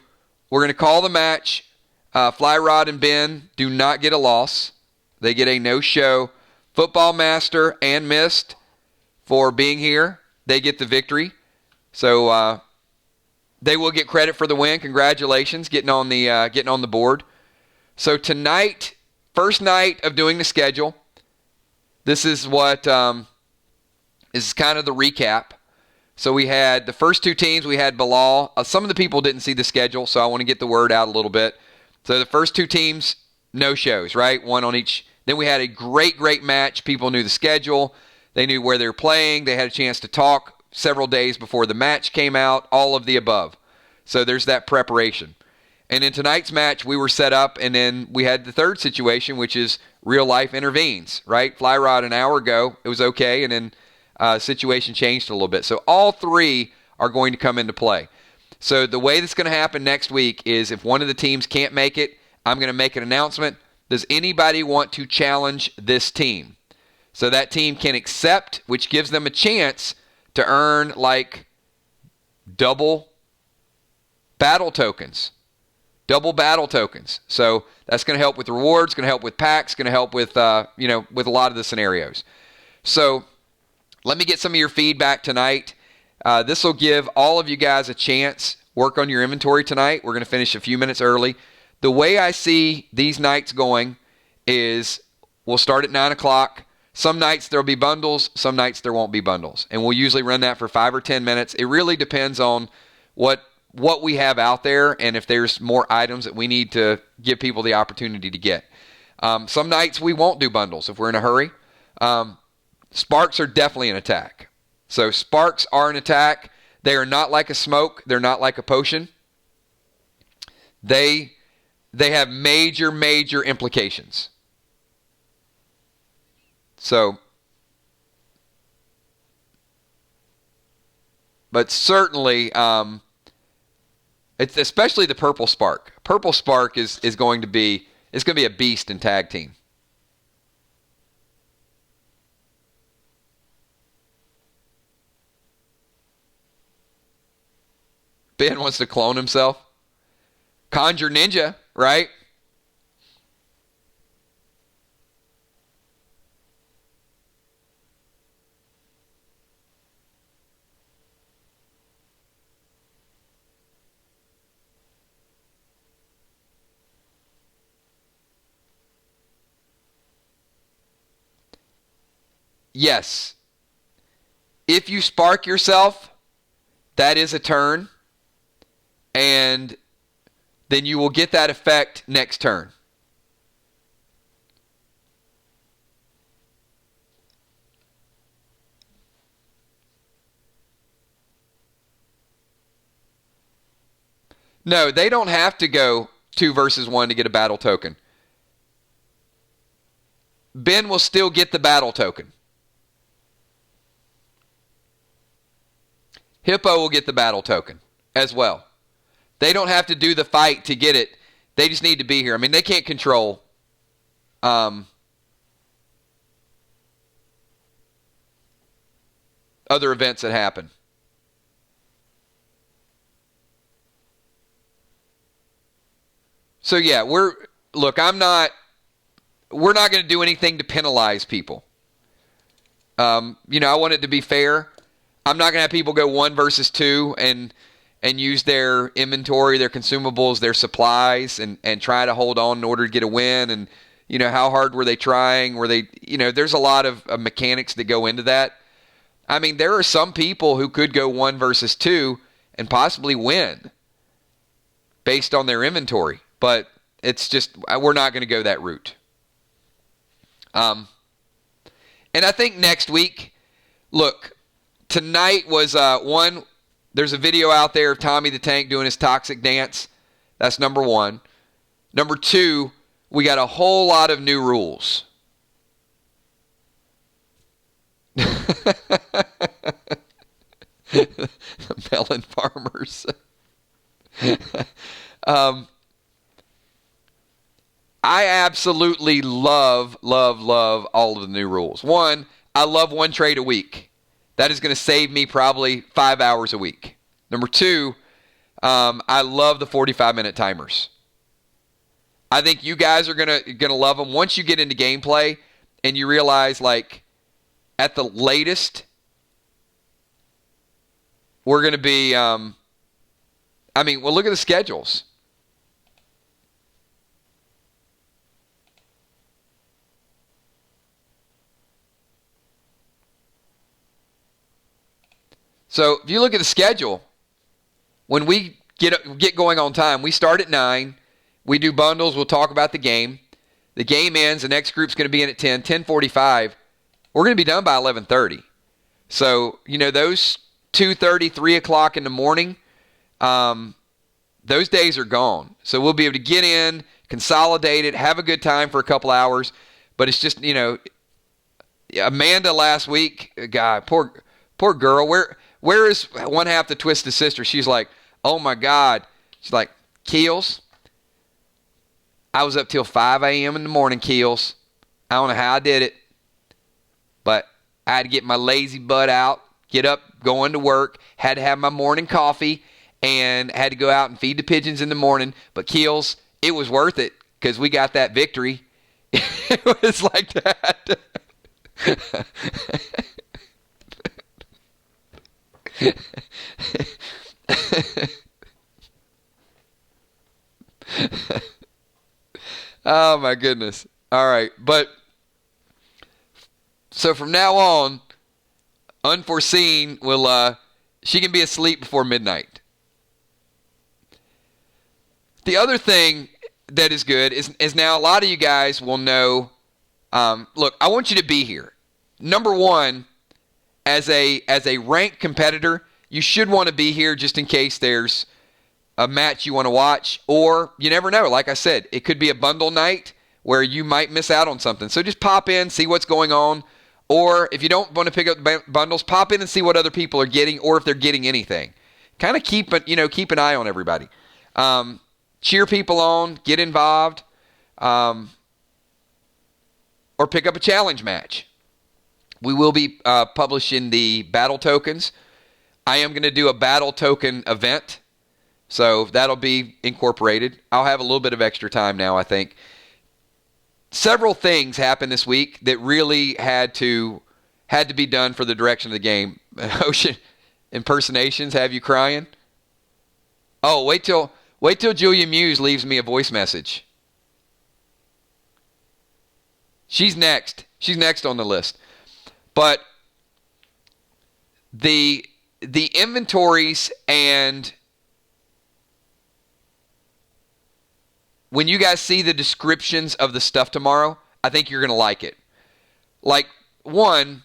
call the match. Fly Rod and Ben do not get a loss. They get a no-show. Football Master and Mist, for being here, they get the victory. So they will get credit for the win. Congratulations, getting on the board. So tonight, first night of doing the schedule, this is what is kind of the recap. So we had the first two teams. We had Bilal. Some of the people didn't see the schedule, so I want to get the word out a little bit. So the first two teams, no shows, right? One on each. Then we had a great match. People knew the schedule. They knew where they were playing. They had a chance to talk several days before the match came out, all of the above. So there's that preparation. And in tonight's match, we were set up, and then we had the third situation, which is real life intervenes, right? Fly Rod an hour ago, it was okay, and then situation changed a little bit. So all three are going to come into play. So the way that's going to happen next week is if one of the teams can't make it, I'm going to make an announcement. Does anybody want to challenge this team? So that team can accept, which gives them a chance to earn like double battle tokens. Double battle tokens. So that's going to help with rewards, going to help with packs, going to help with, with a lot of the scenarios. So let me get some of your feedback tonight. This will give all of you guys a chance. Work on your inventory tonight. We're going to finish a few minutes early. The way I see these nights going is we'll start at 9 o'clock. Some nights there'll be bundles. Some nights there won't be bundles. And we'll usually run that for 5 or 10 minutes. It really depends on what we have out there and if there's more items that we need to give people the opportunity to get. Some nights we won't do bundles if we're in a hurry. Sparks are definitely an attack. So sparks are an attack. They are not like a smoke. They're not like a potion. They have major implications. So, but certainly, it's especially the purple spark. Purple spark is going to be a beast in tag team. Ben wants to clone himself. Conjure Ninja, right? Yes. If you spark yourself, that is a turn. And then you will get that effect next turn. No, they don't have to go 2 versus 1 to get a battle token. Ben will still get the battle token. Hippo will get the battle token as well. They don't have to do the fight to get it. They just need to be here. I mean, they can't control other events that happen. So yeah, we're not going to do anything to penalize people. I want it to be fair. I'm not going to have people go 1 versus 2 and and use their inventory, their consumables, their supplies, and try to hold on in order to get a win. And, how hard were they trying? Were they, there's a lot of mechanics that go into that. I mean, there are some people who could go 1 versus 2 and possibly win based on their inventory. But it's just, we're not going to go that route. And I think next week, look, tonight was there's a video out there of Tommy the Tank doing his toxic dance. That's number 1. Number 2, we got a whole lot of new rules. The melon farmers. I absolutely love all of the new rules. 1, I love 1 trade a week. That is going to save me probably 5 hours a week. Number 2, I love the 45-minute timers. I think you guys are gonna love them once you get into gameplay and you realize, like, at the latest, we're going to be. Look at the schedules. So if you look at the schedule, when we get going on time, we start at 9. We do bundles. We'll talk about the game. The game ends. The next group's going to be in at 10. 10:45. We're going to be done by 11:30. So, those 2:30, 3 o'clock in the morning, those days are gone. So we'll be able to get in, consolidate it, have a good time for a couple hours. But it's just, Amanda last week, God, poor girl. Where is one half the Twisted Sister? She's like, oh my God. She's like, Keels, I was up till 5 a.m. in the morning, Keels. I don't know how I did it, but I had to get my lazy butt out, get up, go into work, had to have my morning coffee, and had to go out and feed the pigeons in the morning. But Keels, it was worth it because we got that victory. It was like that. Oh my goodness. All right. But so from now on, Unforeseen will she can be asleep before midnight. The other thing that is good is now a lot of you guys will know, look, I want you to be here. Number 1, as a ranked competitor, you should want to be here just in case there's a match you want to watch, or you never know. Like I said, it could be a bundle night where you might miss out on something. So just pop in, see what's going on, or if you don't want to pick up bundles, pop in and see what other people are getting, or if they're getting anything. Kind of keep an eye on everybody. Cheer people on, get involved, or pick up a challenge match. We will be publishing the battle tokens. I am going to do a battle token event, so that'll be incorporated. I'll have a little bit of extra time now, I think. Several things happened this week that really had to be done for the direction of the game. Ocean impersonations have you crying? Oh, wait till Julia Muse leaves me a voice message. She's next. She's next on the list. But the inventories, and when you guys see the descriptions of the stuff tomorrow, I think you're going to like it. Like, 1,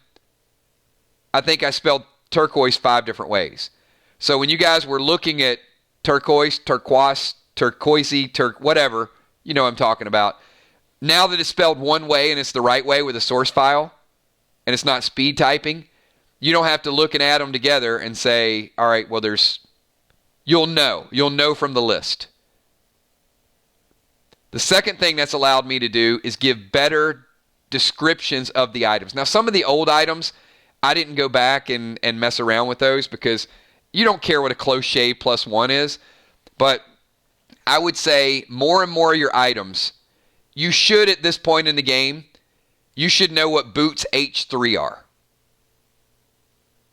I think I spelled turquoise 5 different ways. So when you guys were looking at turquoise, turquoisey, whatever, you know what I'm talking about. Now that it's spelled one way and it's the right way with a source file, and it's not speed typing, you don't have to look and add them together and say, all right, well, you'll know from the list. The second thing that's allowed me to do is give better descriptions of the items. Now, some of the old items, I didn't go back and mess around with those because you don't care what a close shave +1 is. But I would say more and more of your items, you should, at this point in the game, you should know what boots H3 are.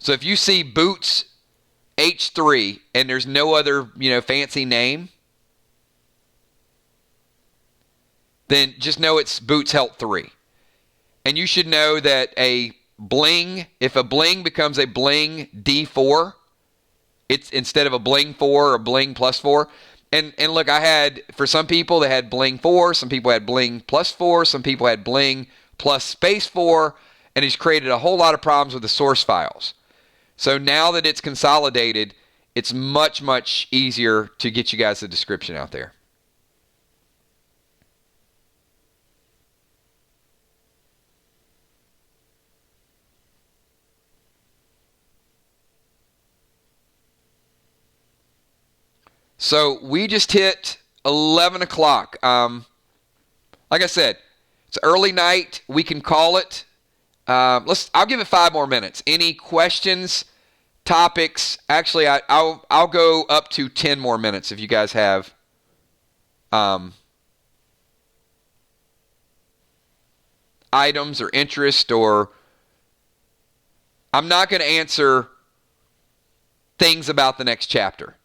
So if you see boots H3 and there's no other, fancy name, then just know it's Boots Health 3. And you should know that if a bling becomes a bling D4, it's instead of a bling 4 or bling plus 4. And look, for some people, they had bling 4, some people had bling plus 4, some people had bling plus space 4, and he's created a whole lot of problems with the source files. So now that it's consolidated, it's much, much easier to get you guys the description out there. So we just hit 11 o'clock. Like I said, it's early night. We can call it. I'll give it 5 more minutes. Any questions, topics? Actually, I'll go up to 10 more minutes if you guys have items or interest, or I'm not going to answer things about the next chapter.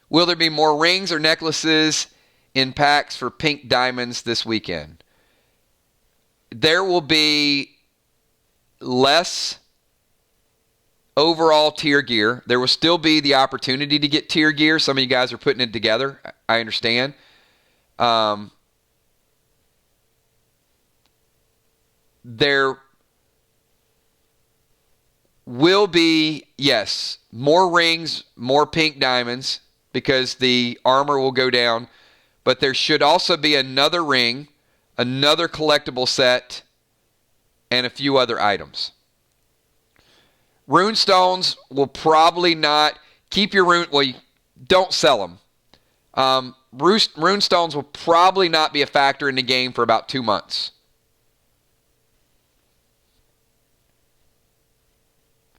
Will there be more rings or necklaces in packs for pink diamonds this weekend? There will be less overall tier gear. There will still be the opportunity to get tier gear. Some of you guys are putting it together. I understand. There will be, yes, more rings, more pink diamonds, because the armor will go down. But there should also be another ring, another collectible set, and a few other items. Rune stones will probably not keep your rune. Well, don't sell them. Rune stones will probably not be a factor in the game for about 2 months.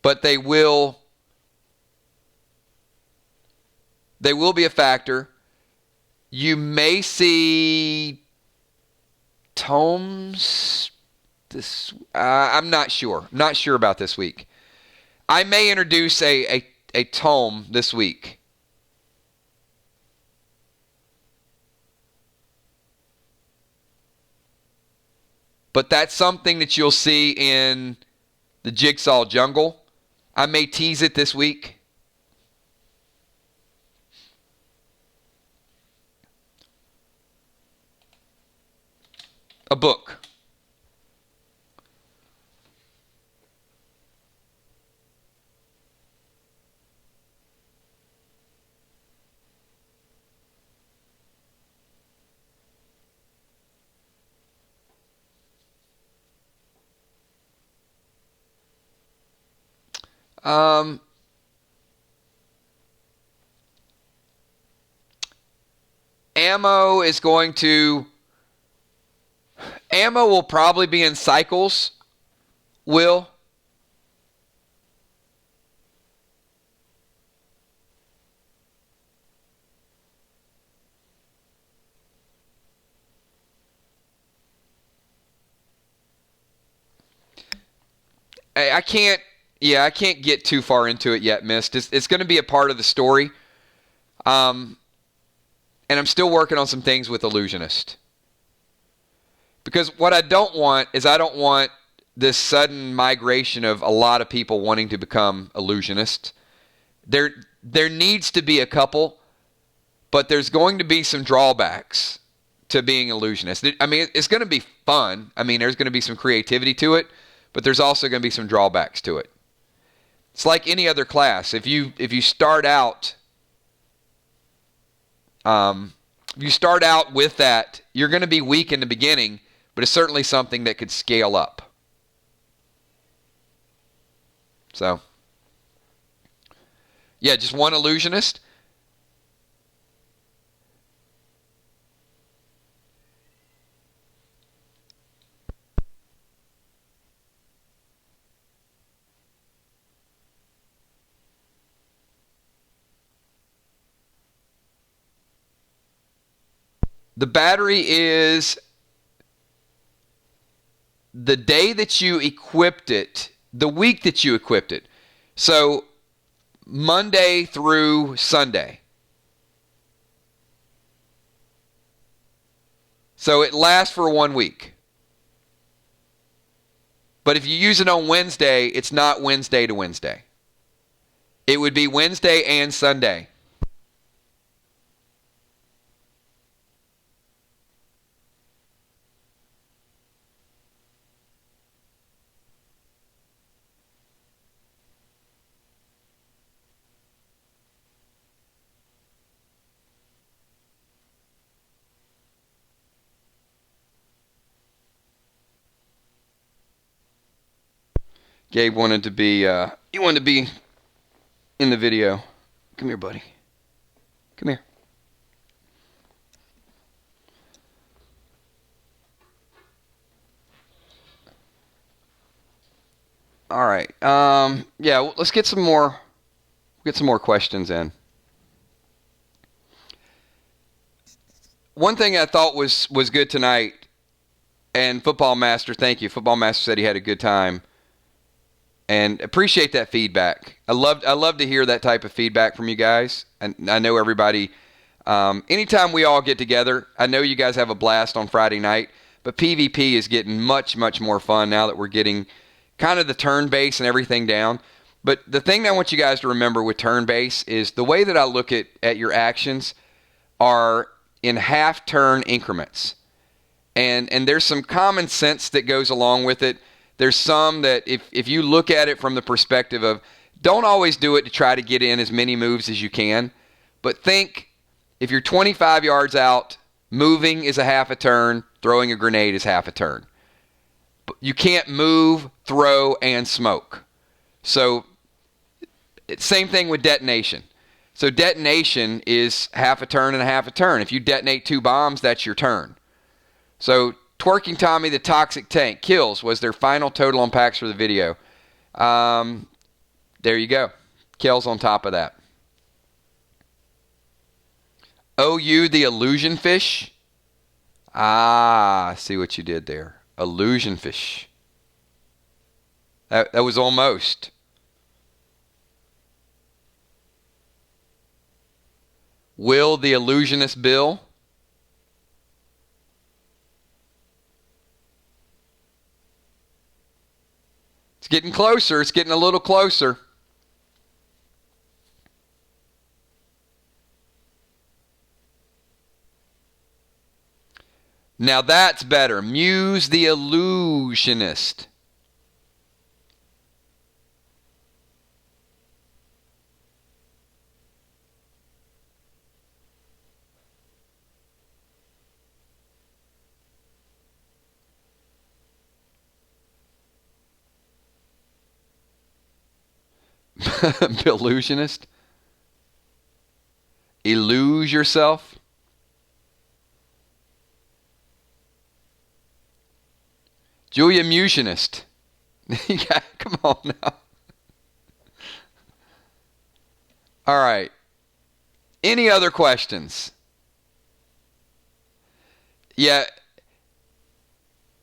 But they will be a factor. You may see tomes this. I'm not sure. I'm not sure about this week. I may introduce a tome this week. But that's something that you'll see in the Jigsaw Jungle. I may tease it this week. A book. Ammo will probably be in cycles. Will. I can't get too far into it yet, Mist. It's going to be a part of the story. And I'm still working on some things with Illusionist. Because what I don't want this sudden migration of a lot of people wanting to become Illusionists. There needs to be a couple, but there's going to be some drawbacks to being Illusionist. It's going to be fun. There's going to be some creativity to it, but there's also going to be some drawbacks to it. It's like any other class. If you start out with that, you're going to be weak in the beginning, but it's certainly something that could scale up. So, yeah, just one Illusionist. The battery is the day that you equipped it, the week that you equipped it. So Monday through Sunday. So it lasts for 1 week. But if you use it on Wednesday, it's not Wednesday to Wednesday. It would be Wednesday and Sunday. Gabe wanted to be he wanted to be in the video. Come here, buddy. Come here. All right. Yeah, let's get some more questions in. One thing I thought was good tonight, and Football Master, thank you. Football Master said he had a good time. And appreciate that feedback. I love to hear that type of feedback from you guys. And I know everybody, anytime we all get together, I know you guys have a blast on Friday night, but PvP is getting much, much more fun now that we're getting kind of the turn base and everything down. But the thing that I want you guys to remember with turn base is the way that I look at your actions are in half turn increments. And there's some common sense that goes along with it. There's some that if you look at it from the perspective of don't always do it to try to get in as many moves as you can, but think if you're 25 yards out, moving is a half a turn, throwing a grenade is half a turn. You can't move, throw, and smoke. So same thing with detonation. So detonation is half a turn and a half a turn. If you detonate 2 bombs, that's your turn. So Twerking Tommy the Toxic Tank kills was their final total on packs for the video. There you go. Kills on top of that. OU the Illusion Fish. I see what you did there. Illusion Fish. That was almost. Will the Illusionist Bill. It's getting closer. It's getting a little closer. Now that's better. Muse the Illusionist. Illusionist. Illuge yourself. Julia Musionist. Yeah, come on now. All right. Any other questions? Yeah.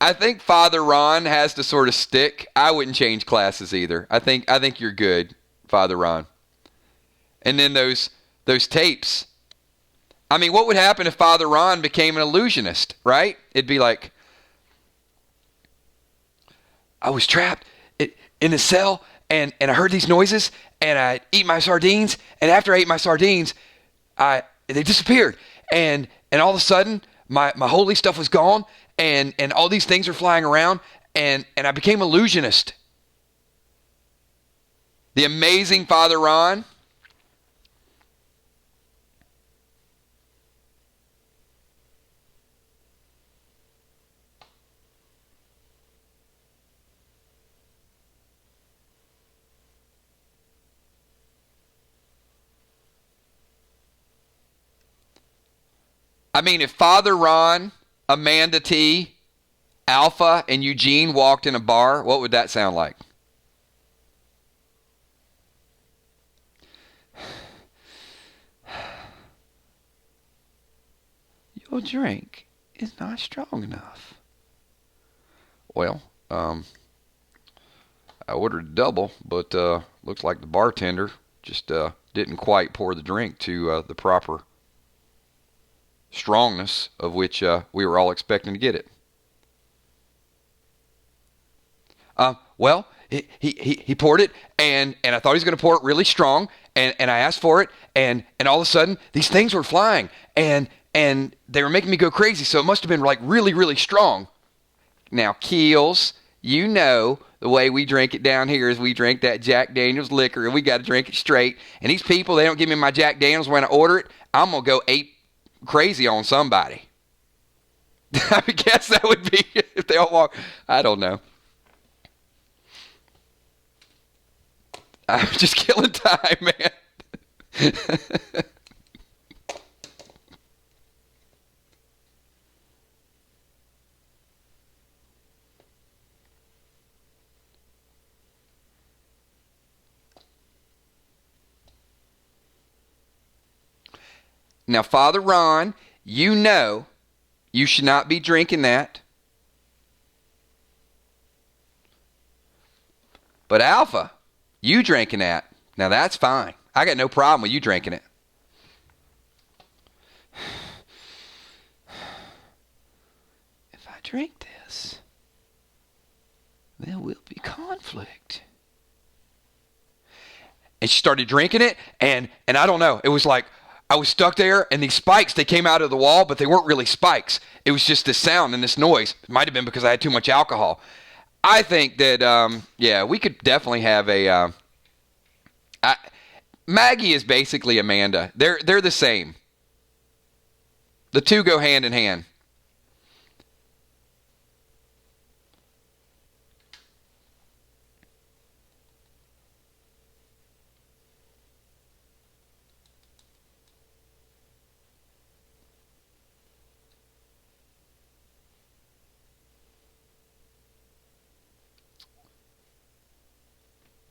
I think Father Ron has to sort of stick. I wouldn't change classes either. I think you're good, Father Ron. And then those tapes. I mean, what would happen if Father Ron became an illusionist, right? It'd be like, I was trapped in a cell, and I heard these noises, and I eat my sardines, and after I ate my sardines, they disappeared, and all of a sudden, my holy stuff was gone, and all these things are flying around, and I became illusionist. The amazing Father Ron. I mean, if Father Ron, Amanda T, Alpha, and Eugene walked in a bar, what would that sound like? typical drink is not strong enough. Well, I ordered a double, but looks like the bartender just didn't quite pour the drink to the proper strongness of which we were all expecting to get it. Well, he poured it, and I thought he was going to pour it really strong, and I asked for it, and all of a sudden, these things were flying, and they were making me go crazy, so it must have been like really, really strong. Now, Keels, you know the way we drink it down here is we drink that Jack Daniels liquor, and we got to drink it straight, and these people, they don't give me my Jack Daniels when I order it, I'm going to go ape crazy on somebody. I would guess that would be if they all walk. I don't know. I'm just killing time, man. Now, Father Ron, you know you should not be drinking that. But Alpha, you drinking that. Now, that's fine. I got no problem with you drinking it. If I drink this, there will be conflict. And she started drinking it, and I don't know. It was like I was stuck there, and these spikes, they came out of the wall, but they weren't really spikes. It was just this sound and this noise. It might have been because I had too much alcohol. I think that, we could definitely have a... Maggie is basically Amanda. They're the same. The two go hand in hand.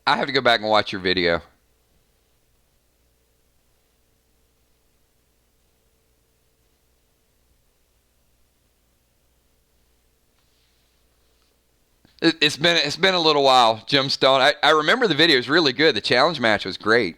I have to go back and watch your video. It's been a little while, Jim Stone. I remember the video was really good. The challenge match was great.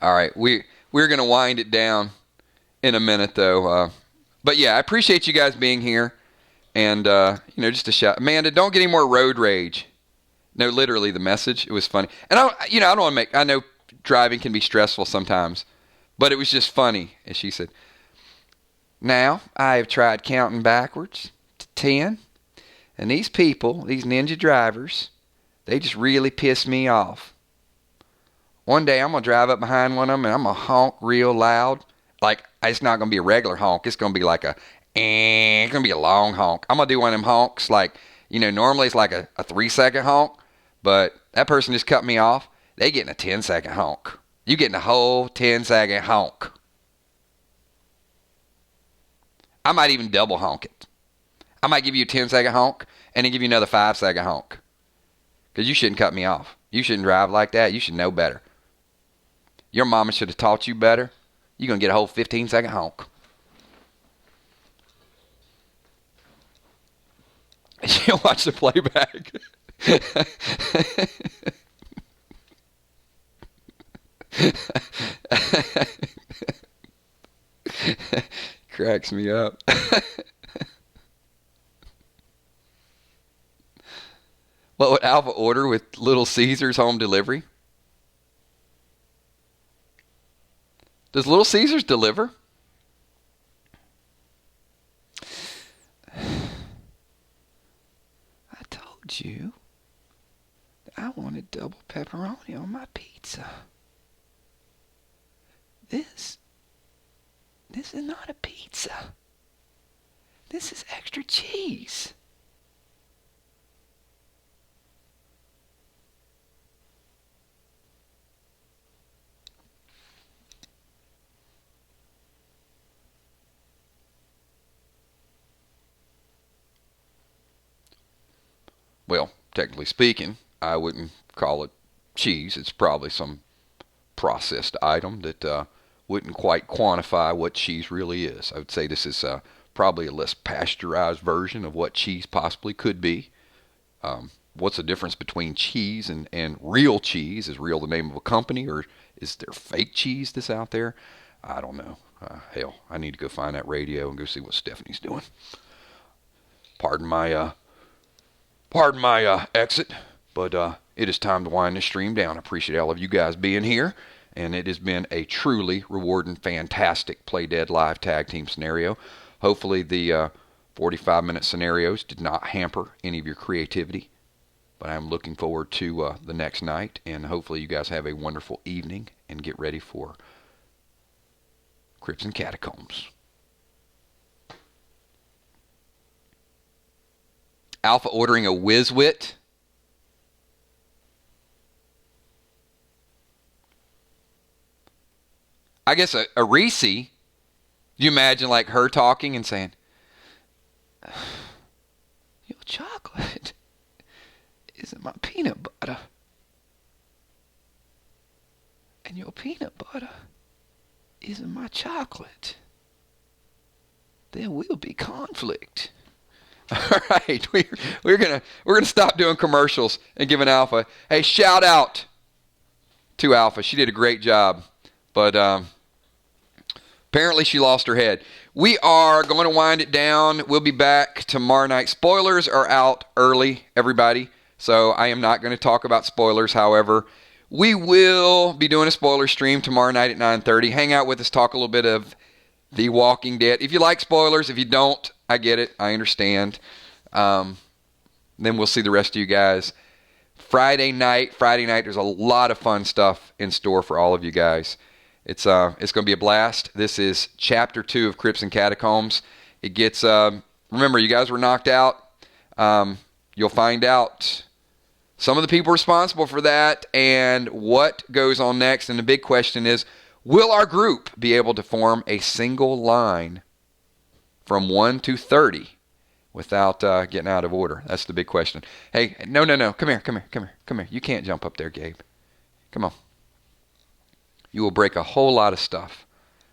All right, we're gonna wind it down in a minute though. But yeah, I appreciate you guys being here, and just a shout, Amanda, don't get any more road rage. No, literally the message. It was funny, and I don't want to make. I know driving can be stressful sometimes, but it was just funny. As she said, now I have tried counting backwards to 10, and these people, these ninja drivers, they just really piss me off. One day I'm going to drive up behind one of them and I'm going to honk real loud. Like, it's not going to be a regular honk. It's going to be like it's going to be a long honk. I'm going to do one of them honks like, normally it's like a 3-second honk. But that person just cut me off. They getting a 10-second honk. You getting a whole 10-second honk. I might even double honk it. I might give you a 10-second honk and then give you another 5-second honk. Because you shouldn't cut me off. You shouldn't drive like that. You should know better. Your mama should have taught you better. You're going to get a whole 15-second honk. You'll watch the playback. Cracks me up. What would Alpha order with Little Caesars home delivery? Does Little Caesars deliver? I told you. I wanted double pepperoni on my pizza. This is not a pizza. This is extra cheese. Well, technically speaking, I wouldn't call it cheese. It's probably some processed item that wouldn't quite quantify what cheese really is. I would say this is probably a less pasteurized version of what cheese possibly could be. What's the difference between cheese and real cheese? Is real the name of a company, or is there fake cheese that's out there? I don't know. Hell, I need to go find that radio and go see what Stephanie's doing. Pardon my exit, but it is time to wind this stream down. I appreciate all of you guys being here, and it has been a truly rewarding, fantastic Play Dead live tag team scenario. Hopefully the 45-minute scenarios did not hamper any of your creativity, but I'm looking forward to the next night, and hopefully you guys have a wonderful evening and get ready for Crypts and Catacombs. Alpha ordering a Whizwit. I guess a Reese. Do you imagine like her talking and saying, "Your chocolate isn't my peanut butter, and your peanut butter isn't my chocolate. There will be conflict." All right, we're gonna stop doing commercials and giving Alpha. Hey, shout out to Alpha. She did a great job, but apparently she lost her head. We are going to wind it down. We'll be back tomorrow night. Spoilers are out early, everybody, so I am not going to talk about spoilers. However, we will be doing a spoiler stream tomorrow night at 9:30. Hang out with us, talk a little bit of The Walking Dead. If you like spoilers, if you don't, I get it. I understand. Then we'll see the rest of you guys Friday night. There's a lot of fun stuff in store for all of you guys. It's going to be a blast. This is Chapter 2 of Crypts and Catacombs. It gets, remember, you guys were knocked out. You'll find out some of the people responsible for that and what goes on next. And the big question is, will our group be able to form a single line from 1 to 30 without getting out of order? That's the big question. Hey, no. Come here. You can't jump up there, Gabe. Come on. You will break a whole lot of stuff.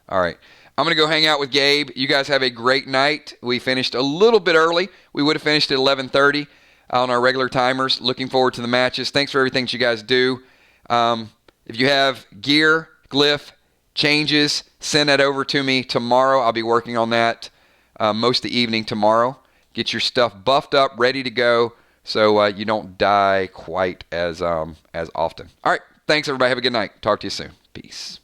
All right. I'm going to go hang out with Gabe. You guys have a great night. We finished a little bit early. We would have finished at 11:30 on our regular timers. Looking forward to the matches. Thanks for everything that you guys do. If you have gear, glyph, changes, send that over to me tomorrow. I'll be working on that most of the evening tomorrow. Get your stuff buffed up, ready to go, so you don't die quite as often. All right. Thanks, everybody. Have a good night. Talk to you soon. Peace.